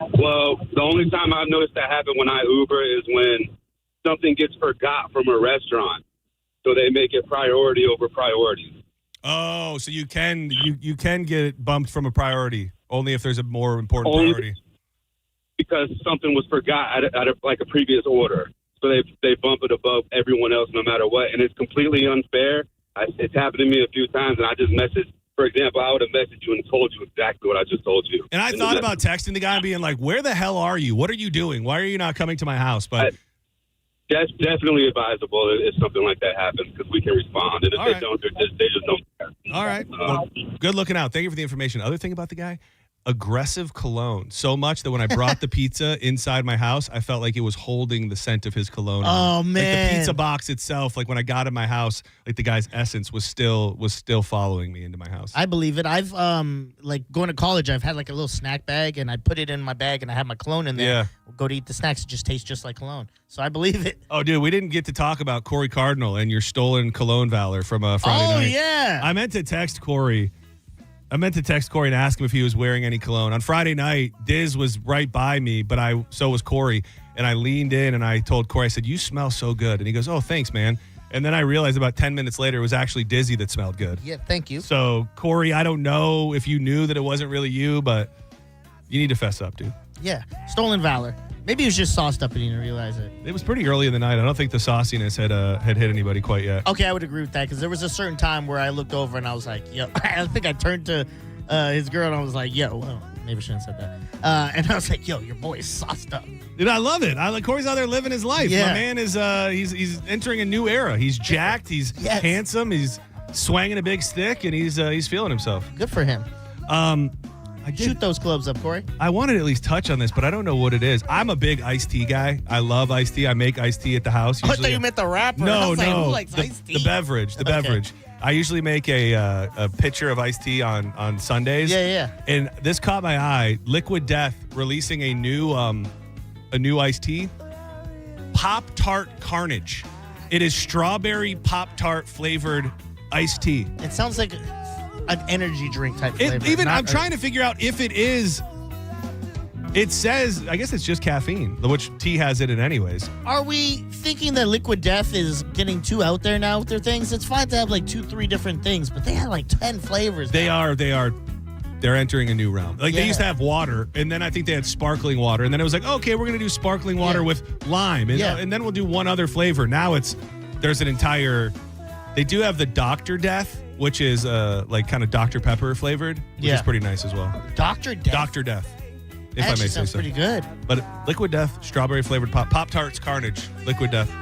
Well, the only time I've noticed that happen when I Uber is when something gets forgot from a restaurant. So they make it priority over priority. Oh, so you can get it bumped from a priority only if there's a more important priority. Because something was forgot at a previous order. So they bump it above everyone else no matter what. And it's completely unfair. It's happened to me a few times, and I just messaged. For example, I would have messaged you and told you exactly what I just told you. And I thought about texting the guy and being like, where the hell are you? What are you doing? Why are you not coming to my house? But that's definitely advisable if something like that happens, because we can respond. And if they don't, they just don't care. All right. Well, good looking out. Thank you for the information. Other thing about the guy, aggressive cologne. So much that when I brought the pizza inside my house, I felt like it was holding the scent of his cologne. Oh, man. Like the pizza box itself, like when I got in my house, like the guy's essence was still following me into my house. I believe it. I've like going to college, I've had like a little snack bag and I put it in my bag and I have my cologne in there. Yeah. We'll go to eat the snacks. It just tastes just like cologne. So I believe it. Oh, dude, we didn't get to talk about Corey Cardinal and your stolen cologne valor from Friday night. Oh, yeah. I meant to text Corey. I meant to text Corey and ask him if he was wearing any cologne. On Friday night, Diz was right by me, but so was Corey. And I leaned in and I told Corey, I said, "You smell so good." And he goes, "Oh, thanks, man." And then I realized about 10 minutes later, it was actually Dizzy that smelled good. Yeah, thank you. So, Corey, I don't know if you knew that it wasn't really you, but you need to fess up, dude. Yeah, stolen valor. Maybe he was just sauced up and he didn't realize it. It was pretty early in the night. I don't think the sauciness had hit anybody quite yet. Okay, I would agree with that because there was a certain time where I looked over and I was like, yo, I think I turned to his girl and I was like, yo, well, maybe I shouldn't have said that. And I was like, yo, your boy is sauced up. Dude, I love it. Corey's out there living his life. Yeah. My man is he's entering a new era. He's jacked. He's handsome. He's swinging a big stick, and he's feeling himself. Good for him. Shoot those clubs up, Corey. I wanted to at least touch on this, but I don't know what it is. I'm a big iced tea guy. I love iced tea. I make iced tea at the house. I thought you meant the rapper. No, I was like, no. who likes iced tea? The beverage. The beverage. I usually make a pitcher of iced tea on Sundays. Yeah. And this caught my eye. Liquid Death releasing a new iced tea. Pop-Tart Carnage. It is strawberry Pop-Tart flavored iced tea. It sounds like an energy drink type flavor. I'm trying to figure out if it is. It says, I guess it's just caffeine, which tea has in it anyways. Are we thinking that Liquid Death is getting too out there now with their things? It's fine to have like 2-3 different things, but they have like 10 flavors. They are. They're entering a new realm. Like they used to have water, and then I think they had sparkling water, and then it was like, okay, we're gonna do sparkling water with lime, and then we'll do one other flavor. Now there's an entire. They do have the Dr. Death, which is like kind of Dr. Pepper flavored, which is pretty nice as well. Dr. Death. Dr. Death. If I may say sounds so. pretty good. But Liquid Death, strawberry flavored Pop-Tarts Carnage, Liquid Death.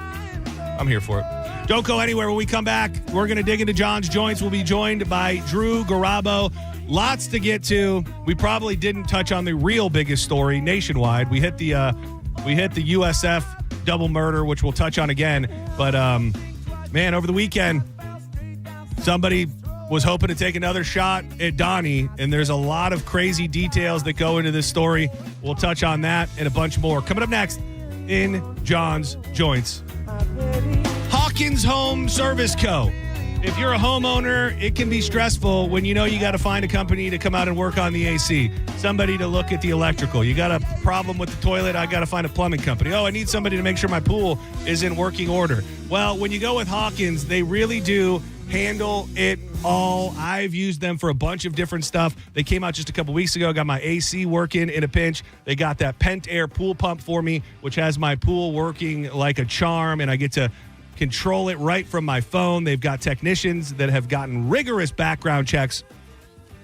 I'm here for it. Don't go anywhere. When we come back, we're going to dig into John's joints. We'll be joined by Drew Garabo. Lots to get to. We probably didn't touch on the real biggest story nationwide. We hit the USF double murder, which we'll touch on again. But man, over the weekend, somebody was hoping to take another shot at Donnie, and there's a lot of crazy details that go into this story. We'll touch on that and a bunch more. Coming up next in John's Joints. Hawkins Home Service Co. If you're a homeowner, it can be stressful when you know you got to find a company to come out and work on the AC, somebody to look at the electrical. You got a problem with the toilet, I got to find a plumbing company. Oh, I need somebody to make sure my pool is in working order. Well, when you go with Hawkins, they really do handle it all. I've used them for a bunch of different stuff. They came out just a couple weeks ago, got my AC working in a pinch. They got that Pent Air pool pump for me, which has my pool working like a charm, and I get to control it right from my phone. They've got technicians that have gotten rigorous background checks,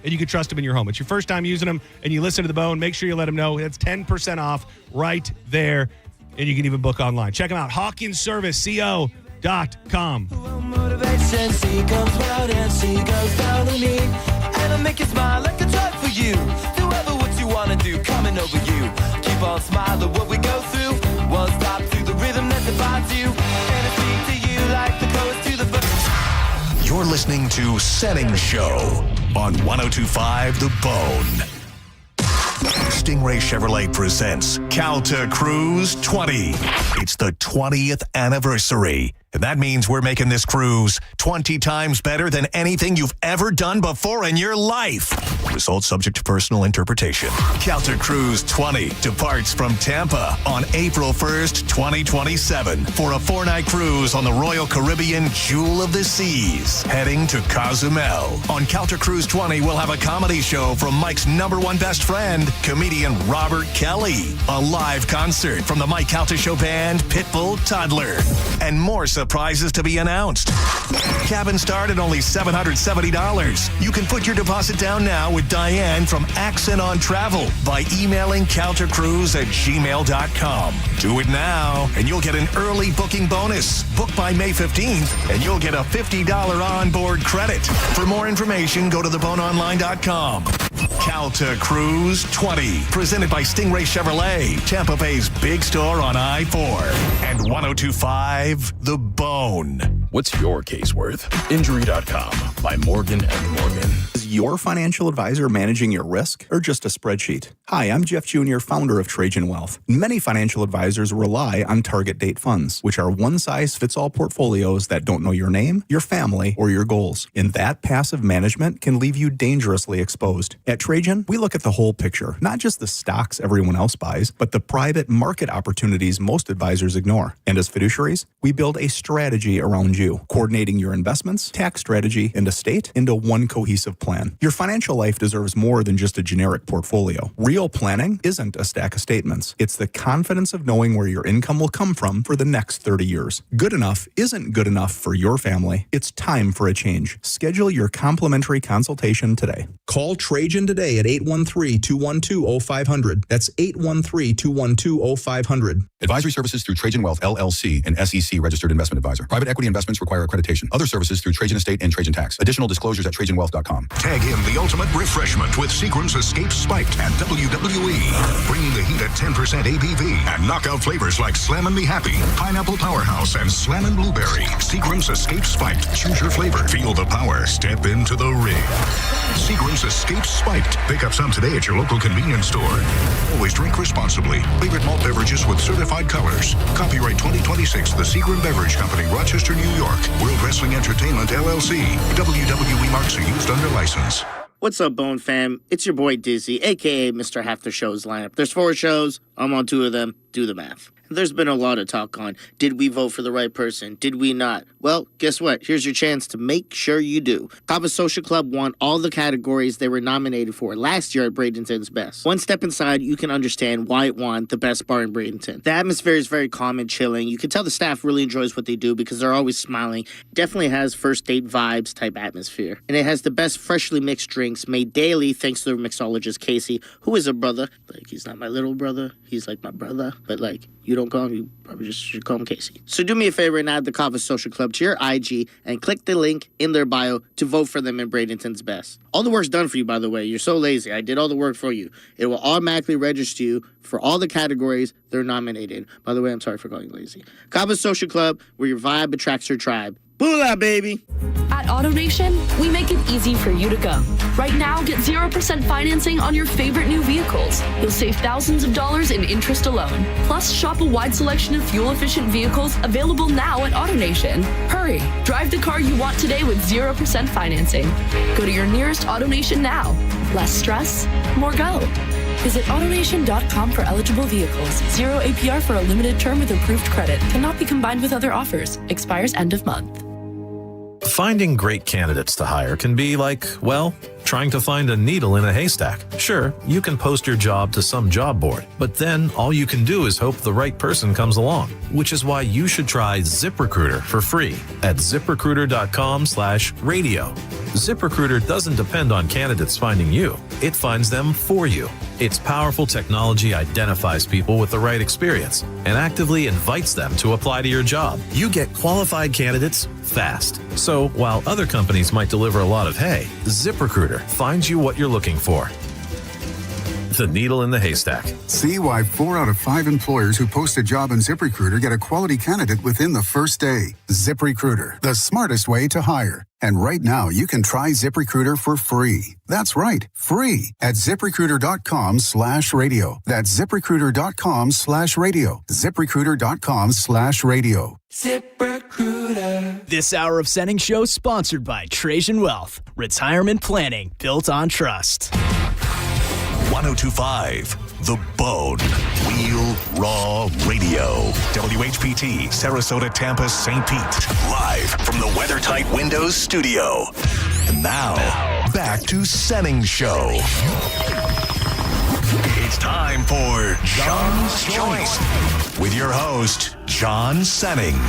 and you can trust them in your home. It's your first time using them, and you listen to The Bone. Make sure you let them know. That's 10% off right there, and you can even book online. Check them out, HawkinsServiceCO.com. Motivation, C comes round and C goes down on me. And I make you smile like a drug for you. Do ever what you want to do, coming over you. Keep on smiling what we go through. One stop to the rhythm that defines you. And I speak to you like the coast to the first. You're listening to Senning Show on 102.5 The Bone. Stingray Chevrolet presents Calta Cruise 20. It's the 20th anniversary. And that means we're making this cruise 20 times better than anything you've ever done before in your life. Results subject to personal interpretation. Calta Cruise 20 departs from Tampa on April 1st, 2027 for a 4-night cruise on the Royal Caribbean Jewel of the Seas, heading to Cozumel. On Calta Cruise 20, we'll have a comedy show from Mike's number one best friend, comedian Robert Kelly, a live concert from the Mike Calta Show band Pitbull Toddler, and more surprises to be announced. Cabin start at only $770. You can put your deposit down now with Diane from Accent on Travel by emailing caltacruise@gmail.com. Do it now, and you'll get an early booking bonus. Book by May 15th, and you'll get a $50 onboard credit. For more information, go to theboneonline.com. Calta Cruise 20, presented by Stingray Chevrolet, Tampa Bay's big store on I-4, and 102.5 The Bone. What's your case worth? Injury.com by Morgan & Morgan. Is your financial advisor managing your risk or just a spreadsheet? Hi, I'm Jeff Jr., founder of Trajan Wealth. Many financial advisors rely on target date funds, which are one-size-fits-all portfolios that don't know your name, your family, or your goals. And that passive management can leave you dangerously exposed. At Trajan, we look at the whole picture, not just the stocks everyone else buys, but the private market opportunities most advisors ignore. And as fiduciaries, we build a strategy around you, coordinating your investments, tax strategy, and estate into one cohesive plan. Your financial life deserves more than just a generic portfolio. Real planning isn't a stack of statements. It's the confidence of knowing where your income will come from for the next 30 years. Good enough isn't good enough for your family. It's time for a change. Schedule your complimentary consultation today. Call Trajan today at 813-212-0500. That's 813-212-0500. Advisory services through Trajan Wealth, LLC, an SEC registered investment advisor. Private equity investments require accreditation. Other services through Trajan Estate and Trajan Tax. Additional disclosures at TrajanWealth.com. Tag in the ultimate refreshment with Seagram's Escape Spiked and WWE. Bringing the heat at 10% ABV and knockout flavors like Slammin' Me Happy, Pineapple Powerhouse, and Slammin' Blueberry. Seagram's Escape Spiked. Choose your flavor. Feel the power. Step into the ring. Seagram's Escape Spiked. Pick up some today at your local convenience store. Always drink responsibly. Favorite malt beverages with certified colors. Copyright 2026, The Seagram Beverage Company, Rochester, New York. World Wrestling Entertainment, LLC. WWE marks are used under license. What's up, Bone fam? It's your boy Dizzy, a.k.a. Mr. Half the Show's lineup. There's 4 shows. I'm on 2 of them. Do the math. There's been a lot of talk on, did we vote for the right person? Did we not? Well, guess what? Here's your chance to make sure you do. Kava Social Club won all the categories they were nominated for last year at Bradenton's Best. One step inside, you can understand why it won the best bar in Bradenton. The atmosphere is very calm and chilling. You can tell the staff really enjoys what they do because they're always smiling. Definitely has first date vibes type atmosphere. And it has the best freshly mixed drinks made daily thanks to their mixologist Casey, who is a brother. Like, he's not my little brother. He's like my brother. But like, you don't call him, you probably just should call him Casey. So do me a favor and add the Kava Social Club to your IG and click the link in their bio to vote for them in Bradenton's Best. All the work's done for you, by the way. You're so lazy. I did all the work for you. It will automatically register you for all the categories they're nominated. By the way, I'm sorry for calling you lazy. Kava Social Club, where your vibe attracts your tribe. Boolah, baby! At AutoNation, we make it easy for you to go. Right now, get 0% financing on your favorite new vehicles. You'll save thousands of dollars in interest alone. Plus, shop a wide selection of fuel-efficient vehicles available now at AutoNation. Hurry! Drive the car you want today with 0% financing. Go to your nearest AutoNation now. Less stress, more go. Visit AutoNation.com for eligible vehicles. 0 APR for a limited term with approved credit. Cannot be combined with other offers. Expires end of month. Finding great candidates to hire can be like, well, trying to find a needle in a haystack. Sure, you can post your job to some job board, but then all you can do is hope the right person comes along, which is why you should try ZipRecruiter for free at ZipRecruiter.com/radio. ZipRecruiter doesn't depend on candidates finding you. It finds them for you. Its powerful technology identifies people with the right experience and actively invites them to apply to your job. You get qualified candidates fast. So while other companies might deliver a lot of hay, ZipRecruiter finds you what you're looking for. The needle in the haystack. See why 4 out of 5 employers who post a job on ZipRecruiter get a quality candidate within the first day. ZipRecruiter, the smartest way to hire. And right now, you can try ZipRecruiter for free. That's right, free at ZipRecruiter.com/radio. That's ZipRecruiter.com/radio. ZipRecruiter.com/radio. ZipRecruiter. This hour of Senning Show sponsored by Trajan Wealth. Retirement planning built on trust. 1025 The Bone. Real Raw Radio. WHPT, Sarasota, Tampa, St. Pete. Live from the WeatherTight Windows studio. And now, back to Senning Show. It's time for John's Choice with your host, John Senning.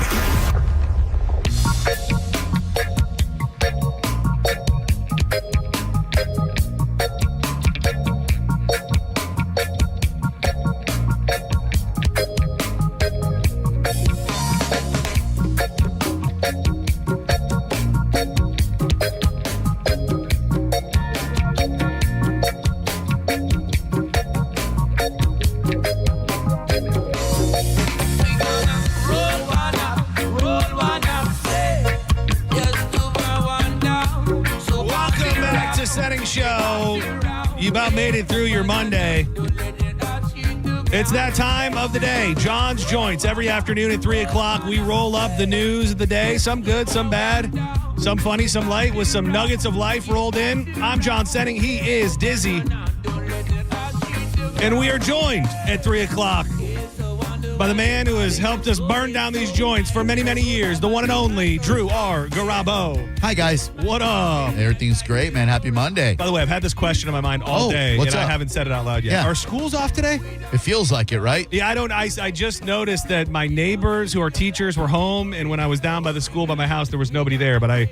Roll You about made it through your Monday. It's that time of the day. John's Joints. Every afternoon at 3 o'clock, we roll up the news of the day. Some good, some bad, some funny, some light, with some nuggets of life rolled in. I'm John Senning. He is Dizzy. And we are joined at 3 o'clock by the man who has helped us burn down these joints for many, many years, the one and only Drew R. Garabo. Hi, guys. What up? Everything's great, man. Happy Monday. By the way, I've had this question in my mind all day, and I haven't said it out loud yet. Yeah. Are schools off today? It feels like it, right? Yeah, I just noticed that my neighbors who are teachers were home, and when I was down by the school by my house, there was nobody there, but I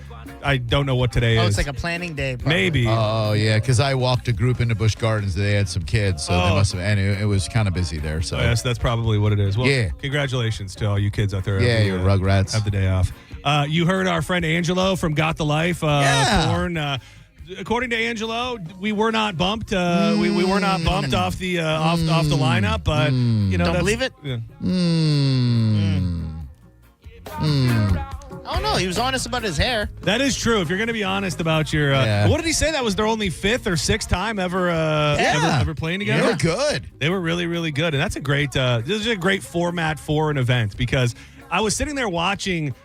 don't know what today is. Oh, it's like a planning day. Probably. Maybe. Oh, yeah, because I walked a group into Busch Gardens. They had some kids, so they must have, and it was kind of busy there. So yes, that's probably what it is. Well, yeah. Congratulations to all you kids out there. Yeah, your Rugrats. Have the day off. You heard our friend Angelo from Got the Life. Porn. According to Angelo, we were not bumped. We were not bumped off the off the lineup, but you know, don't believe it. Yeah. Oh no, he was honest about his hair. That is true. If you're going to be honest about your, what did he say? That was their only 5th or 6th time ever playing together. They were good. They were really, really good, and that's a great. This is a great format for an event, because I was sitting there watching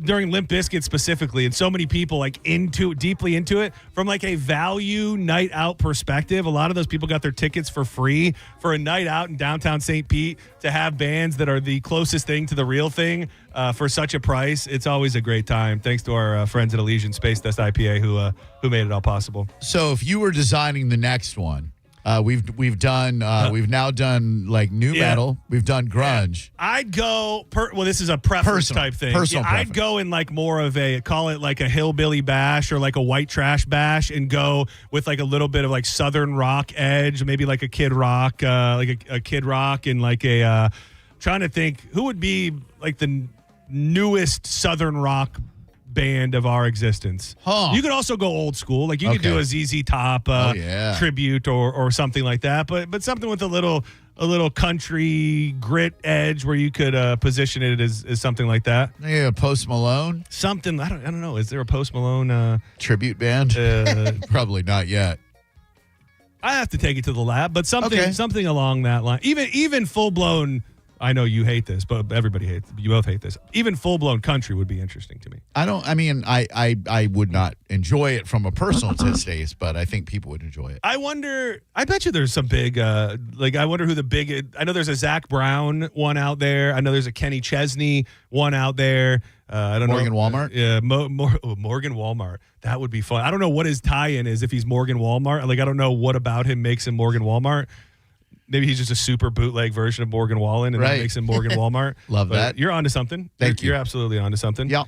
during Limp Bizkit specifically, and so many people deeply into it from like a value night out perspective. A lot of those people got their tickets for free for a night out in downtown St. Pete to have bands that are the closest thing to the real thing for such a price. It's always a great time. Thanks to our friends at Elysian Space Dust IPA who made it all possible. So if you were designing the next one, we've now done like new metal. We've done grunge. I'd go. This is a preference type thing. Personal I'd go in like more of call it like a hillbilly bash or like a white trash bash, and go with like a little bit of like southern rock edge, maybe like a Kid Rock, like a Kid Rock, and like a. Trying to think who would be like the newest southern rock band of our existence. You could also go old school, like you could do a ZZ Top tribute or something like that, but something with a little country grit edge where you could position it as something like that. Yeah, Post Malone. Something I don't know. Is there a Post Malone tribute band? Probably not yet. I have to take it to the lab, but something along that line. Even full blown. I know you hate this, but everybody hates. You both hate this. Even full-blown country would be interesting to me. I would not enjoy it from a personal taste, but I think people would enjoy it. I bet you there's some big, I wonder who the big, I know there's a Zach Brown one out there. I know there's a Kenny Chesney one out there. I don't know. Morgan Walmart? Yeah, Morgan Walmart. That would be fun. I don't know what his tie-in is if he's Morgan Walmart. Like, I don't know what about him makes him Morgan Walmart. Maybe he's just a super bootleg version of Morgan Wallen, and that makes him Morgan Walmart. Love that. You're onto something. Thank you. You're absolutely onto something. Yeah.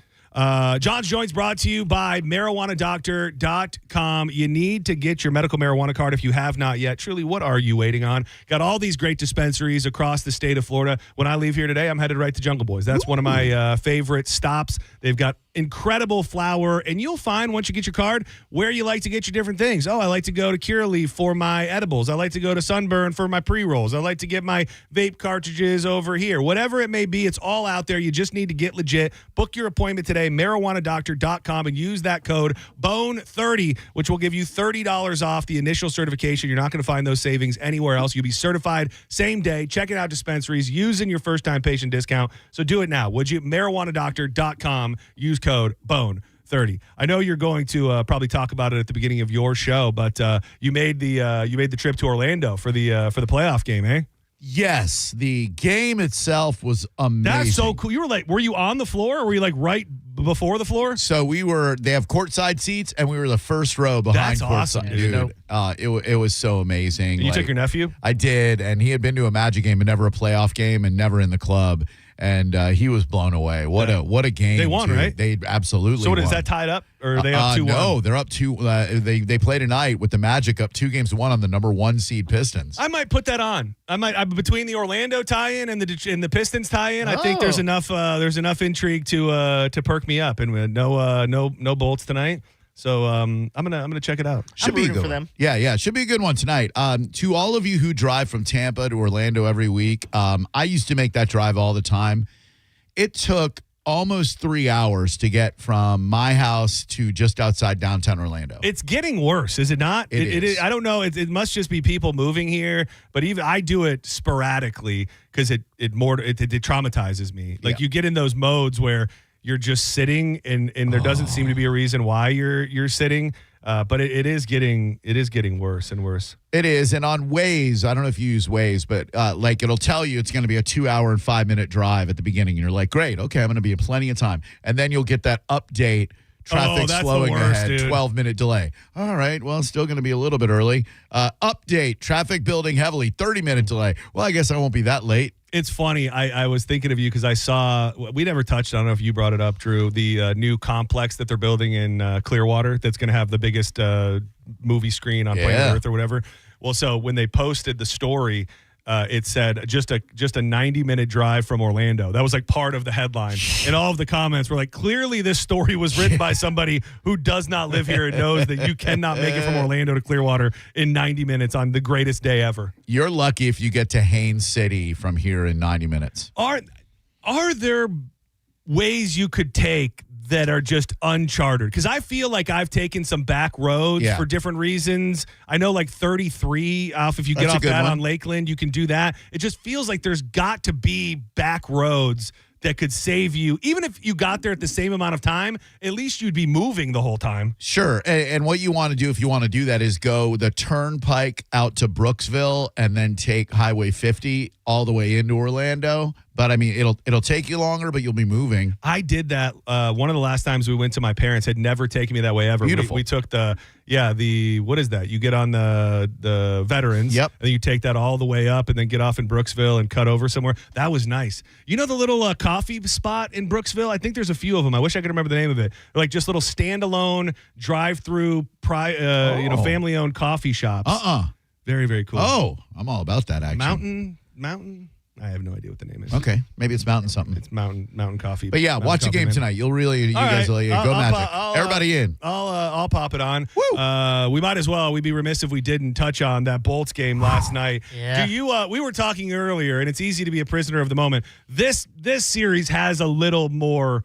John's Joints brought to you by marijuanadoctor.com. You need to get your medical marijuana card if you have not yet. Truly, what are you waiting on? Got all these great dispensaries across the state of Florida. When I leave here today, I'm headed right to Jungle Boys. That's one of my favorite stops. They've got incredible flower, and you'll find once you get your card where you like to get your different things. I like to go to Curaleaf for my edibles. I like to go to Sunburn for my pre-rolls. I like to get my vape cartridges over here. Whatever it may be, it's all out there. You just need to get legit. Book your appointment today, marijuanadoctor.com, and use that code BONE30, which will give you $30 off the initial certification. You're not going to find those savings anywhere else. You'll be certified same day. Check it out, dispensaries, using your first-time patient discount. So do it now, would you? marijuanadoctor.com. Use code BONE30. I know you're going to probably talk about it at the beginning of your show, but you made the trip to Orlando for the playoff game, eh? Yes, the game itself was amazing. That's so cool. Were you on the floor, or were you like right before the floor? So they have courtside seats, and we were the first row behind That's courtside. awesome, dude. It was so amazing. And you took your nephew? I did, and he had been to a Magic game, but never a playoff game, and never in the club. And he was blown away. What a game! They won, right? They absolutely. So won. Is that tied up, or are they up 2-1? No, they're up 2. They play tonight with the Magic up 2-1 on the number 1 seed Pistons. I might put that on. Between the Orlando tie-in and the Pistons tie-in. I think there's enough intrigue to perk me up. And no Bolts tonight. So I'm gonna check it out. Should be a good one. Yeah, should be a good one tonight. To all of you who drive from Tampa to Orlando every week, I used to make that drive all the time. It took almost 3 hours to get from my house to just outside downtown Orlando. It's getting worse, is it not? It is. I don't know. It must just be people moving here, but even I do it sporadically because it traumatizes me. Like you get in those modes where you're just sitting and there doesn't seem to be a reason why you're sitting. But it is getting worse and worse. It is. And on Waze, I don't know if you use Waze, but like it'll tell you it's going to be a 2 hour and 5 minute drive at the beginning. And you're like, great, okay, I'm going to be in plenty of time. And then you'll get that update, traffic slowing ahead, dude. 12-minute delay. All right, well, it's still going to be a little bit early. Update, traffic building heavily, 30-minute delay. Well, I guess I won't be that late. It's funny. I was thinking of you because I saw, we never touched, I don't know if you brought it up, Drew, the new complex that they're building in Clearwater that's going to have the biggest movie screen on planet Earth or whatever. Well, so when they posted the story, it said just a 90-minute drive from Orlando. That was like part of the headline. And all of the comments were like, clearly this story was written by somebody who does not live here and knows that you cannot make it from Orlando to Clearwater in 90 minutes on the greatest day ever. You're lucky if you get to Haines City from here in 90 minutes. Are there ways you could take that are just uncharted? Because I feel like I've taken some back roads for different reasons. I know like 33 off, if you get off that on Lakeland, you can do that. It just feels like there's got to be back roads that could save you. Even if you got there at the same amount of time, at least you'd be moving the whole time. Sure. And what you want to do if you want to do that is go the turnpike out to Brooksville and then take Highway 50 all the way into Orlando. But I mean, it'll take you longer, but you'll be moving. I did that. One of the last times we went to my parents had never taken me that way ever. Beautiful. We took the what is that? You get on the Veterans. Yep. And then you take that all the way up and then get off in Brooksville and cut over somewhere. That was nice. You know the little coffee spot in Brooksville? I think there's a few of them. I wish I could remember the name of it. They're like just little standalone drive-through, family-owned coffee shops. Very, very cool. Oh, I'm all about that, actually. Mountain. I have no idea what the name is. Okay, maybe it's Mountain something. It's Mountain Coffee. But yeah, watch the game tonight. You'll really, you guys will go Magic. Everybody in. I'll pop it on. We might as well. We'd be remiss if we didn't touch on that Bolts game last night. Yeah. Do you? We were talking earlier, and it's easy to be a prisoner of the moment. This series has a little more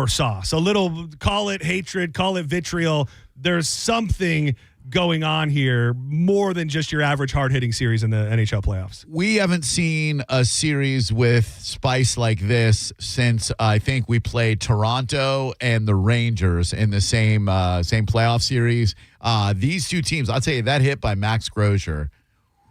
sauce. A little, call it hatred, call it vitriol. There's something going on here more than just your average hard-hitting series in the NHL playoffs. We haven't seen a series with spice like this since I think we played Toronto and the Rangers in the same playoff series. These two teams, I'll tell you, that hit by Max Grosjean.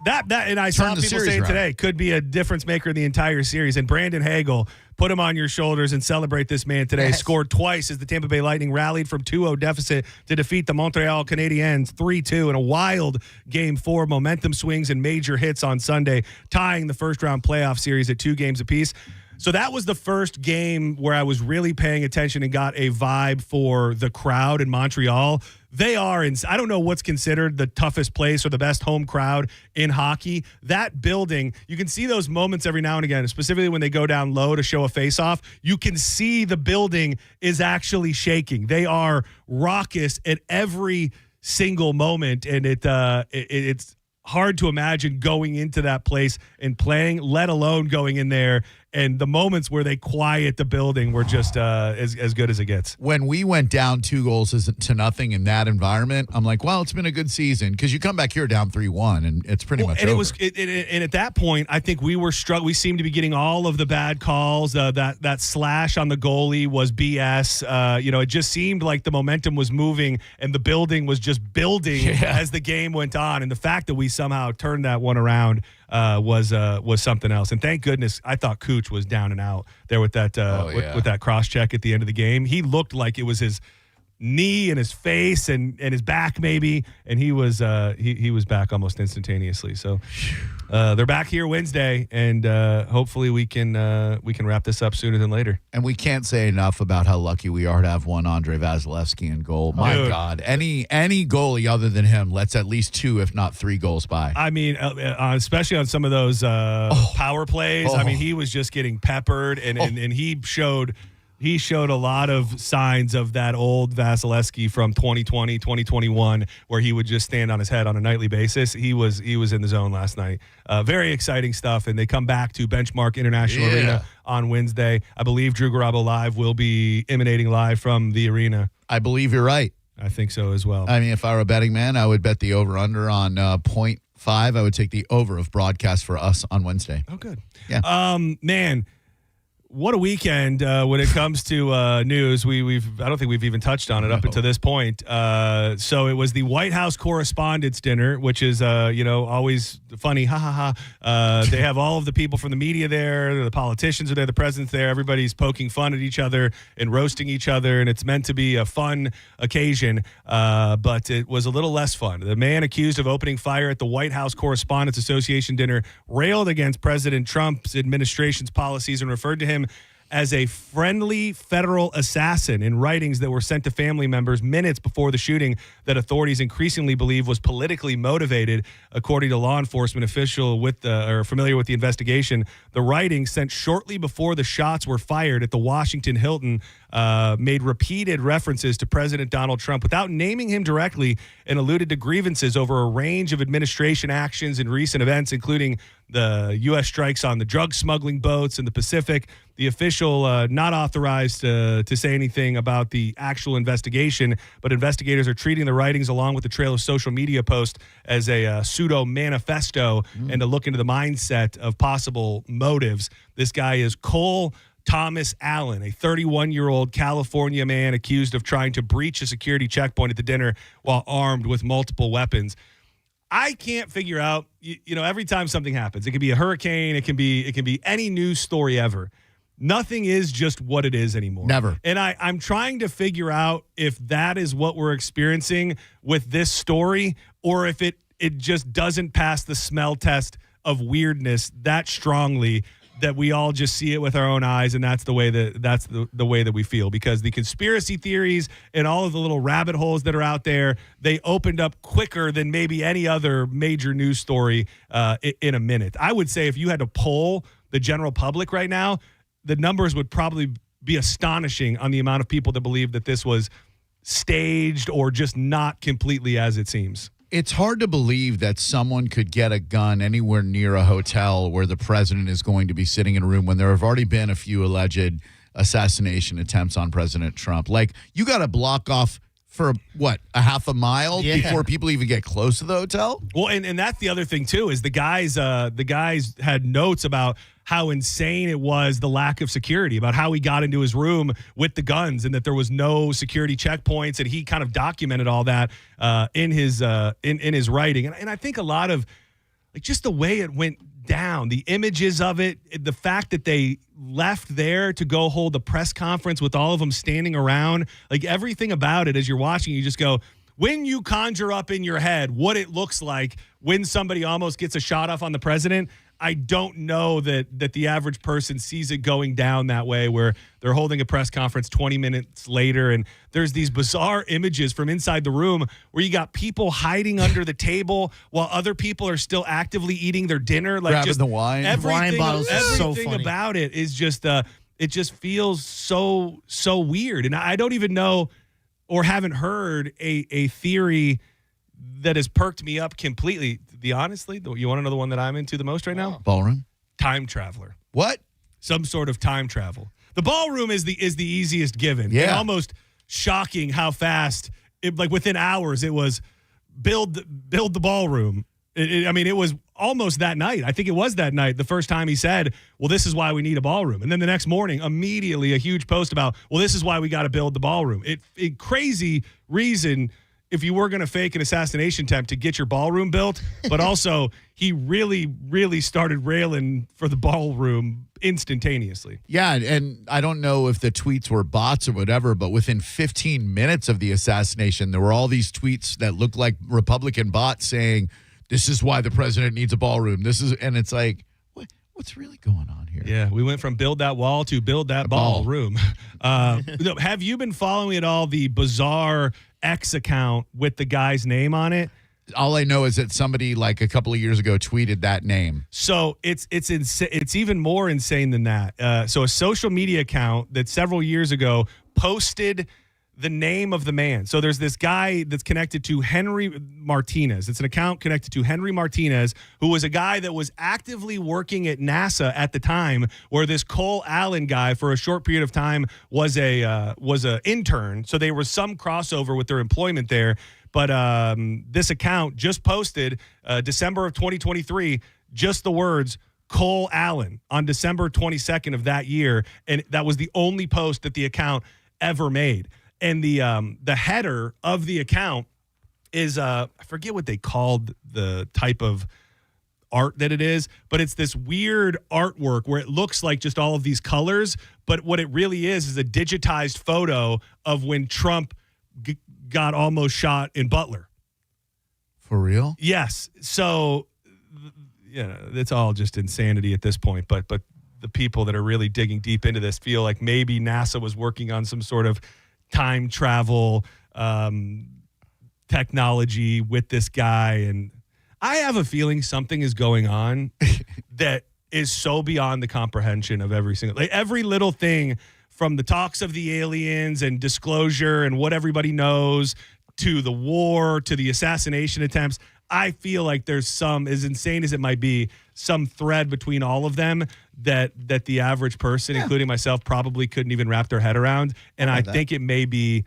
That and I saw people saying today could be a difference maker in the entire series. And Brandon Hagel, put him on your shoulders and celebrate this man today. Yes. Scored twice as the Tampa Bay Lightning rallied from 2-0 deficit to defeat the Montreal Canadiens 3-2 in a wild Game 4. Momentum swings and major hits on Sunday, tying the first-round playoff series at 2 games apiece. So that was the first game where I was really paying attention and got a vibe for the crowd in Montreal. They are, I don't know what's considered the toughest place or the best home crowd in hockey. That building, you can see those moments every now and again, specifically when they go down low to show a face-off. You can see the building is actually shaking. They are raucous at every single moment, and it's hard to imagine going into that place and playing, let alone going in there. And the moments where they quiet the building were just as good as it gets. When we went down 2-0 in that environment, I'm like, well, it's been a good season because you come back here down 3-1 and it's pretty much and over. And at that point, I think we were struggling. We seemed to be getting all of the bad calls. That slash on the goalie was BS. It just seemed like the momentum was moving and the building was just building as the game went on. And the fact that we somehow turned that one around was something else. And thank goodness, I thought Cooch was down and out there with that with that cross check at the end of the game. He looked like it was his knee and his face and his back maybe, and he was back almost instantaneously. So they're back here Wednesday, and hopefully we can wrap this up sooner than later. And we can't say enough about how lucky we are to have one Andre Vasilevsky in goal. My God, any goalie other than him lets at least 2, if not 3 goals by. I mean, especially on some of those power plays. I mean, he was just getting peppered, and he showed he showed a lot of signs of that old Vasilevsky from 2020, 2021, where he would just stand on his head on a nightly basis. He was in the zone last night. Very exciting stuff, and they come back to Benchmark International Arena on Wednesday. I believe Drew Garabo Live will be emanating live from the arena. I believe you're right. I think so as well. I mean, if I were a betting man, I would bet the over-under on 0.5. I would take the over of broadcast for us on Wednesday. Oh, good. Yeah. Man, what a weekend when it comes to news. I don't think we've even touched on it up until this point. So it was the White House Correspondents' Dinner, which is always funny. Ha ha ha. They have all of the people from the media there. The politicians are there. The president's there. Everybody's poking fun at each other and roasting each other, and it's meant to be a fun occasion. But it was a little less fun. The man accused of opening fire at the White House Correspondents Association dinner railed against President Trump's administration's policies and referred to him as a friendly federal assassin in writings that were sent to family members minutes before the shooting that authorities increasingly believe was politically motivated. According to law enforcement official familiar with the investigation, the writings sent shortly before the shots were fired at the Washington Hilton made repeated references to President Donald Trump without naming him directly and alluded to grievances over a range of administration actions in recent events, including the U.S. strikes on the drug smuggling boats in the Pacific. The official not authorized to say anything about the actual investigation, but investigators are treating the writings along with the trail of social media posts as a pseudo-manifesto and to look into the mindset of possible motives. This guy is Cole Thomas Allen, a 31-year-old California man accused of trying to breach a security checkpoint at the dinner while armed with multiple weapons. I can't figure out, every time something happens, it could be a hurricane, it can be any news story ever. Nothing is just what it is anymore. Never. And I'm trying to figure out if that is what we're experiencing with this story, or if it just doesn't pass the smell test of weirdness that strongly that we all just see it with our own eyes, and that's the way that we feel. Because the conspiracy theories and all of the little rabbit holes that are out there, they opened up quicker than maybe any other major news story in a minute. I would say if you had to poll the general public right now, the numbers would probably be astonishing on the amount of people that believe that this was staged or just not completely as it seems. It's hard to believe that someone could get a gun anywhere near a hotel where the president is going to be sitting in a room when there have already been a few alleged assassination attempts on President Trump. Like, you got to block off for, a half a mile before people even get close to the hotel? Well, and that's the other thing, too, is the guys had notes about how insane it was, the lack of security, about how he got into his room with the guns and that there was no security checkpoints, and he kind of documented all that in his writing. And I think a lot of just the way it went down, the images of it, the fact that they left there to go hold a press conference with all of them standing around, everything about it as you're watching, you just go, when you conjure up in your head what it looks like when somebody almost gets a shot off on the president, I don't know that the average person sees it going down that way, where they're holding a press conference 20 minutes later and there's these bizarre images from inside the room where you got people hiding under the table while other people are still actively eating their dinner. Grabbing the wine. Everything, bottles is so everything funny. about it is just, it just feels so weird. And I don't even know or haven't heard a theory that has perked me up completely. Honestly, you want to know the one that I'm into the most right now? Ballroom? Time traveler. What? Some sort of time travel. The ballroom is the easiest given. Yeah. And almost shocking how fast, within hours, it was build the ballroom. It was almost that night. I think it was that night, the first time he said, well, this is why we need a ballroom. And then the next morning, immediately a huge post about, well, this is why we got to build the ballroom. It crazy reason if you were going to fake an assassination attempt to get your ballroom built, but also he really, really started railing for the ballroom instantaneously. Yeah, and I don't know if the tweets were bots or whatever, but within 15 minutes of the assassination, there were all these tweets that looked like Republican bots saying, this is why the president needs a ballroom. And it's like, what's really going on here? Yeah, we went from build that wall to build that ballroom. Have you been following at all the bizarre X account with the guy's name on it? All I know is that somebody like a couple of years ago tweeted that name. So it's even more insane than that. So a social media account that several years ago posted the name of the man. So there's this guy that's connected to Henry Martinez. It's an account connected to Henry Martinez, who was a guy that was actively working at NASA at the time, where this Cole Allen guy for a short period of time was a intern. So there was some crossover with their employment there. But this account just posted December of 2023, just the words Cole Allen on December 22nd of that year. And that was the only post that the account ever made. And the header of the account is, I forget what they called the type of art that it is, but it's this weird artwork where it looks like just all of these colors. But what it really is a digitized photo of when Trump got almost shot in Butler. For real? Yes. So, it's all just insanity at this point. But the people that are really digging deep into this feel like maybe NASA was working on some sort of time travel technology with this guy. And I have a feeling something is going on that is so beyond the comprehension of every little thing, from the talks of the aliens and disclosure and what everybody knows, to the war, to the assassination attempts. I feel like there's some, as insane as it might be, some thread between all of them that the average person, including myself, probably couldn't even wrap their head around. And I think it may be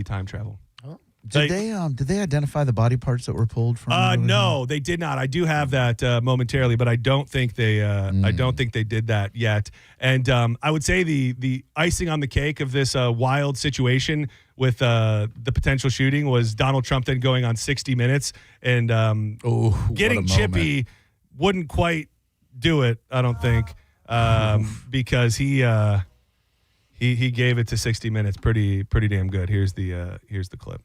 time travel. Did they identify the body parts that were pulled from? No, they did not. I do have that momentarily, but I don't think they did that yet. And I would say the icing on the cake of this wild situation with the potential shooting was Donald Trump then going on 60 Minutes and getting chippy wouldn't quite do it, I don't think, because he gave it to 60 Minutes pretty damn good. Here's the clip.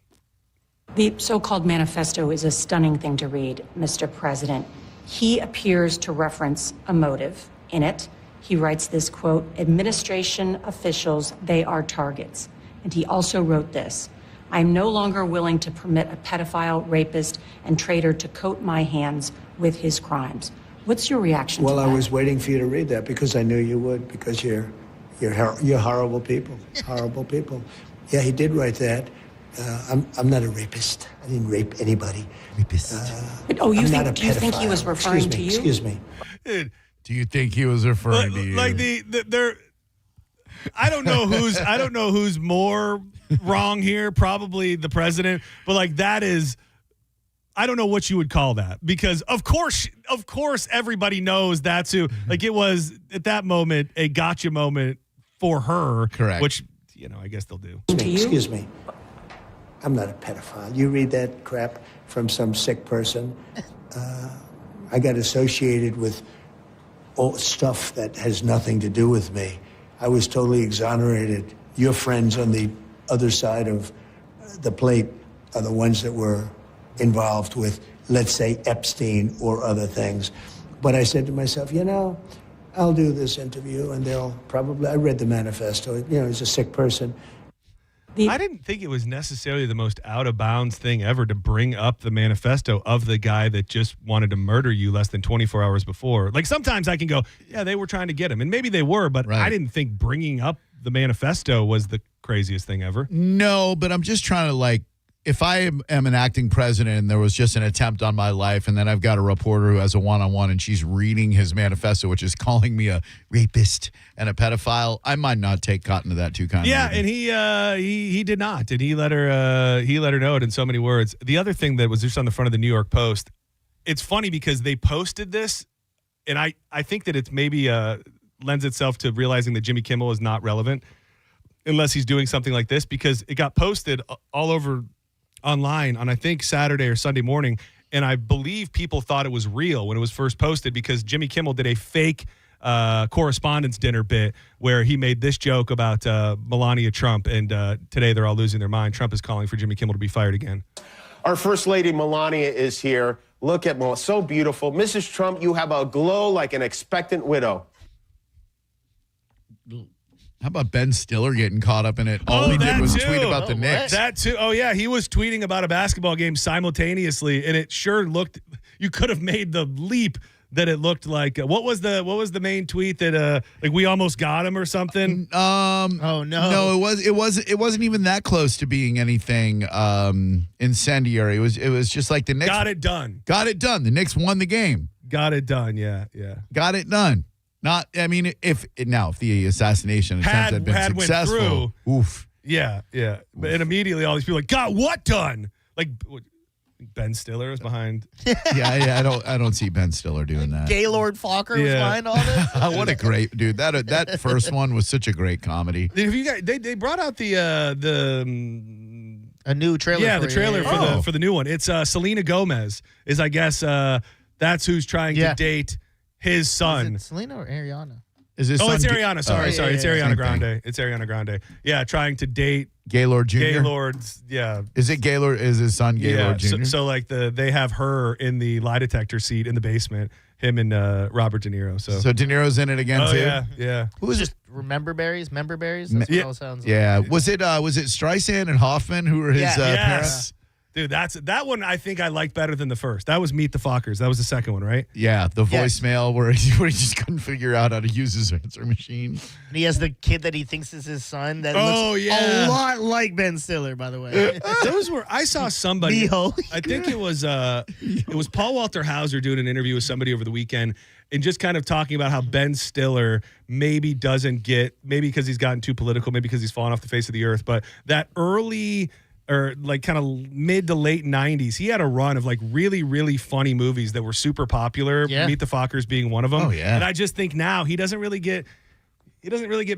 The so-called manifesto is a stunning thing to read, Mr. President. He appears to reference a motive in it. He writes this, quote, administration officials, they are targets. And he also wrote this: I'm no longer willing to permit a pedophile, rapist, and traitor to coat my hands with his crimes. What's your reaction to that? Well, I was waiting for you to read that because I knew you would, because you're horrible people, horrible people. Yeah, he did write that. I'm not a rapist. I didn't rape anybody. Rapist. Do you think he was referring to you? Excuse me. Do you think he was referring to you? Like I don't know who's more wrong here. Probably the president. But like that is, I don't know what you would call that, because of course everybody knows that's who. Like it was at that moment a gotcha moment for her. Correct. Which I guess they'll do. Excuse me. I'm not a pedophile. You read that crap from some sick person. I got associated with all stuff that has nothing to do with me. I was totally exonerated. Your friends on the other side of the plate are the ones that were involved with, let's say, Epstein or other things. But I said to myself, I'll do this interview and I read the manifesto. He's a sick person. I didn't think it was necessarily the most out of bounds thing ever to bring up the manifesto of the guy that just wanted to murder you less than 24 hours before. Like sometimes I can go, yeah, they were trying to get him, and maybe they were, but I didn't think bringing up the manifesto was the craziest thing ever. No, but I'm just trying to if I am an acting president and there was just an attempt on my life, and then I've got a reporter who has a one-on-one and she's reading his manifesto, which is calling me a rapist and a pedophile, I might not take cotton to that too kindly. Yeah, and he did not. And he let her know it in so many words. The other thing that was just on the front of the New York Post, it's funny because they posted this, and I think that it's maybe lends itself to realizing that Jimmy Kimmel is not relevant unless he's doing something like this, because it got posted all over online on I think Saturday or Sunday morning, and I believe people thought it was real when it was first posted, because Jimmy Kimmel did a fake correspondence dinner bit where he made this joke about Melania Trump, and today they're all losing their mind. Trump is calling for Jimmy Kimmel to be fired again. Our First Lady Melania is here. Look at Melania, so beautiful. Mrs. Trump, you have a glow like an expectant widow. How about Ben Stiller getting caught up in it? All he did was tweet about the Knicks. That too. Oh yeah, he was tweeting about a basketball game simultaneously, and it sure looked. You could have made the leap that it looked like. What was the main tweet that like we almost got him or something? Oh no, no, it wasn't even that close to being anything incendiary. It was just like the Knicks got it done. Got it done. The Knicks won the game. Got it done. Yeah. Got it done. Not. I mean, if the assassination attempt had been successful, oof. Yeah. And immediately all these people are like, got what done? Like Ben Stiller is behind. Yeah. I don't see Ben Stiller doing that. Gaylord Fokker was behind all this. What a great dude! That first one was such a great comedy. Have you guys? They brought out a new trailer. Yeah, the trailer for the new one. It's Selena Gomez is, I guess, that's who's trying to date his son. Is it Selena or Ariana? Is this? It's Ariana. Sorry. It's Ariana Grande. It's Ariana Grande. Yeah, trying to date Gaylord Jr. Gaylord's. Yeah. Is it Gaylord? Is his son Gaylord Jr.? So like they have her in the lie detector seat in the basement. Him and Robert De Niro. So De Niro's in it again too. Yeah. Who is just Member Berries? That's what it all sounds like. Yeah. Was it Streisand and Hoffman who were his parents? Dude, that one I think I liked better than the first. That was Meet the Fockers. That was the second one, right? Yeah, the voicemail where he just couldn't figure out how to use his answering machine. And he has the kid that he thinks is his son that looks a lot like Ben Stiller, by the way. Those were I saw somebody. I think it was Paul Walter Hauser doing an interview with somebody over the weekend and just kind of talking about how Ben Stiller maybe doesn't get, maybe because he's gotten too political, maybe because he's fallen off the face of the earth, but that early or like kind of mid to late 90s, he had a run of like really, really funny movies that were super popular. Yeah. Meet the Fockers being one of them. Oh, yeah. And I just think now he doesn't really get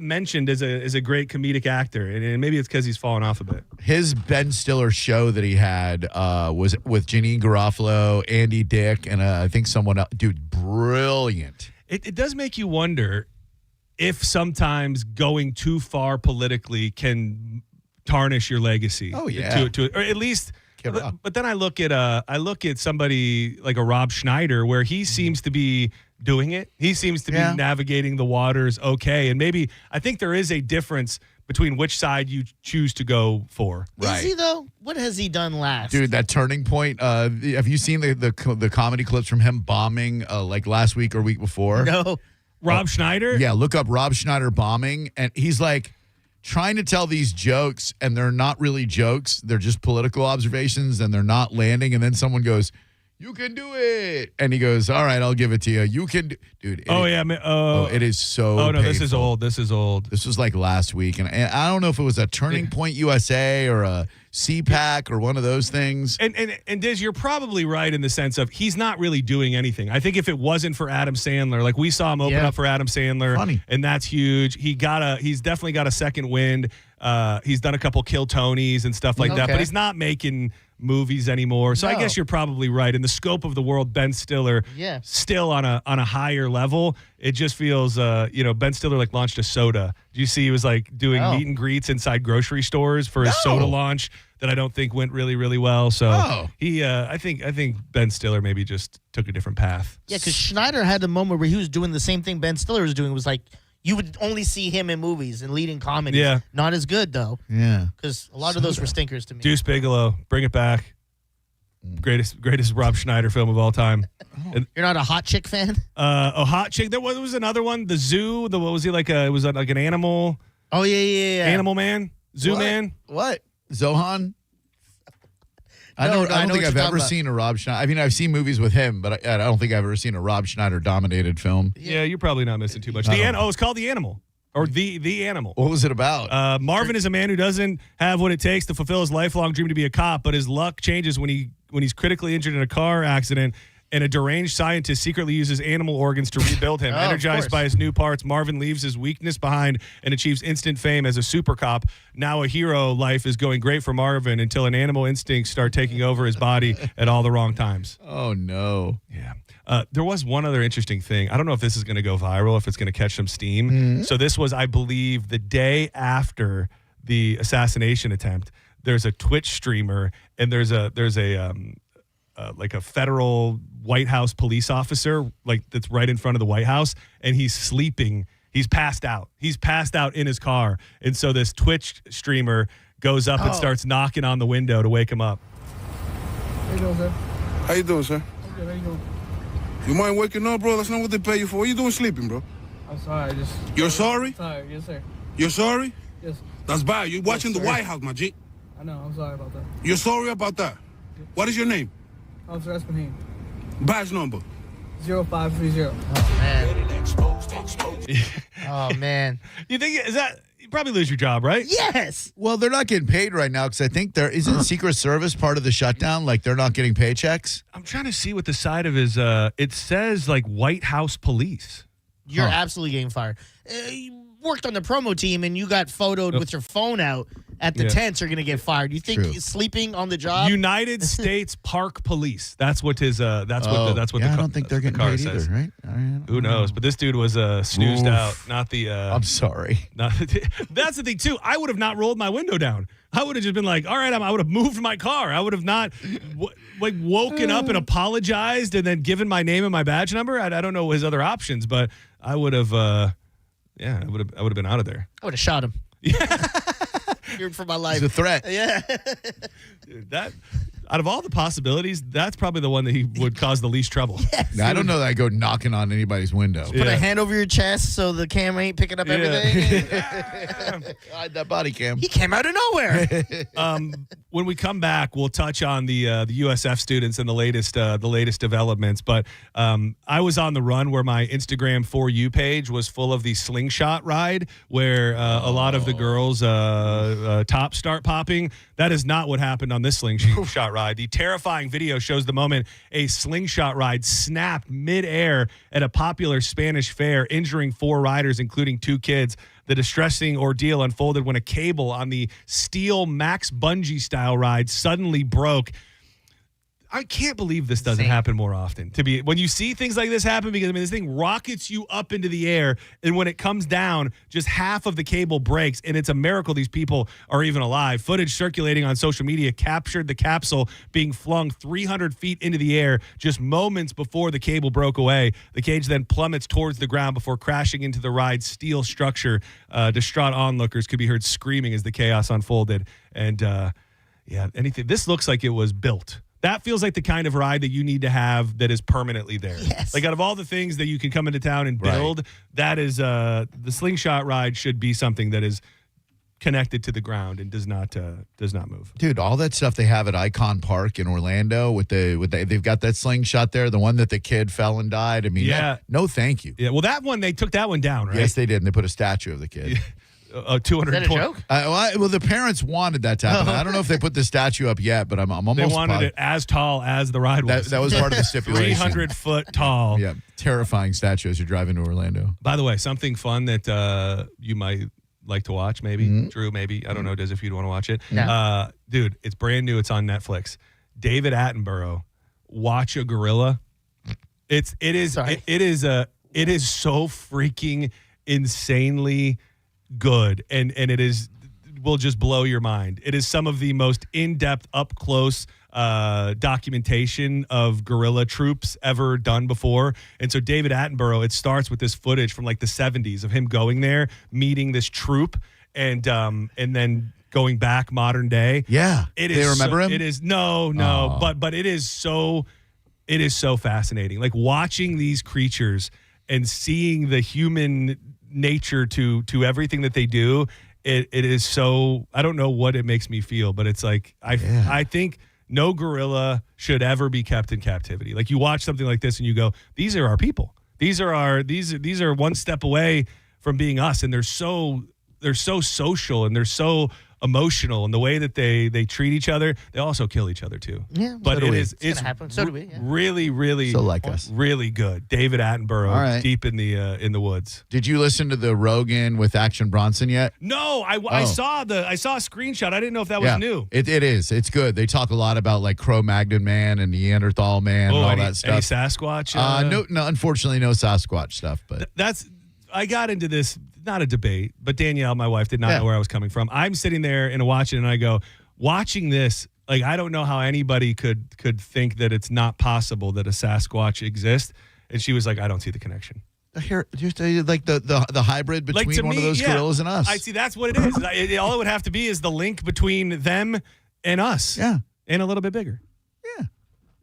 mentioned as a great comedic actor. And maybe it's because he's fallen off a bit. His Ben Stiller show that he had was with Janine Garofalo, Andy Dick, and I think someone else. Dude, brilliant. It does make you wonder if sometimes going too far politically can tarnish your legacy. Oh yeah, or at least. But then I look at somebody like a Rob Schneider, where he seems to be doing it. He seems to be navigating the waters okay, and maybe I think there is a difference between which side you choose to go for. Is he though? What has he done last? Dude, that turning point. Have you seen the comedy clips from him bombing like last week or week before? No. Rob Schneider? Yeah, look up Rob Schneider bombing, and he's like trying to tell these jokes, and they're not really jokes. They're just political observations, and they're not landing. And then someone goes, "You can do it," and he goes, "All right, I'll give it to you. You can, dude." It is so. Oh no, painful. This is old. This was like last week, and I don't know if it was a Turning Point USA or a CPAC or one of those things. And Diz, you're probably right in the sense of he's not really doing anything. I think if it wasn't for Adam Sandler, like we saw him open up for Adam Sandler, and that's huge. He's definitely got a second wind. He's done a couple Kill Tonys and stuff like that, but he's not making movies anymore. So I guess you're probably right. In the scope of the world, Ben Stiller still on a higher level. It just feels Ben Stiller like launched a soda. Do you see he was like doing meet and greets inside grocery stores for his soda launch that I don't think went really, really well. So I think Ben Stiller maybe just took a different path. Yeah, because Schneider had a moment where he was doing the same thing Ben Stiller was doing. It was like you would only see him in movies and leading comedies. Yeah. Not as good, though. Yeah. Because a lot of those were stinkers to me. Deuce Bigalow, bring it back. Greatest Rob Schneider film of all time. You're not a Hot Chick fan? A Hot Chick. There was another one. The Zoo. What was he like? It was like an animal. Oh, yeah. Animal Man? Zoo Man? What? Zohan? I don't think I've ever seen a Rob Schneider. I mean, I've seen movies with him, but I don't think I've ever seen a Rob Schneider-dominated film. Yeah, you're probably not missing too much. It's called The Animal. Or The Animal. What was it about? Marvin is a man who doesn't have what it takes to fulfill his lifelong dream to be a cop, but his luck changes when he's critically injured in a car accident, and a deranged scientist secretly uses animal organs to rebuild him. Energized by his new parts, Marvin leaves his weakness behind and achieves instant fame as a super cop. Now a hero life is going great for Marvin until an animal instincts start taking over his body at all the wrong times. Oh, no. Yeah. There was one other interesting thing. I don't know if this is going to go viral, if it's going to catch some steam. Mm-hmm. So this was, I believe, the day after the assassination attempt. There's a Twitch streamer, and there's a like a federal White House police officer, like that's right in front of the White House, and he's sleeping He's passed out. He's passed out in his car. And so this Twitch streamer goes up and starts knocking on the window to wake him up. How you doing, sir? How you doing, sir? Good, how you doing? You mind waking up, bro? That's not what they pay you for. What you doing sleeping, bro? I'm sorry, You're sorry? Tired, yes, sir. You're sorry? Yes. That's bad. You're watching the sir. White House, my G. I know, I'm sorry about that. You're sorry about that? What is your name? Officer Espinane. Badge number. 0530. Oh man. You think you probably lose your job, right? Yes. Well, they're not getting paid right now because I think there isn't Secret Service part of the shutdown. Like they're not getting paychecks. I'm trying to see what the side of his. It says like White House Police. You're absolutely getting fired. You worked on the promo team and you got photoed with your phone out at the tents. You're going to get fired. You think sleeping on the job? United States Park Police. That's what his. That's what. I don't think they're getting paid either, right? Who knows? But this dude was snoozed out. Not the. I'm sorry. That's the thing too. I would have not rolled my window down. I would have just been like, all right, I would have moved my car. I would have not woken up and apologized and then given my name and my badge number. I don't know his other options, but I would have. I would have been out of there. I would have shot him. Feared for my life. It's a threat. Yeah. Dude, that out of all the possibilities, that's probably the one that he would cause the least trouble. Yes. I don't know that I go knocking on anybody's window. Put a hand over your chest so the camera ain't picking up everything. Hide that body cam. He came out of nowhere. When we come back, we'll touch on the USF students and the latest developments. But I was on the run where my Instagram For You page was full of the slingshot ride, where a lot of the girls' tops start popping. That is not what happened on this slingshot ride. The terrifying video shows the moment a slingshot ride snapped midair at a popular Spanish fair, injuring 4 riders, including 2 kids. The distressing ordeal unfolded when a cable on the steel Max Bungee style ride suddenly broke. I can't believe this doesn't happen more often. When you see things like this happen, because this thing rockets you up into the air, and when it comes down, just half of the cable breaks, and it's a miracle these people are even alive. Footage circulating on social media captured the capsule being flung 300 feet into the air just moments before the cable broke away. The cage then plummets towards the ground before crashing into the ride's steel structure. Distraught onlookers could be heard screaming as the chaos unfolded. And this looks like it was built. That feels like the kind of ride that you need to have that is permanently there. Yes. Like out of all the things that you can come into town and build, that is the slingshot ride should be something that is connected to the ground and does not move. Dude, all that stuff they have at Icon Park in Orlando they've got that slingshot there, the one that the kid fell and died. I mean, no thank you. Yeah, well, that one, they took that one down, right? Yes, they did, and they put a statue of the kid. 220. Is that a joke? Well, the parents wanted that to happen. I don't know if they put the statue up yet, but I'm almost They wanted it as tall as the ride was. That was part of the stipulation. 300-foot tall. Yeah, terrifying statue as you're driving to Orlando. By the way, something fun that you might like to watch, maybe. Mm-hmm. Drew, maybe. I don't know, Diz, if you'd want to watch it. No. Dude, it's brand new. It's on Netflix. David Attenborough, Watch a Gorilla. It is so freaking insanely good, and it will just blow your mind. It is some of the most in-depth, up-close documentation of guerrilla troops ever done before. And so David Attenborough, it starts with this footage from like the 70s of him going there, meeting this troop, and then going back modern day. Yeah, they remember him. It is but it is so fascinating. Like watching these creatures and seeing the human nature to everything that they do. It is so, I don't know what it makes me feel, but it's like I think no gorilla should ever be kept in captivity. Like you watch something like this and you go, these are our people. These are one step away from being us, and they're so social and they're so emotional in the way that they treat each other. They also kill each other too. Yeah, but it's gonna happen. So do we. Yeah. Really, so like us. Really good. David Attenborough, deep in the woods. Did you listen to the Rogan with Action Bronson yet? No, I saw a screenshot. I didn't know if that was new. It is. It's good. They talk a lot about like Cro-Magnon man and Neanderthal man and all that stuff. Any Sasquatch? No, unfortunately, no Sasquatch stuff. But I got into this. Not a debate, but Danielle, my wife, did not know where I was coming from. I'm sitting there and watching, and I go, watching this, like I don't know how anybody could think that it's not possible that a Sasquatch exists. And she was like, I don't see the connection. Like the hybrid between to one me, of those gorillas and us. I see. That's what it is. All it would have to be is the link between them and us. Yeah. And a little bit bigger. Yeah.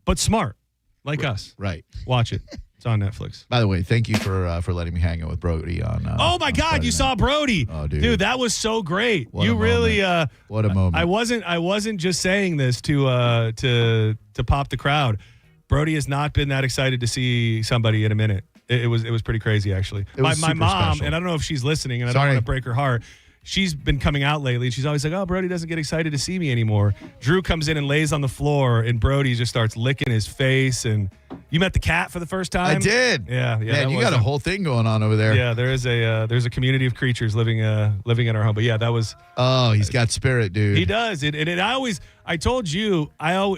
But smart, like us. Right. Watch it. It's on Netflix. By the way, thank you for letting me hang out with Brody on. Oh my God, you saw Brody. Oh, dude, that was so great. What you a really what a moment. I wasn't just saying this to pop the crowd. Brody has not been that excited to see somebody in a minute. It was pretty crazy, actually. My mom, special. and I don't know if she's listening, and I don't want to break her heart. She's been coming out lately. She's always like, "Oh, Brody doesn't get excited to see me anymore." Drew comes in and lays on the floor, and Brody just starts licking his face. And you met the cat for the first time? I did. Yeah. Man, you got a whole thing going on over there. Yeah, there's a community of creatures living in our home. But yeah, that was. Oh, he's got spirit, dude. He does. I told you,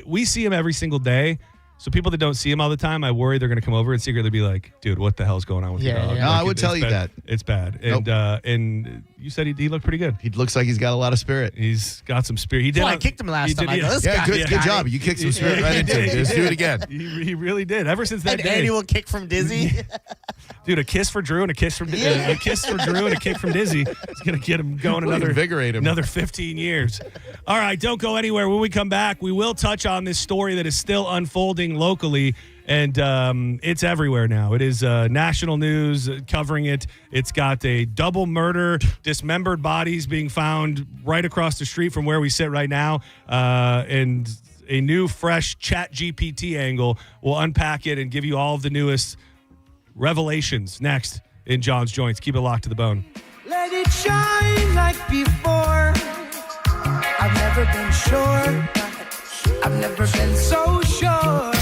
we see him every single day. So people that don't see him all the time, I worry they're going to come over and secretly be like, "Dude, what the hell's going on with your dog?" Yeah. No, I would tell you that. It's bad. And and you said he looked pretty good. He looks like he's got a lot of spirit. He's got some spirit. He did. I kicked him last time. Good job. You kicked some spirit right into it. Just do it again. He really did. Ever since that An day. annual kick from Dizzy. Dude, a kiss for Drew and a kiss from a kiss for Drew and a kick from Dizzy. It's gonna get him going invigorate him another 15 years. All right, don't go anywhere. When we come back, we will touch on this story that is still unfolding locally. And it's everywhere now. It is national news covering it. It's got a double murder, dismembered bodies being found right across the street from where we sit right now. And a new, fresh ChatGPT angle. We'll unpack it and give you all of the newest revelations next in John's Joints. Keep it locked to the bone. Let it shine like before. I've never been sure. I've never been so sure.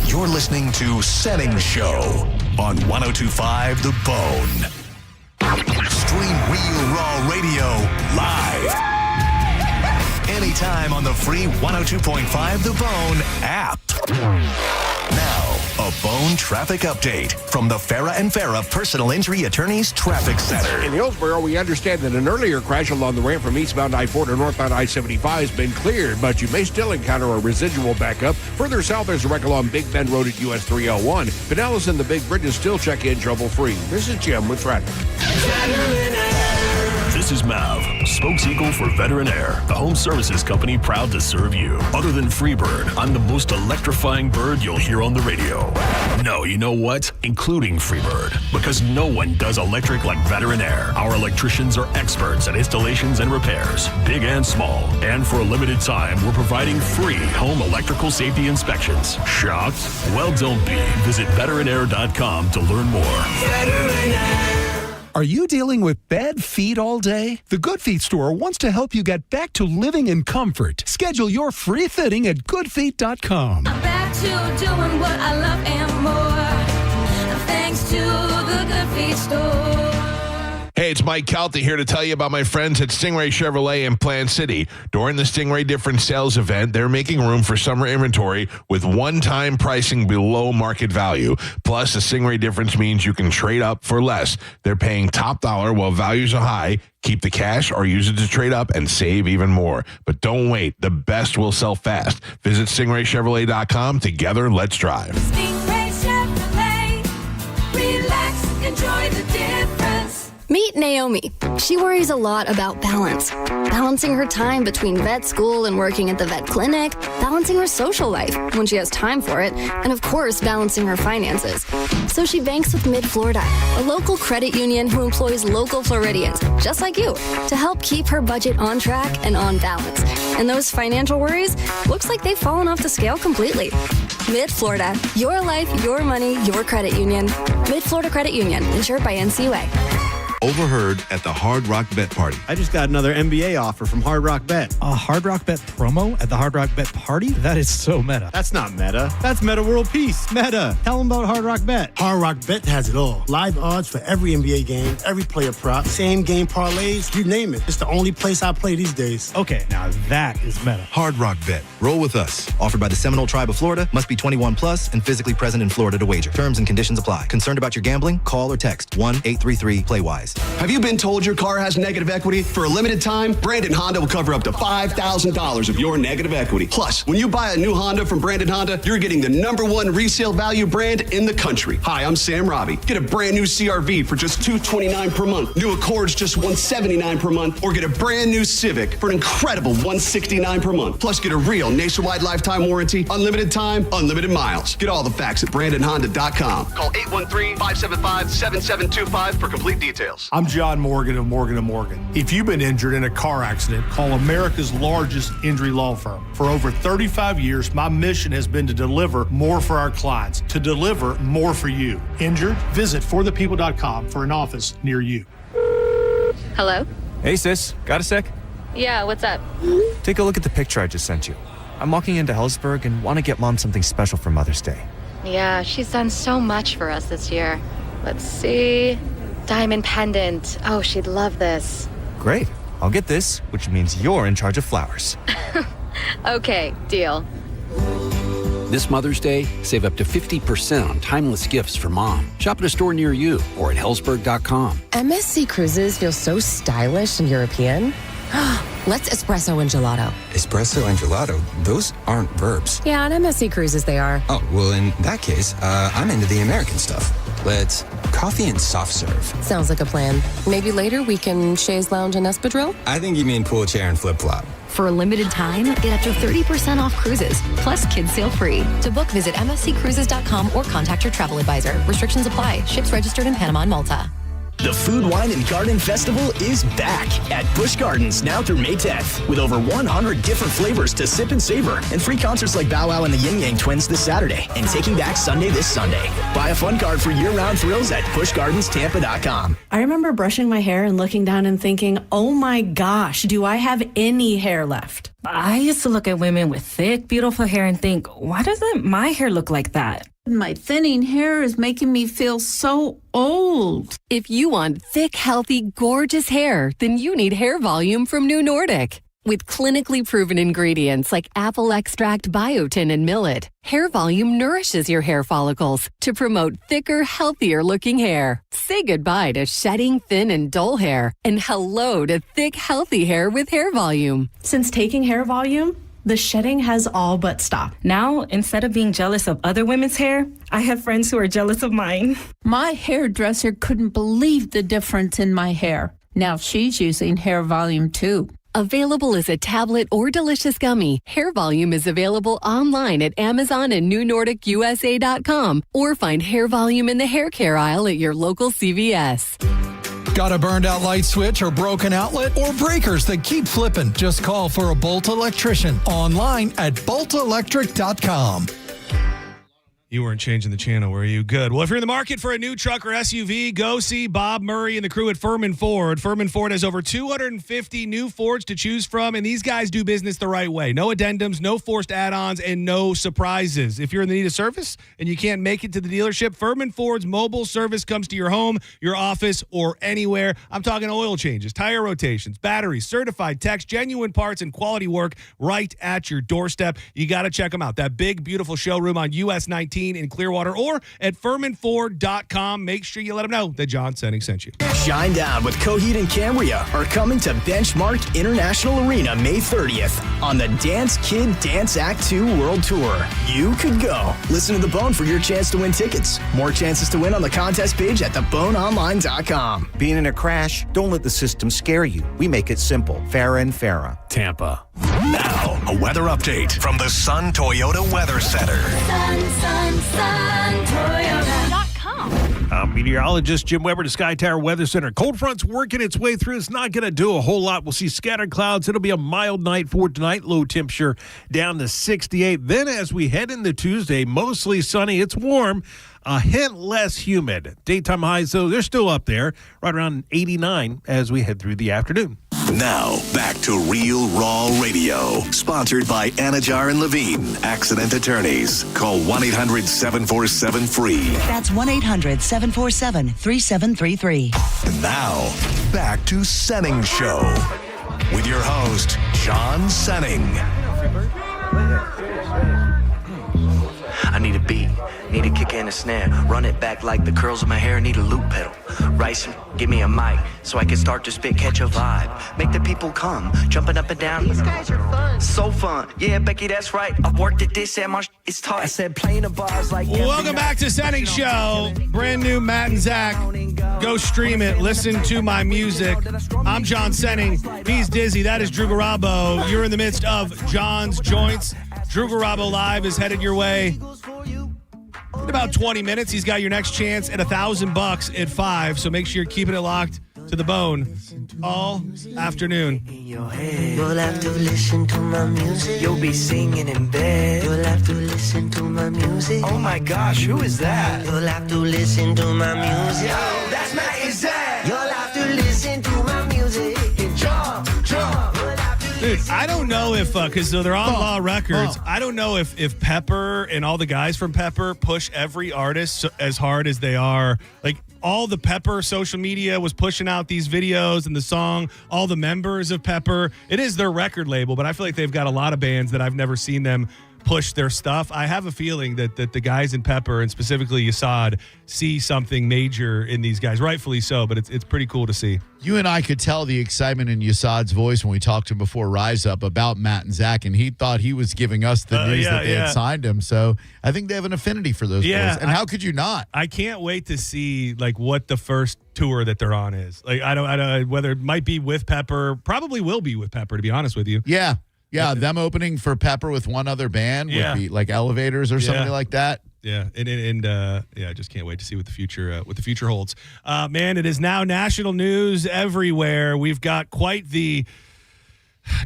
You're listening to Senning Show on 102.5 The Bone. Stream Real Raw Radio live. Anytime on the free 102.5 The Bone app. Now, a Bone traffic update from the Farah and Farah Personal Injury Attorneys Traffic Center. In Hillsborough, we understand that an earlier crash along the ramp from eastbound I-4 to northbound I-75 has been cleared, but you may still encounter a residual backup. Further south, there's a wreck along Big Bend Road at US 301. Pinellas and the Big Bridges still check in trouble-free. This is Jim with traffic. This is Mav, spokeseagle for Veteran Air, the home services company proud to serve you. Other than Freebird, I'm the most electrifying bird you'll hear on the radio. No, you know what? Including Freebird. Because no one does electric like Veteran Air. Our electricians are experts at installations and repairs, big and small. And for a limited time, we're providing free home electrical safety inspections. Shocked? Well, don't be. Visit veteranair.com to learn more. Veteran Air. Are you dealing with bad feet all day? The Good Feet store wants to help you get back to living in comfort. Schedule your free fitting at goodfeet.com. I'm back to doing what I love and more. Thanks to the Good Feet store. Hey, it's Mike Calta here to tell you about my friends at Stingray Chevrolet in Plant City. During the Stingray Difference Sales event, they're making room for summer inventory with one-time pricing below market value. Plus, the Stingray Difference means you can trade up for less. They're paying top dollar while values are high. Keep the cash or use it to trade up and save even more. But don't wait. The best will sell fast. Visit StingrayChevrolet.com. Together, let's drive. Stingray Chevrolet. Relax, enjoy the difference. Meet Naomi. She worries a lot about balance. Balancing her time between vet school and working at the vet clinic, balancing her social life when she has time for it, and of course, balancing her finances. So she banks with Mid-Florida, a local credit union who employs local Floridians, just like you, to help keep her budget on track and on balance. And those financial worries, looks like they've fallen off the scale completely. Mid-Florida, your life, your money, your credit union. Mid-Florida Credit Union, insured by NCUA. Overheard at the Hard Rock Bet Party. I just got another NBA offer from Hard Rock Bet. A Hard Rock Bet promo at the Hard Rock Bet Party? That is so meta. That's not meta. That's Meta World Peace. Meta. Tell them about Hard Rock Bet. Hard Rock Bet has it all. Live odds for every NBA game, every player prop, same game parlays, you name it. It's the only place I play these days. Okay, now that is meta. Hard Rock Bet. Roll with us. Offered by the Seminole Tribe of Florida. Must be 21 plus and physically present in Florida to wager. Terms and conditions apply. Concerned about your gambling? Call or text 1-833-PLAY-WISE. Have you been told your car has negative equity? For a limited time, Brandon Honda will cover up to $5,000 of your negative equity. Plus, when you buy a new Honda from Brandon Honda, you're getting the #1 resale value brand in the country. Hi, I'm Sam Robbie. Get a brand new CR-V for just $229 per month. New Accords just $179 per month. Or get a brand new Civic for an incredible $169 per month. Plus, get a real nationwide lifetime warranty, unlimited time, unlimited miles. Get all the facts at BrandonHonda.com. Call 813-575-7725 for complete details. I'm John Morgan of Morgan & Morgan. If you've been injured in a car accident, call America's largest injury law firm. For over 35 years, my mission has been to deliver more for our clients, to deliver more for you. Injured? Visit forthepeople.com for an office near you. Hello? Hey, sis. Got a sec? Yeah, what's up? Take a look at the picture I just sent you. I'm walking into Hellsberg and want to get Mom something special for Mother's Day. Yeah, she's done so much for us this year. Let's see. Diamond pendant. Oh, she'd love this. Great. I'll get this, which means you're in charge of flowers. Okay, deal. This Mother's Day, save up to 50% on timeless gifts for Mom. Shop at a store near you or at Hellsberg.com. MSC Cruises feel so stylish and European. Let's espresso and gelato. Espresso and gelato? Those aren't verbs. Yeah, on MSC Cruises they are. Oh, well, in that case, I'm into the American stuff. Let's coffee and soft serve. Sounds like a plan. Maybe later we can chaise lounge and espadrille? I think you mean pool chair and flip-flop. For a limited time, get up to 30% off cruises, plus kids sail free. To book, visit msccruises.com or contact your travel advisor. Restrictions apply. Ships registered in Panama and Malta. The Food, Wine, and Garden Festival is back at Busch Gardens now through May 10th with over 100 different flavors to sip and savor and free concerts like Bow Wow and the Yin Yang Twins this Saturday and Taking Back Sunday this Sunday. Buy a fun card for year-round thrills at buschgardenstampa.com. I remember brushing my hair and looking down and thinking, oh my gosh, do I have any hair left? I used to look at women with thick, beautiful hair and think, why doesn't my hair look like that? My thinning hair is making me feel so old. If you want thick, healthy, gorgeous hair, then you need Hair Volume from New Nordic. With clinically proven ingredients like apple extract, biotin, and millet, Hair Volume nourishes your hair follicles to promote thicker, healthier looking hair. Say goodbye to shedding, thin, and dull hair, and hello to thick, healthy hair with Hair Volume. Since taking Hair Volume, the shedding has all but stopped. Now, instead of being jealous of other women's hair, I have friends who are jealous of mine. My hairdresser couldn't believe the difference in my hair. Now she's using Hair Volume too. Available as a tablet or delicious gummy, Hair Volume is available online at Amazon and NewNordicUSA.com or find Hair Volume in the hair care aisle at your local CVS. Got a burned out light switch or broken outlet or breakers that keep flipping? Just call for a Bolt electrician online at boltelectric.com. You weren't changing the channel, were you? Good. Well, if you're in the market for a new truck or SUV, go see Bob Murray and the crew at Furman Ford. Furman Ford has over 250 new Fords to choose from, and these guys do business the right way. No addendums, no forced add-ons, and no surprises. If you're in the need of service and you can't make it to the dealership, Furman Ford's mobile service comes to your home, your office, or anywhere. I'm talking oil changes, tire rotations, batteries, certified techs, genuine parts, and quality work right at your doorstep. You got to check them out. That big, beautiful showroom on US 19 in Clearwater or at FurmanFord.com. Make sure you let them know that John Senning sent you. Shine Down with Coheed and Cambria are coming to Benchmark International Arena May 30th on the Dance Kid Dance Act 2 World Tour. You could go. Listen to The Bone for your chance to win tickets. More chances to win on the contest page at theboneonline.com. Being in a crash? Don't let the system scare you. We make it simple. Farah and Farah. Tampa. Now, a weather update from the Sun Toyota Weather Center. Toyota.com. Meteorologist Jim Weber to Sky Tower Weather Center. Cold front's working its way through. It's not going to do a whole lot. We'll see scattered clouds. It'll be a mild night for tonight. Low temperature down to 68. Then as we head into Tuesday, mostly sunny. It's warm. A hint less humid. Daytime highs, though, they're still up there, right around 89 as we head through the afternoon. Now, back to Real Raw Radio. Sponsored by Anajar and Levine, accident attorneys. Call 1-800-747-FREE. That's 1-800-747-3733. And now, back to Senning Show. With your host, John Senning. I need a beat. need a kick and a snare. Run it back like the curls of my hair need a loop pedal. Write some, give me a mic so I can start to spit, catch a vibe. Make the people come, jumping up and down. These guys are fun. So fun. Yeah, Becky, that's right. I've worked at this and my it's tight. I said playing the bars like Welcome back to Senning Show. Brand new Matt and Zach. Go stream it. Listen to my music. I'm John Senning. He's Dizzy. That is Drew Garabo. You're in the midst of John's Joints. Drew Garabo Live is headed your way in about 20 minutes. He's got your next chance at $1,000 at 5. So make sure you're keeping it locked to the bone all afternoon. You'll have to listen to my music. You'll be singing in bed. You'll have to listen to my music. Oh my gosh, who is that? You'll have to listen to my music. Yo, that's Matt and Zach. You'll have to listen to my music. And jump. Dude, I don't know if, because they're on Law Records, I don't know if Pepper and all the guys from Pepper push every artist as hard as they are. Like, all the Pepper social media was pushing out these videos and the song, all the members of Pepper. It is their record label, but I feel like they've got a lot of bands that I've never seen them push their stuff. I have a feeling that the guys in Pepper, and specifically Yasad, see something major in these guys, rightfully so, but it's pretty cool to see. You and I could tell the excitement in Yasad's voice when we talked to him before Rise Up about Matt and Zach, and he thought he was giving us the news that they had signed him. So I think they have an affinity for those boys. And how could you not? I can't wait to see like what the first tour that they're on is. Like I don't whether it might be with Pepper, probably will be with Pepper, to be honest with you. Yeah. Yeah, them opening for Pepper with one other band would be like Elevators or something like that. Yeah, and I just can't wait to see what the future holds. Man, it is now national news everywhere. We've got quite the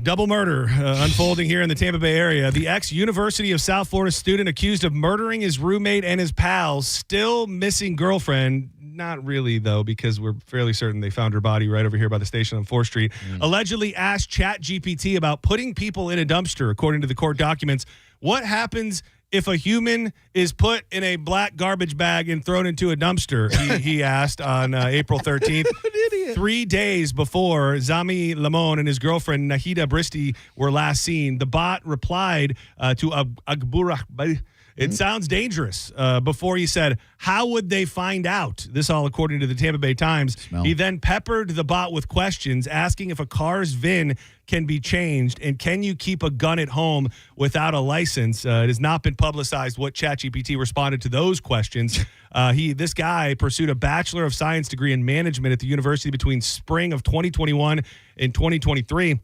double murder unfolding here in the Tampa Bay area. The ex-University of South Florida student accused of murdering his roommate and his pals, still missing girlfriend. Not really, though, because we're fairly certain they found her body right over here by the station on 4th Street. Allegedly asked ChatGPT about putting people in a dumpster, according to the court documents. What happens if a human is put in a black garbage bag and thrown into a dumpster? He asked on April 13th. 3 days before Zami Lamon and his girlfriend Nahida Bristi were last seen. The bot replied to Agburah. It sounds dangerous. Before he said, how would they find out? This all according to the Tampa Bay Times. He then peppered the bot with questions, asking if a car's VIN can be changed and can you keep a gun at home without a license. It has not been publicized what ChatGPT responded to those questions. This guy pursued a Bachelor of Science degree in management at the university between spring of 2021 and 2023.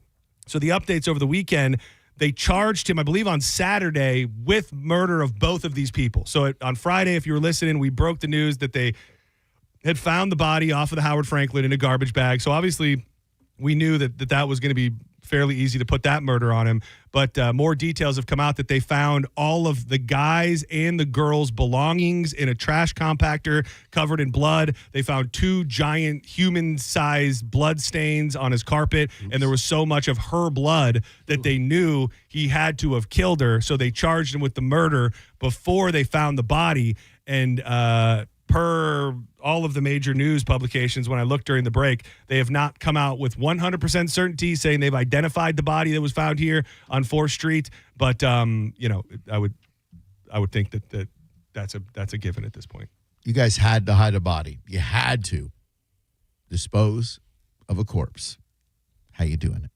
So the updates over the weekend, they charged him, I believe, on Saturday with murder of both of these people. So on Friday, if you were listening, we broke the news that they had found the body off of the Howard Franklin in a garbage bag. So obviously, we knew that was going to be fairly easy to put that murder on him. But more details have come out that they found all of the guys and the girls' belongings in a trash compactor covered in blood. They found 2 giant human-sized blood stains on his carpet, and there was so much of her blood that they knew he had to have killed her. So they charged him with the murder before they found the body. And per all of the major news publications, when I looked during the break, they have not come out with 100% certainty saying they've identified the body that was found here on 4th Street. But I would think that's a given at this point. You guys had to hide a body. You had to dispose of a corpse. How you doing it?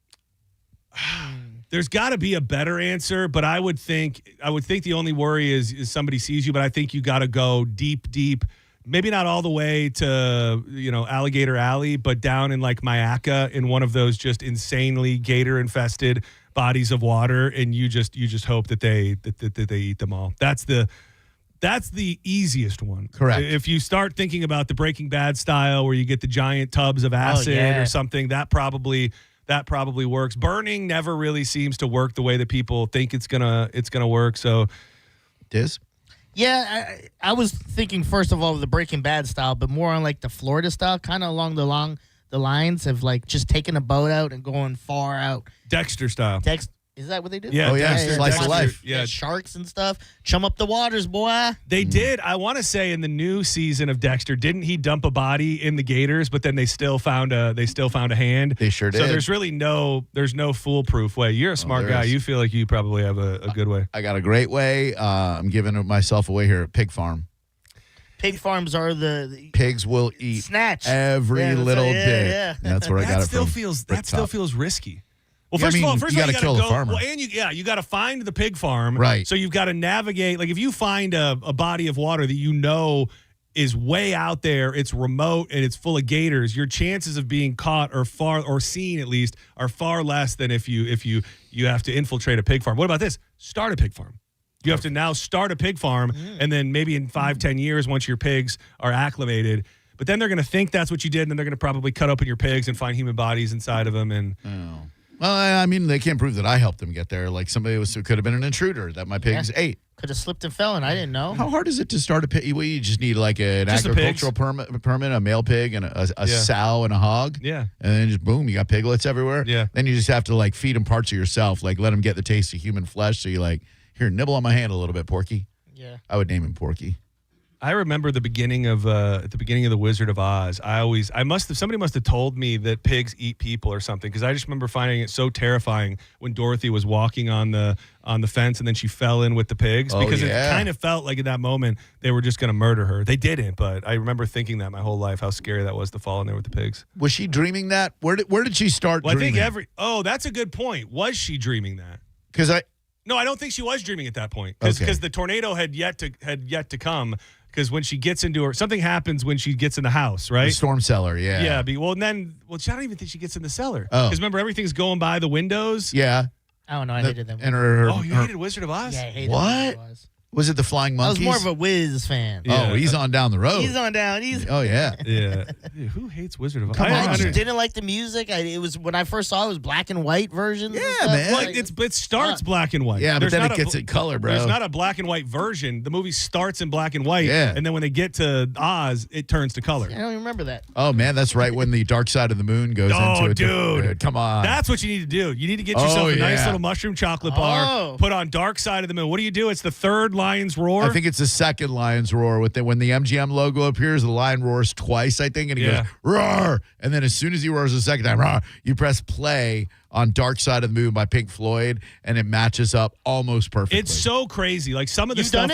There's got to be a better answer, but I would think the only worry is somebody sees you, but I think you got to go deep. Maybe not all the way to, Alligator Alley, but down in like Mayaca in one of those just insanely gator infested bodies of water, and you just hope that they eat them all. That's the easiest one. Correct. If you start thinking about the Breaking Bad style where you get the giant tubs of acid or something, that probably works. Burning never really seems to work the way that people think it's gonna work. So, Diz? Yeah, I was thinking first of all the Breaking Bad style, but more on like the Florida style, kind of along the lines of like just taking a boat out and going far out. Dexter style. Is that what they do? Yeah, Slice of life. Yeah, sharks and stuff. Chum up the waters, boy. They did. I want to say in the new season of Dexter, didn't he dump a body in the gators? But then they still found a hand. They sure did. So there's really no foolproof way. You're a smart guy. You feel like you probably have a good way. I got a great way. I'm giving myself away here at Pig Farm. Pig farms are the pigs will eat snatch every little pig. Yeah. That's where I got it from. That still feels risky. Well, Yeah, first of all, you gotta kill the farmer. Well, and you got to find the pig farm, Right. So you've got to navigate. Like if you find a body of water that you know is way out there, it's remote and it's full of gators, your chances of being caught or seen at least are far less than if you have to infiltrate a pig farm. What about this? Start a pig farm. You have to now start a pig farm, and then maybe in 5-10 years, once your pigs are acclimated, but then they're going to think that's what you did, and then they're going to probably cut open your pigs and find human bodies inside of them. And well, I mean, they can't prove that I helped them get there. Like somebody could have been an intruder that my pigs ate. Could have slipped and fell, and I didn't know. How hard is it to start a pig? Well, you just need like an agricultural permit, a male pig, and a sow and a hog. Yeah. And then just boom, you got piglets everywhere. Yeah. Then you just have to like feed them parts of yourself, like let them get the taste of human flesh. So you like, here, nibble on my hand a little bit, Porky. Yeah. I would name him Porky. I remember the beginning of the Wizard of Oz. Somebody must have told me that pigs eat people or something, because I just remember finding it so terrifying when Dorothy was walking on the fence and then she fell in with the pigs, because it kind of felt like in that moment they were just going to murder her. They didn't, but I remember thinking that my whole life, how scary that was to fall in there with the pigs. Was she dreaming that? Where did she start dreaming? I think that's a good point. Was she dreaming that? No, I don't think she was dreaming at that point, because the tornado had yet to come. Because when she gets something happens when she gets in the house, right? The storm cellar, yeah. Yeah. I don't even think she gets in the cellar. Because remember, everything's going by the windows. Yeah. I don't know. I hated them. And you hated Wizard of Oz? Yeah, I hated Wizard of Oz. Was it the Flying Monkeys? I was more of a Wiz fan. Yeah. Oh, he's on down the road. He's on down. Oh, yeah. Yeah. Dude, who hates Wizard of Oz? I just didn't like the music. It was when I first saw it was black and white versions. Yeah, man. Well, it starts black and white. Yeah, but then it gets in color, bro. There's not a black and white version. The movie starts in black and white, and then when they get to Oz, it turns to color. I don't even remember that. Oh, man, that's right when the dark side of the moon goes into it. Dude. Come on. That's what you need to do. You need to get yourself a nice little mushroom chocolate bar, put on Dark Side of the Moon. What do? It's the third Lion's Roar? I think it's the second Lion's Roar. When the MGM logo appears, the lion roars twice, I think, and he goes, roar. And then as soon as he roars the second time, roar, you press play on Dark Side of the Moon by Pink Floyd, and it matches up almost perfectly. It's so crazy. Like some of the stuff.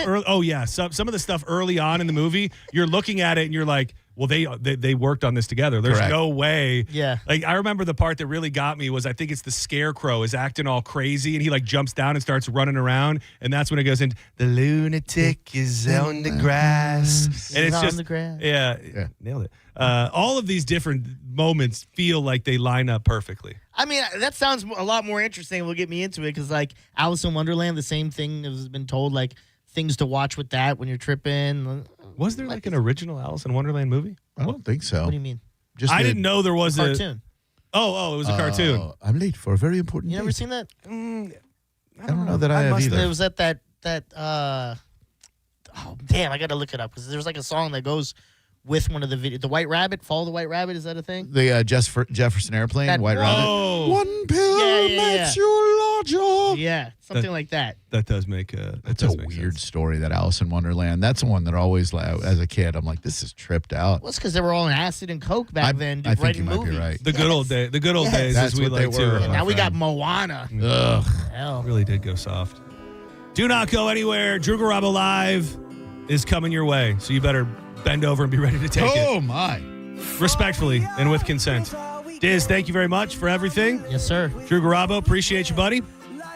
Some of the stuff early on in the movie, you're looking at it and you're like, well, they worked on this together. There's no way. Yeah. Like I remember the part that really got me was I think it's the Scarecrow is acting all crazy and he like jumps down and starts running around, and that's when it goes into the lunatic is on the grass. And it's just on the grass. Yeah, nailed it. All of these different moments feel like they line up perfectly. I mean, that sounds a lot more interesting. Will get me into it because like Alice in Wonderland, the same thing has been told, like things to watch with that when you're tripping. Was there like an original Alice in Wonderland movie? I don't think so. What do you mean? I didn't know there was a cartoon. Oh, it was a cartoon. I'm late for a very important You date. never seen that? I don't know that I have either. It was at that oh damn, I gotta look it up because there's like a song that goes with one of the videos. The White Rabbit, Follow the White Rabbit, is that a thing? The Jefferson Airplane, White Rabbit. One pill makes you larger. Yeah, something like that. That does make a. That's a weird story. That Alice in Wonderland. That's the one that always, as a kid, I'm like, this is tripped out. Well, it's because they were all in acid and coke back then. I think you writing might movies. be right. The good old days. The good old days, That's as we what they like were. to. And now we got Moana. Ugh. Hell. Really did go soft. Do not go anywhere. Drew Garabo Live is coming your way, so you better bend over and be ready to take it. Oh, my. Respectfully and with consent. Diz, thank you very much for everything. Yes, sir. Drew Garabo, appreciate you, buddy.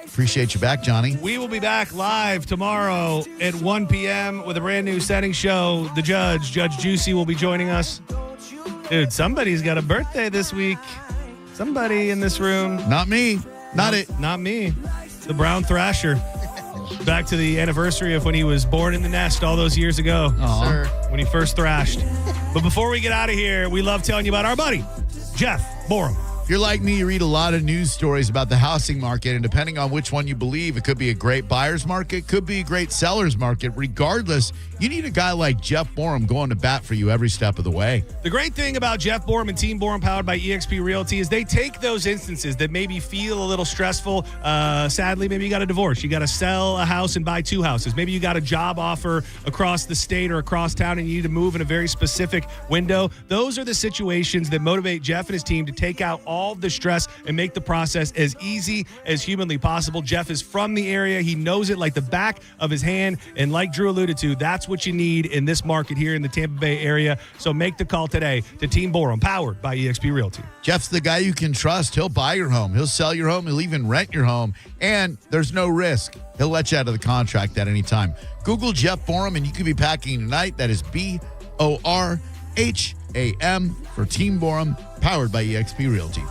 Appreciate you back, Johnny. We will be back live tomorrow at 1 p.m. with a brand new Senning Show. The Judge Juicy, will be joining us. Dude, somebody's got a birthday this week. Somebody in this room. Not me. Not me. The Brown Thrasher. Back to the anniversary of when he was born in the nest all those years ago. Sir. When he first thrashed. But before we get out of here, we love telling you about our buddy, Jeff Borum. you're like me, you read a lot of news stories about the housing market, and depending on which one you believe, it could be a great buyer's market, could be a great seller's market. Regardless, you need a guy like Jeff Borum going to bat for you every step of the way. The great thing about Jeff Borum and Team Borum, powered by eXp Realty, is they take those instances that maybe feel a little stressful. Sadly, maybe you got a divorce. You got to sell a house and buy 2 houses. Maybe you got a job offer across the state or across town and you need to move in a very specific window. Those are the situations that motivate Jeff and his team to take out all the stress and make the process as easy as humanly possible. Jeff is from the area. He knows it like the back of his hand. And like Drew alluded to, that's what you need in this market here in the Tampa Bay area. So make the call today to Team Borum, powered by eXp Realty. Jeff's the guy you can trust. He'll buy your home. He'll sell your home. He'll even rent your home. And there's no risk. He'll let you out of the contract at any time. Google Jeff Borum and you could be packing tonight. That is BORHAM for Team Borum, powered by eXp Realty.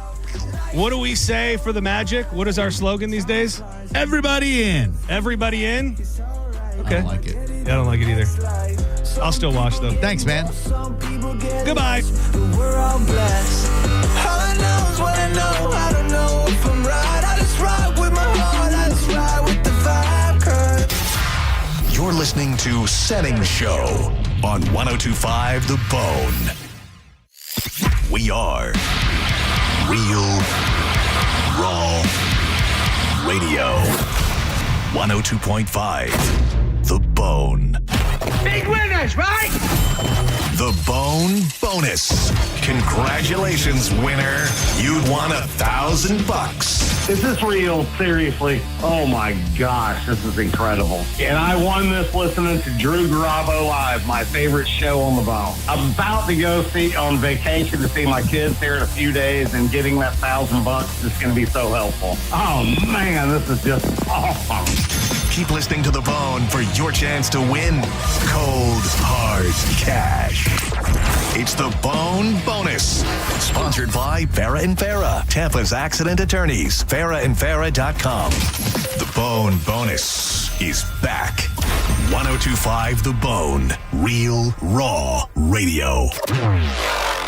What do we say for the Magic? What is our slogan these days? Everybody in. Everybody in? Okay. I don't like it. Yeah, I don't like it either. I'll still watch, though. Thanks, man. Goodbye. We're all blessed. All I know is what I know. I don't know if I'm right. I just ride with my heart. I just ride with the vibe. Cause You're listening to Senning Show on 102.5 The Bone. We are Real Raw Radio. 102.5 The Bone. big winners, right? The Bone Bonus. Congratulations, winner. You'd won $1,000. Is this real? Seriously? Oh my gosh, this is incredible. And I won this listening to Drew Garabo Live, my favorite show on the bone. I'm about to go on vacation to see my kids here in a few days, and getting that $1,000 is going to be so helpful. Oh man, this is just awesome. Keep listening to The Bone for your chance to win cold, hard cash. It's The Bone Bonus. Sponsored by Farrah & Farrah, Tampa's accident attorneys. FarrahandFarrah.com. The Bone Bonus is back. 102.5 The Bone. Real, raw radio.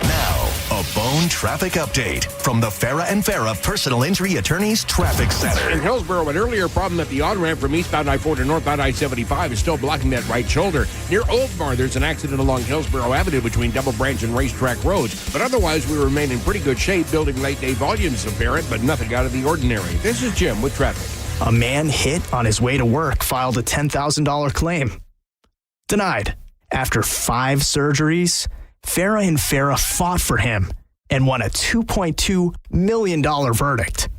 Now, a Bone traffic update from the Farrah & Farrah Personal Injury Attorneys Traffic Center. In Hillsborough, an earlier problem at the on-ramp from eastbound I-4 to northbound I-75 is still blocking that right shoulder. Near Oldmar, there's an accident along Hillsborough Avenue between Double Branch and Racetrack Roads. But otherwise, we remain in pretty good shape, building late-day volumes apparent, but nothing out of the ordinary. This is Jim with traffic. A man hit on his way to work filed a $10,000 claim. Denied. After 5 surgeries, Farrah & Farrah fought for him and won a $2.2 million verdict.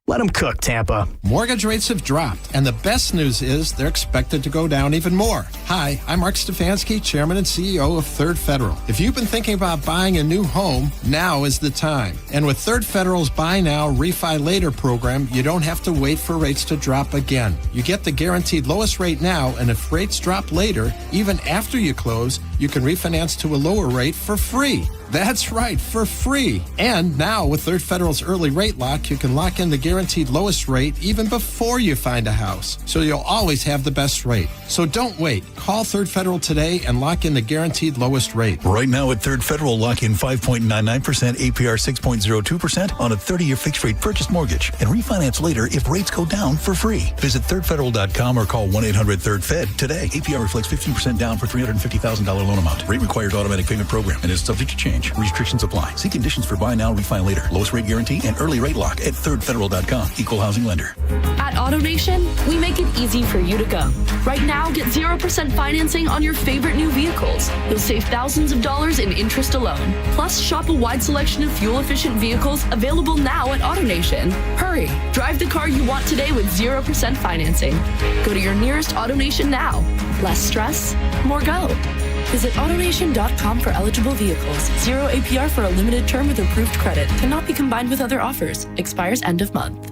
Let him cook, Tampa. Mortgage rates have dropped, and the best news is they're expected to go down even more. Hi, I'm Mark Stefanski, Chairman and CEO of Third Federal. If you've been thinking about buying a new home, now is the time. And with Third Federal's Buy Now, Refi Later program, you don't have to wait for rates to drop again. You get the guaranteed lowest rate now, and if rates drop later, even after you close, you can refinance to a lower rate for free. That's right, for free. And now with Third Federal's early rate lock, you can lock in the guaranteed lowest rate even before you find a house. So you'll always have the best rate. So don't wait. Call Third Federal today and lock in the guaranteed lowest rate. Right now at Third Federal, lock in 5.99%, APR 6.02% on a 30-year fixed-rate purchase mortgage and refinance later if rates go down for free. Visit thirdfederal.com or call 1-800-3RD-FED today. APR reflects 15% down for $350,000 loan amount. Rate requires automatic payment program and is subject to change. Restrictions apply. See conditions for buy now, refi later. Lowest rate guarantee and early rate lock at thirdfederal.com. Equal housing lender. At AutoNation, we make it easy for you to go. Right now, get 0% financing on your favorite new vehicles. You'll save thousands of dollars in interest alone. Plus, shop a wide selection of fuel-efficient vehicles available now at AutoNation. Hurry, drive the car you want today with 0% financing. Go to your nearest AutoNation now. Less stress, more go. Visit AutoNation.com for eligible vehicles. 0 APR for a limited term with approved credit. Cannot be combined with other offers. Expires end of month.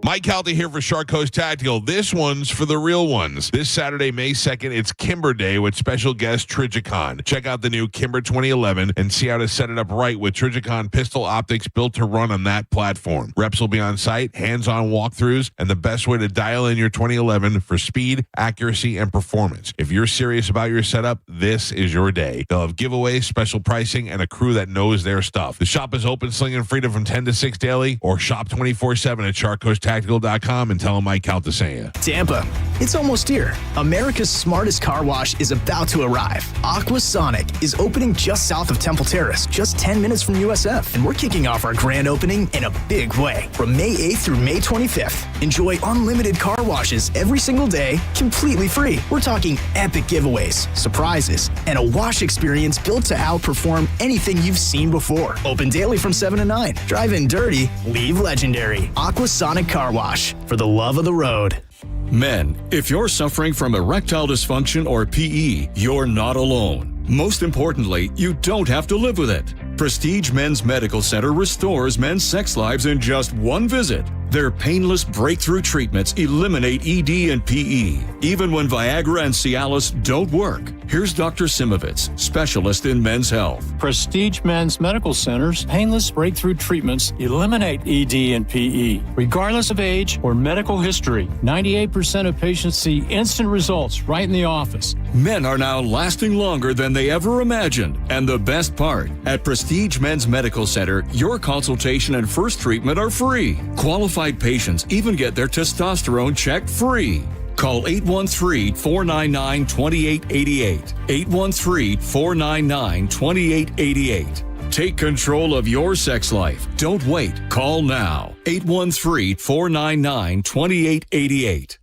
Mike Calta here for Shark Coast Tactical. This one's for the real ones. This Saturday, May 2nd, it's Kimber Day with special guest Trijicon. Check out the new Kimber 2011 and see how to set it up right with Trijicon pistol optics built to run on that platform. Reps will be on site, hands-on walkthroughs, and the best way to dial in your 2011 for speed, accuracy, and performance. If you're serious about your setup, this is your day. They'll have giveaways, special pricing, and a crew that knows their stuff. The shop is open, slinging freedom from 10 to 6 daily, or shop 24/7 at sharkcoasttactical.com and tell them Mike Calta sent you. Tampa, it's almost here. America's smartest car wash is about to arrive. Aquasonic is opening just south of Temple Terrace, just 10 minutes from USF. And we're kicking off our grand opening in a big way. From May 8th through May 25th, enjoy unlimited car washes every single day, completely free. We're talking epic giveaways, surprises, and a wash experience built to outperform anything you've seen before. Open daily from 7 to 9. Drive in dirty, leave legendary. Aquasonic Car Wash, for the love of the road. Men, if you're suffering from erectile dysfunction or PE, you're not alone. Most importantly, you don't have to live with it. Prestige Men's Medical Center restores men's sex lives in just one visit. Their painless breakthrough treatments eliminate ED and PE, even when Viagra and Cialis don't work. Here's Dr. Simovitz, specialist in men's health. Prestige Men's Medical Center's painless breakthrough treatments eliminate ED and PE, regardless of age or medical history. 98% of patients see instant results right in the office. Men are now lasting longer than they ever imagined. And the best part, at Prestige Men's Medical Center, your consultation and first treatment are free. Qualified patients even get their testosterone checked free. Call 813-499-2888. 813-499-2888. Take control of your sex life. Don't wait. Call now. 813-499-2888.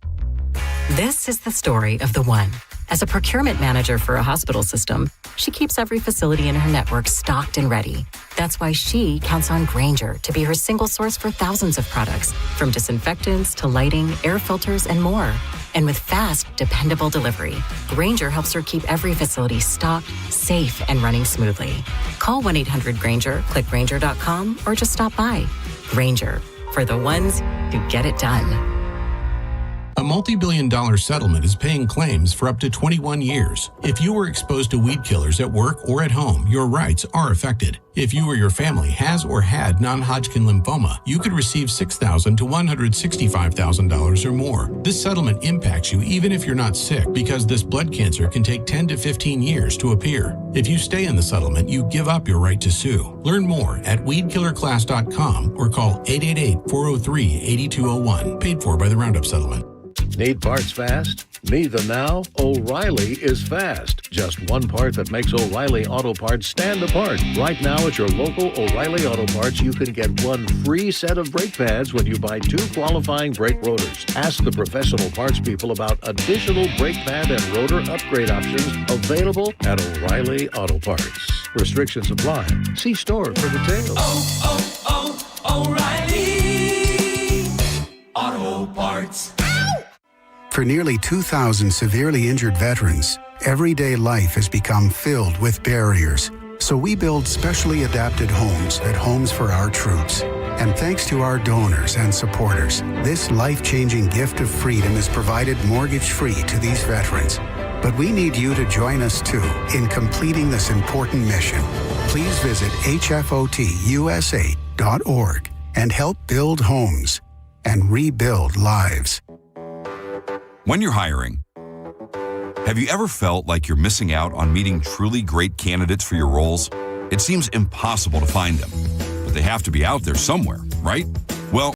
This is the story of the one. As a procurement manager for a hospital system, she keeps every facility in her network stocked and ready. That's why she counts on Grainger to be her single source for thousands of products, from disinfectants to lighting, air filters, and more. And with fast, dependable delivery, Grainger helps her keep every facility stocked, safe, and running smoothly. Call 1-800-GRAINGER, click Grainger.com, or just stop by. Grainger, for the ones who get it done. A multi-billion-dollar settlement is paying claims for up to 21 years. If you were exposed to weed killers at work or at home, your rights are affected. If you or your family has or had non-Hodgkin lymphoma, you could receive $6,000 to $165,000 or more. This settlement impacts you even if you're not sick, because this blood cancer can take 10 to 15 years to appear. If you stay in the settlement, you give up your right to sue. Learn more at weedkillerclass.com or call 888-403-8201. Paid for by the Roundup Settlement. Need parts fast? Need them now? O'Reilly is fast. Just one part that makes O'Reilly Auto Parts stand apart. Right now at your local O'Reilly Auto Parts, you can get one free set of brake pads when you buy 2 qualifying brake rotors. Ask the professional parts people about additional brake pad and rotor upgrade options available at O'Reilly Auto Parts. Restrictions apply. See store for details. O'Reilly Auto Parts. For nearly 2,000 severely injured veterans, everyday life has become filled with barriers. So we build specially adapted homes at Homes for Our Troops. And thanks to our donors and supporters, this life-changing gift of freedom is provided mortgage-free to these veterans. But we need you to join us, too, in completing this important mission. Please visit hfotusa.org and help build homes and rebuild lives. When you're hiring, have you ever felt like you're missing out on meeting truly great candidates for your roles? It seems impossible to find them, but they have to be out there somewhere, right?